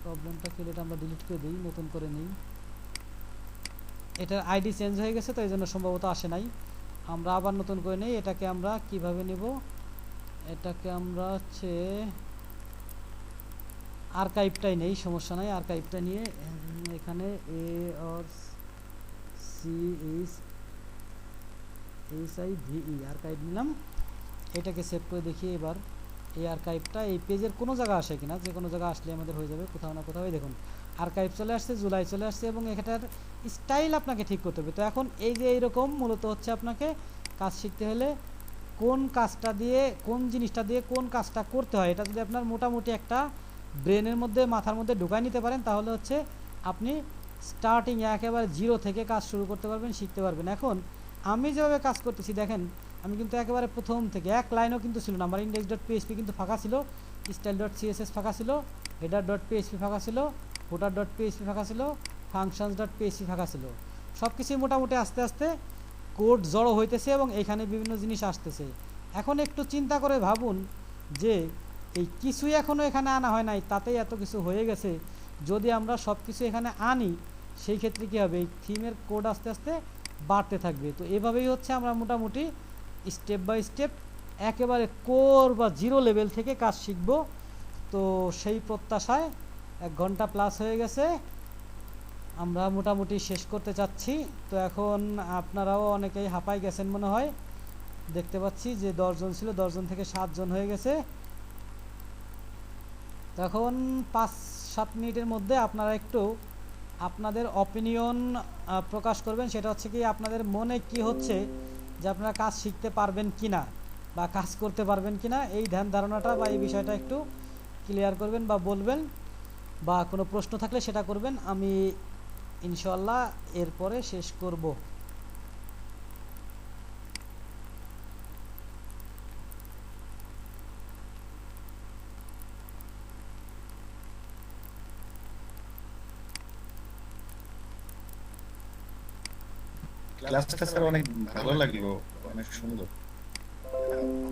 প্রবলেমটা কি, এটা আমরা ডিলিট করে দিই, নতুন করে নিই। এটার আইডি চেঞ্জ হয়ে গেছে, তো এই জন্য সম্ভবত আসে নাই। আমরা আবার নতুন করে নেই। এটাকে আমরা কিভাবে নেব? এটাকে আমরা হচ্ছে আর্কাইভটাই নেই, সমস্যা নাই। আর্কাইভটা নিয়ে এখানে ARCHIVE আর্কাইভ নিলাম। এটাকে সেভ করে দেখি এবার এই আর্কাইভটা এই পেজের কোনো জায়গা আসে কিনা। যে কোনো জায়গা আসলে আমাদের হয়ে যাবে, কোথাও না কোথাও। দেখুন আর্কাইভ চলে আসছে, জুলাই চলে আসছে, এবং এখানটার স্টাইল আপনাকে ঠিক করতে হবে। তো এখন এই যে এইরকম মূলত হচ্ছে আপনাকে কাজ শিখতে হলে কোন কাজটা দিয়ে, কোন জিনিসটা দিয়ে কোন কাজটা করতে হয়, এটা যদি আপনার মোটামুটি একটা ব্রেনের মধ্যে, মাথার মধ্যে ঢুকাই নিতে পারেন, তাহলে হচ্ছে আপনি স্টার্টিং একেবারে জিরো থেকে কাজ শুরু করতে পারবেন, শিখতে পারবেন। এখন আমি যেভাবে কাজ করতেছি দেখেন, আমি কিন্তু একেবারে প্রথম থেকে এক লাইনও কিন্তু ছিল না। আমার ইন্ডেক্স ডট পিএইচপি কিন্তু ফাঁকা ছিল, স্টাইল ডট সিএসএস ফাঁকা ছিল, হেডার ডট পিএইচপি ফাঁকা ছিল, ফুটার ডট পিএইচপি ফাঁকা ছিল, ফাংশনস ডট পিএইচপি ফাঁকা ছিল। সব কিছুই মোটামুটি আস্তে আস্তে কোড জড়ো হইতেছে এবং এখানে বিভিন্ন জিনিস আসতেছে। এখন একটু চিন্তা করে ভাবুন যে এই কিছুই এখনও এখানে আনা হয় নাই, তাতেই এত কিছু হয়ে গেছে। যদি আমরা সব কিছু এখানে আনি, সেই ক্ষেত্রে কী হবে? এই থিমের কোড আস্তে আস্তে বাড়তে থাকবে। তো এভাবেই হচ্ছে আমরা মোটামুটি স্টেপ বাই স্টেপ একেবারে কোর বা জিরো লেভেল থেকে কাজ শিখব। তো সেই প্রত্যাশায় 1 ঘন্টা প্লাস হয়ে গেছে, আমরা মোটামুটি শেষ করতে চাচ্ছি। তো এখন আপনারাও অনেকেই হাঁপাই গেছেন মনে হয়, দেখতে পাচ্ছি যে 10 জন ছিল, 10 জন থেকে 7 জন হয়ে গেছে। তখন 5-7 মিনিটের মধ্যে আপনারা একটু আপনাদের অপিনিয়ন প্রকাশ করবেন। সেটা হচ্ছে কি, আপনাদের মনে কি হচ্ছে যে আপনারা কাজ শিখতে পারবেন কিনা বা কাজ করতে পারবেন কিনা, এই ধ্যান ধারণাটা বা এই বিষয়টা একটু ক্লিয়ার করবেন বা বলবেন, বা কোনো প্রশ্ন থাকলে সেটা করবেন। আমি ইনশাআল্লাহ এরপরে শেষ করব। ক্লাসটা স্যার অনেক ভালো লাগলো, অনেক সুন্দর।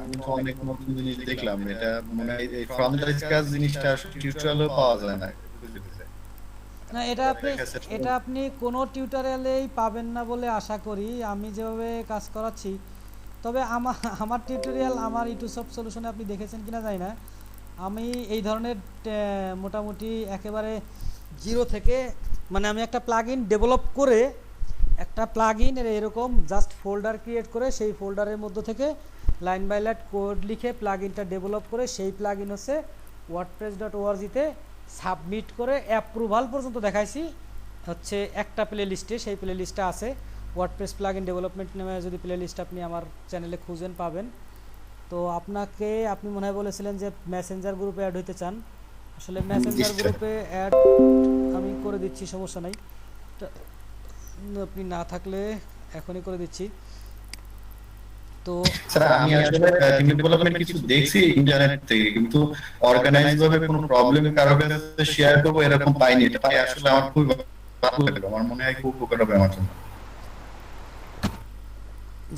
আমি তো অনেক নতুন জিনিস দেখলাম। এটা মনে হয় এই ফ্রম দ্য স্ক্র্যাচ জিনিসটা টিউটোরিয়ালও পাওয়া যায় না। না, এটা আপনি কোনো টিউটোরিয়ালেই পাবেন না বলে আশা করি, আমি যেভাবে কাজ করাচ্ছি। তবে আমার টিউটোরিয়াল, আমার ইউটিউব সলিউশনে আপনি দেখেছেন কিনা জানি না, আমি এই ধরনের মোটামুটি একেবারে জিরো থেকে, মানে আমি একটা প্লাগইন ডেভেলপ করে, একটা প্লাগইনের এরকম জাস্ট ফোল্ডার ক্রিয়েট করে, সেই ফোল্ডারের মধ্য থেকে লাইন বাই লাইন কোড লিখে প্লাগইনটা ডেভেলপ করে, সেই প্লাগইন হচ্ছে wordpress.org-তে সাবমিট করে অ্যাপ্রুভাল পর্যন্ত দেখাইছি হচ্ছে একটা প্লে লিস্টে। সেই প্লে লিস্টটা আছে ওয়ার্ডপ্রেস প্লাগইন ডেভেলপমেন্ট নামে, যদি প্লে লিস্ট আপনি আমার চ্যানেলে খুঁজেন পাবেন। তো আপনি মনে হয় বলেছিলেন যে মেসেঞ্জার গ্রুপে অ্যাড হইতে চান। আসলে মেসেঞ্জার গ্রুপে অ্যাড আমি করে দিচ্ছি, সমস্যা নাই। আপনি না থাকলে এখনই করে দিচ্ছি। তো স্যার আমি আসলে টিম ডেভেলপমেন্ট কিছু দেখছি ইন্টারনেট থেকে, কিন্তু অর্গানাইজ ভাবে কোনো প্রবলেম কারো কাছে শেয়ার করব এরকম পাইনি। এটা পাই আসলে আমার খুব ভালো লাগলো। আমার মনে হয় খুব উপকার হবে আমার জন্য।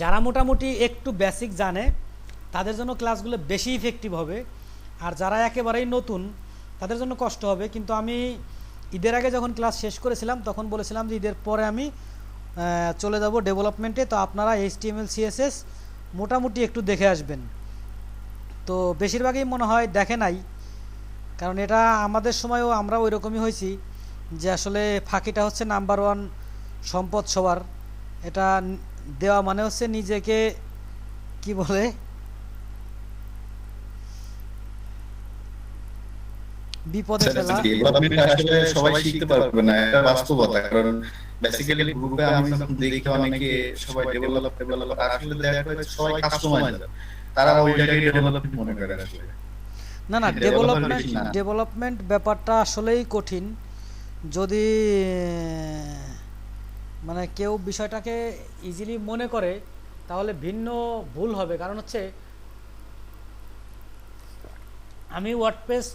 যারা মোটামুটি একটু বেসিক জানে তাদের জন্য ক্লাসগুলো বেশি ইফেক্টিভ হবে, আর যারা একেবারেই নতুন তাদের জন্য কষ্ট হবে। কিন্তু আমি ঈদের আগে যখন ক্লাস শেষ করেছিলাম তখন বলেছিলাম যে ঈদের পরে আমি চলে যাব ডেভেলপমেন্টে। তো আপনারা HTML CSS মোটামুটি একটু দেখে আসবেন। তো বেশিরভাগই মনে হয় দেখে নাই, কারণ এটা আমাদের সময়ও আমরা ওই রকমই হয়েছি যে আসলে ফাঁকিটা হচ্ছে নাম্বার 1 সম্পদ সবার। এটা দেওয়া মানে হচ্ছে নিজেকে কি বলে বিপদে ফেলা। ডেভেলপমেন্ট আসলে সবাই শিখতে পারবে না, এটা বাস্তবতা। কারণ বেসিক্যালি গ্রুপে আমি যখন দেখি অনেকে সবাই ডেভেলপ আসলে দেখা যায় সবাই কাস্টমাইজার, তারা ওই জায়গায় ডেভেলপমেন্ট মনে করে আসলে। না না, ডেভেলপমেন্ট ডেভেলপমেন্ট বেশি না। ডেভেলপমেন্ট ব্যাপারটা আসলেই কঠিন। যদি মানে কেউ বিষয়টাকে ইজিলি মনে করে তাহলে ভিন্ন ভুল হবে। কারণ হচ্ছে আমি WordPress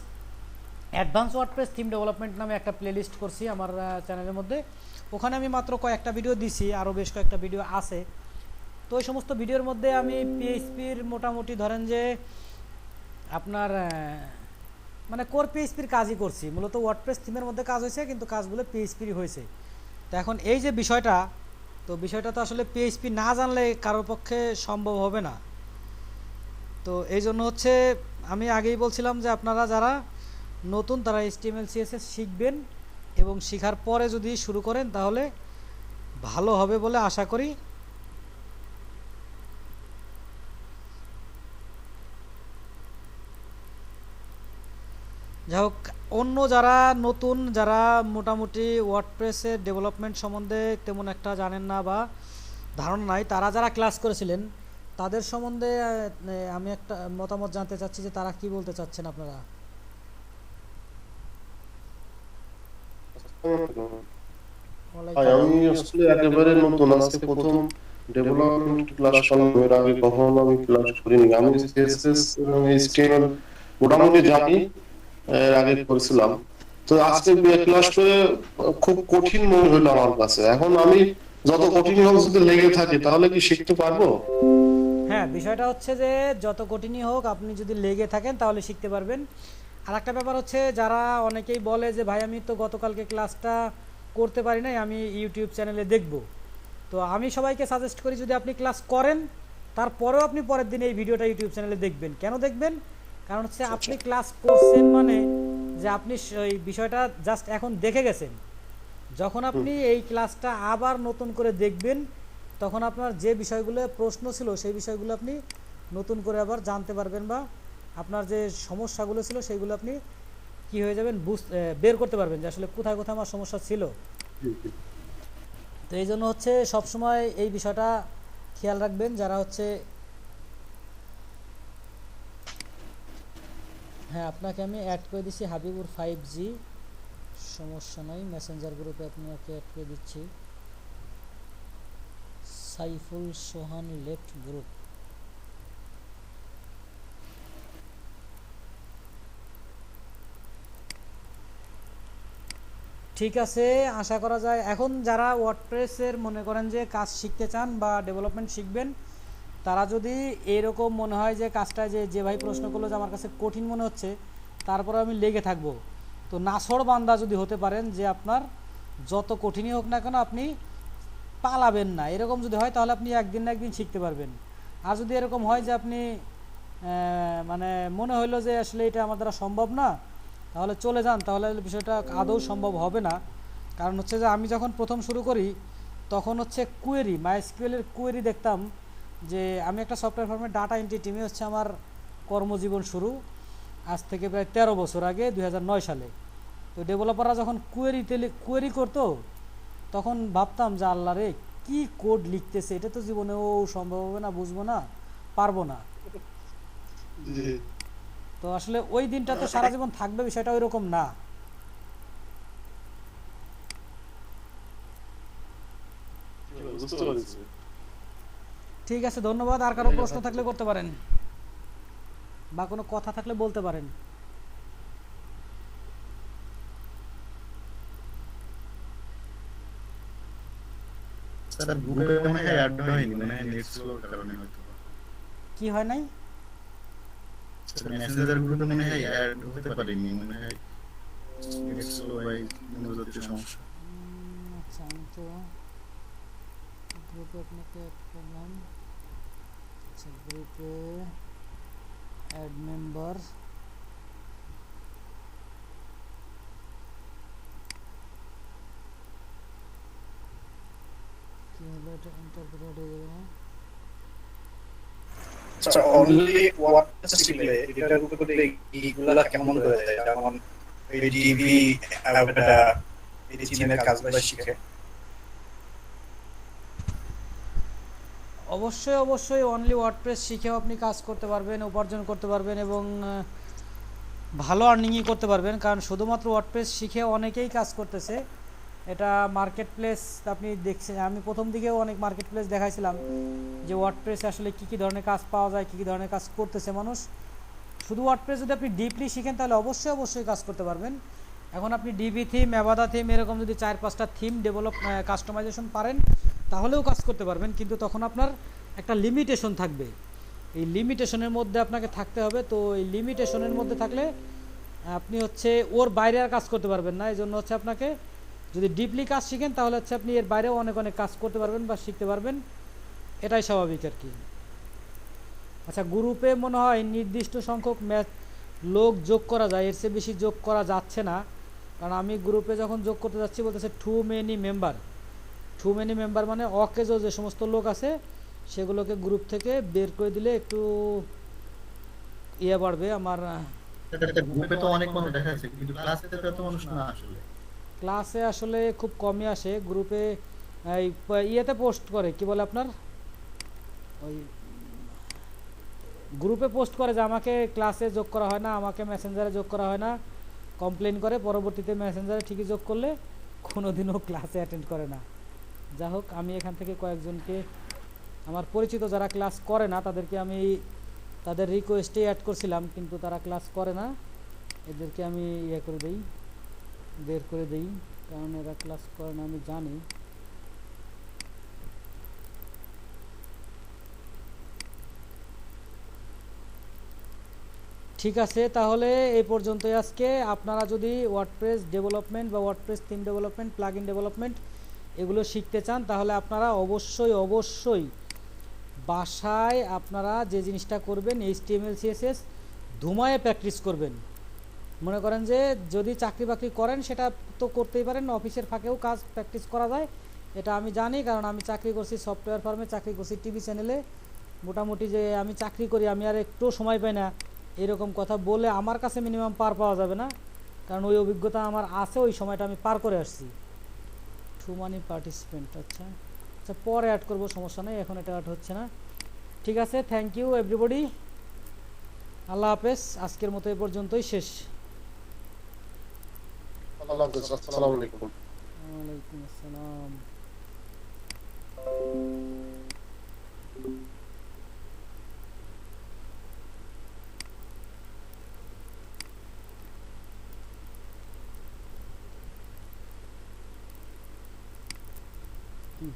advance WordPress theme development নামে একটা প্লেলিস্ট করছি আমার চ্যানেলের মধ্যে। ওখানে আমি মাত্র কয়েকটা ভিডিও দিছি, আরও বেশ কয়েকটা ভিডিও আছে। তো ওই সমস্ত ভিডিওর মধ্যে আমি পিএইচপির মোটামুটি ধরেন যে আপনার মানে কোর পিএইচপির কাজই করছি। মূলত ওয়ার্ডপ্রেস থিমের মধ্যে কাজ হয়েছে, কিন্তু কাজগুলো পিএইচপির হয়েছে। তো এখন এই যে বিষয়টা, তো বিষয়টা তো আসলে পিএইচপি না জানলে কারোর পক্ষে সম্ভব হবে না। তো এই জন্য হচ্ছে আমি আগেই বলছিলাম যে আপনারা যারা নতুন তারা HTML CSS শিখবেন, এবং শেখার পরে যদি শুরু করেন তাহলে ভালো হবে বলে আশা করি। যাই হোক, অন্য যারা নতুন, যারা মোটামুটি ওয়ার্ডপ্রেসের ডেভেলপমেন্ট সম্বন্ধে তেমন একটা জানেন না বা ধারণা নাই, তারা যারা ক্লাস করেছিলেন তাদের সম্বন্ধে আমি একটা মতামত জানতে চাচ্ছি যে তারা কি বলতে চাচ্ছেন আপনারা। আমি আসলে একেবারে নতুন, আজকে প্রথম ডেভেলপমেন্ট ক্লাস করলাম। এর আগে কখনো আমি ক্লাস করিনি। আমি সিএসএস এবং এইচটিএমএল মোটামুটি জানি, এর আগে করেছিলাম। তো আজকে ক্লাস করে খুব কঠিন মনে হলো আমার কাছে। এখন আমি যত কঠিন হোক যদি লেগে থাকে তাহলে কি শিখতে পারবো? হ্যাঁ, বিষয়টা হচ্ছে যে যত কঠিনই হোক আপনি যদি লেগে থাকেন তাহলে শিখতে পারবেন। আর একটা ব্যাপার হচ্ছে, যারা অনেকেই বলে যে ভাই আমি তো গতকালকে ক্লাসটা করতে পারি নাই, আমি ইউটিউব চ্যানেলে দেখব। তো আমি সবাইকে সাজেস্ট করি যদি আপনি ক্লাস করেন তারপরেও আপনি পরের দিন এই ভিডিওটা ইউটিউব চ্যানেলে দেখবেন। কেন দেখবেন? কারণ হচ্ছে আপনি ক্লাস করছেন মানে যে আপনি এই বিষয়টা জাস্ট এখন দেখে গেছেন। যখন আপনি এই ক্লাসটা আবার নতুন করে দেখবেন তখন আপনার যে বিষয়গুলো প্রশ্ন ছিল সেই বিষয়গুলো আপনি নতুন করে আবার জানতে পারবেন, বা আপনার যে সমস্যাগুলো ছিল সেইগুলো আপনি কি হয়ে যাবেন বের করতে পারবেন যে আসলে কোথায় কোথায় আমার সমস্যা ছিল। তো এই জন্য হচ্ছে সবসময় এই বিষয়টা খেয়াল রাখবেন। যারা হচ্ছে, হ্যাঁ আপনাকে আমি অ্যাড করে দিচ্ছি হাবিবুর 5G, সমস্যা নাই, মেসেঞ্জার গ্রুপে আপনাকে অ্যাড করে দিচ্ছি। সাইফুল সোহান লেফট গ্রুপ। ঠিক আছে, আশা করা যায় এখন যারা ওয়ার্ডপ্রেসের মনে করেন যে কাজ শিখতে চান বা ডেভেলপমেন্ট শিখবেন, তারা যদি এরকম মনে হয় যে কাজটা যে ভাই প্রশ্ন করলো যে আমার কাছে কঠিন মনে হচ্ছে তারপরে আমি লেগে থাকবো, তো নাছড় বান্দা যদি হতে পারেন যে আপনার যত কঠিনই হোক না কেন আপনি পালাবেন না, এরকম যদি হয় তাহলে আপনি একদিন না একদিন শিখতে পারবেন। আর যদি এরকম হয় যে আপনি মানে মনে হইলো যে আসলে এটা আমার দ্বারা সম্ভব না, তাহলে চলে যান, তাহলে বিষয়টা আদৌ সম্ভব হবে না। কারণ হচ্ছে যে আমি যখন প্রথম শুরু করি তখন হচ্ছে কুয়েরি, মাইএসকিউএলের কুয়েরি দেখতাম। যে আমি একটা সফটওয়্যার ফার্মের ডাটা এন্ট্রি টিমে হচ্ছে আমার কর্মজীবন শুরু, আজ থেকে প্রায় 13 বছর আগে 2009 সালে। তো ডেভেলপাররা যখন কুয়েরি করতো তখন ভাবতাম যে আল্লাহ রে কি কোড লিখতেছে, এটা তো জীবনেও সম্ভব হবে না, বুঝবো না, পারবো না। তো আসলে ওই দিনটা তো সারা জীবন থাকবে, বিষয়টা ওই রকম না। ঠিক আছে, ধন্যবাদ। আর কারো প্রশ্ন থাকলে করতে পারেন বা কোনো কথা থাকলে বলতে পারেন। স্যার গ্রুপে মনে হয় অ্যাড হয়নি, মনে হয় নেট স্লোর কারণে হয়তো। কি হয় নাই? মেসেঞ্জার গ্রুপে মনে হয় অ্যাড হতে পারেনি, মনে হয় নেট স্লো বাই মনোযোগের সমস্যা। আচ্ছা, আমি তো গ্রুপে আপনাকে অ্যাড করলাম। আচ্ছা, গ্রুপে অ্যাড মেম্বার, কি হলো তারপরে এটা হয়ে যাবে না। আচ্ছা অনলি ওয়ার্ডপ্রেস শিখলে এডিটর করলে এইগুলা কেমন হয়ে যায়, যেমন এই ডিবি এটা এডিটিংয়ের কাজগুলো শিখে? অবশ্যই অবশ্যই অনলি ওয়ার্ডপ্রেস শিখেও আপনি কাজ করতে পারবেন, উপার্জন করতে পারবেন এবং ভালো আর্নিংই করতে পারবেন। কারণ শুধুমাত্র ওয়ার্ডপ্রেস শিখে অনেকেই কাজ করতেছে। এটা মার্কেট প্লেস আপনি দেখছেন, আমি প্রথম দিকেও অনেক মার্কেট প্লেস দেখাইছিলাম যে ওয়ার্ডপ্রেসে আসলে কী কী ধরনের কাজ পাওয়া যায়, কী কী ধরনের কাজ করতেছে মানুষ। শুধু ওয়ার্ডপ্রেস যদি আপনি ডিপলি শিখেন তাহলে অবশ্যই অবশ্যই কাজ করতে পারবেন। এখন আপনি ডিবি থিম, অ্যাবাদা থিম এরকম যদি 4-5টা থিম ডেভেলপ কাস্টমাইজেশন পারেন তাহলেও কাজ করতে পারবেন, কিন্তু তখন আপনার একটা লিমিটেশন থাকবে। এই লিমিটেশনের মধ্যে আপনাকে থাকতে হবে। তো এই লিমিটেশনের মধ্যে থাকলে আপনি হচ্ছে ওর বাইরে আর কাজ করতে পারবেন না। এই জন্য হচ্ছে আপনাকে যদি ডিপলি কাজ শিখেন তাহলে হচ্ছে আপনি এর বাইরেও অনেক অনেক কাজ করতে পারবেন বা শিখতে পারবেন, এটাই স্বাভাবিক আর কি। আচ্ছা, গ্রুপে মনে হয় নির্দিষ্ট সংখ্যক লোক যোগ করা যায়, এর চেয়ে বেশি যোগ করা যাচ্ছে না। কারণ আমি গ্রুপে যখন যোগ করতে যাচ্ছি বলতেছে too many member. Too many member মানে অকেজো যে সমস্ত লোক আছে সেগুলোকে গ্রুপ থেকে বের করে দিলে একটু ইয়ে বাড়বে আমার। গ্রুপে তো অনেক মানুষ দেখা যাচ্ছে, কিন্তু ক্লাসে তো এত মানুষ না আসলে। ক্লাসে আসলে খুব কমই আসে। গ্রুপে এই ইয়েতে পোস্ট করে, কি বলে আপনার, ওই গ্রুপে পোস্ট করে যে আমাকে ক্লাসে যোগ করা হয় না, আমাকে মেসেঞ্জারে যোগ করা হয় না, কমপ্লেন করে। পরবর্তীতে মেসেঞ্জারে ঠিকই যোগ করলে কোনোদিনও ক্লাসে অ্যাটেন্ড করে না। যা হোক, আমি এখান থেকে কয়েকজনকে আমার পরিচিত যারা ক্লাস করে না তাদেরকে আমি তাদের রিকোয়েস্টে অ্যাড করছিলাম, কিন্তু তারা ক্লাস করে না। এদেরকে আমি ইয়ে করে দিই, বের করে দিই, কারণ এরা ক্লাস করে না আমি জানি। ঠিক আছে, তাহলে এই পর্যন্তই আজকে। আপনারা যদি ওয়ার্ডপ্রেস ডেভেলপমেন্ট বা WordPress theme development, plugin development এগুলো শিখতে চান তাহলে আপনারা অবশ্যই অবশ্যই বাসায় আপনারা যে জিনিসটা করবেন HTML CSS ধুমায়ে প্র্যাকটিস করবেন। মনে করেন যে যদি চাকরি বাকরি করেন সেটা তো করতেই পারেন, অফিসের ফাঁকেও কাজ প্র্যাকটিস করা যায়, এটা আমি জানি। কারণ আমি চাকরি করছি সফটওয়্যার ফার্মে, চাকরি করছি টিভি চ্যানেলে। মোটামুটি যে আমি চাকরি করি আমি আর একটু সময় পাই না এরকম কথা বলে আমার কাছে মিনিমাম পার পাওয়া যাবে না, কারণ ওই অভিজ্ঞতা আমার আছে, ওই সময়টা আমি পার করে আসছি। টু মানি পার্টিসিপেন্ট, আচ্ছা আচ্ছা পরে অ্যাড করবো, সমস্যা নেই, এখন এটা অ্যাড হচ্ছে না। ঠিক আছে, থ্যাংক ইউ এভরিবডি, আল্লাহ হাফেজ। আজকের মতো এ পর্যন্তই শেষ। আল্লাহ হাফেজ, আসসালামু আলাইকুম। ওয়ালাইকুম আসসালাম। হুম।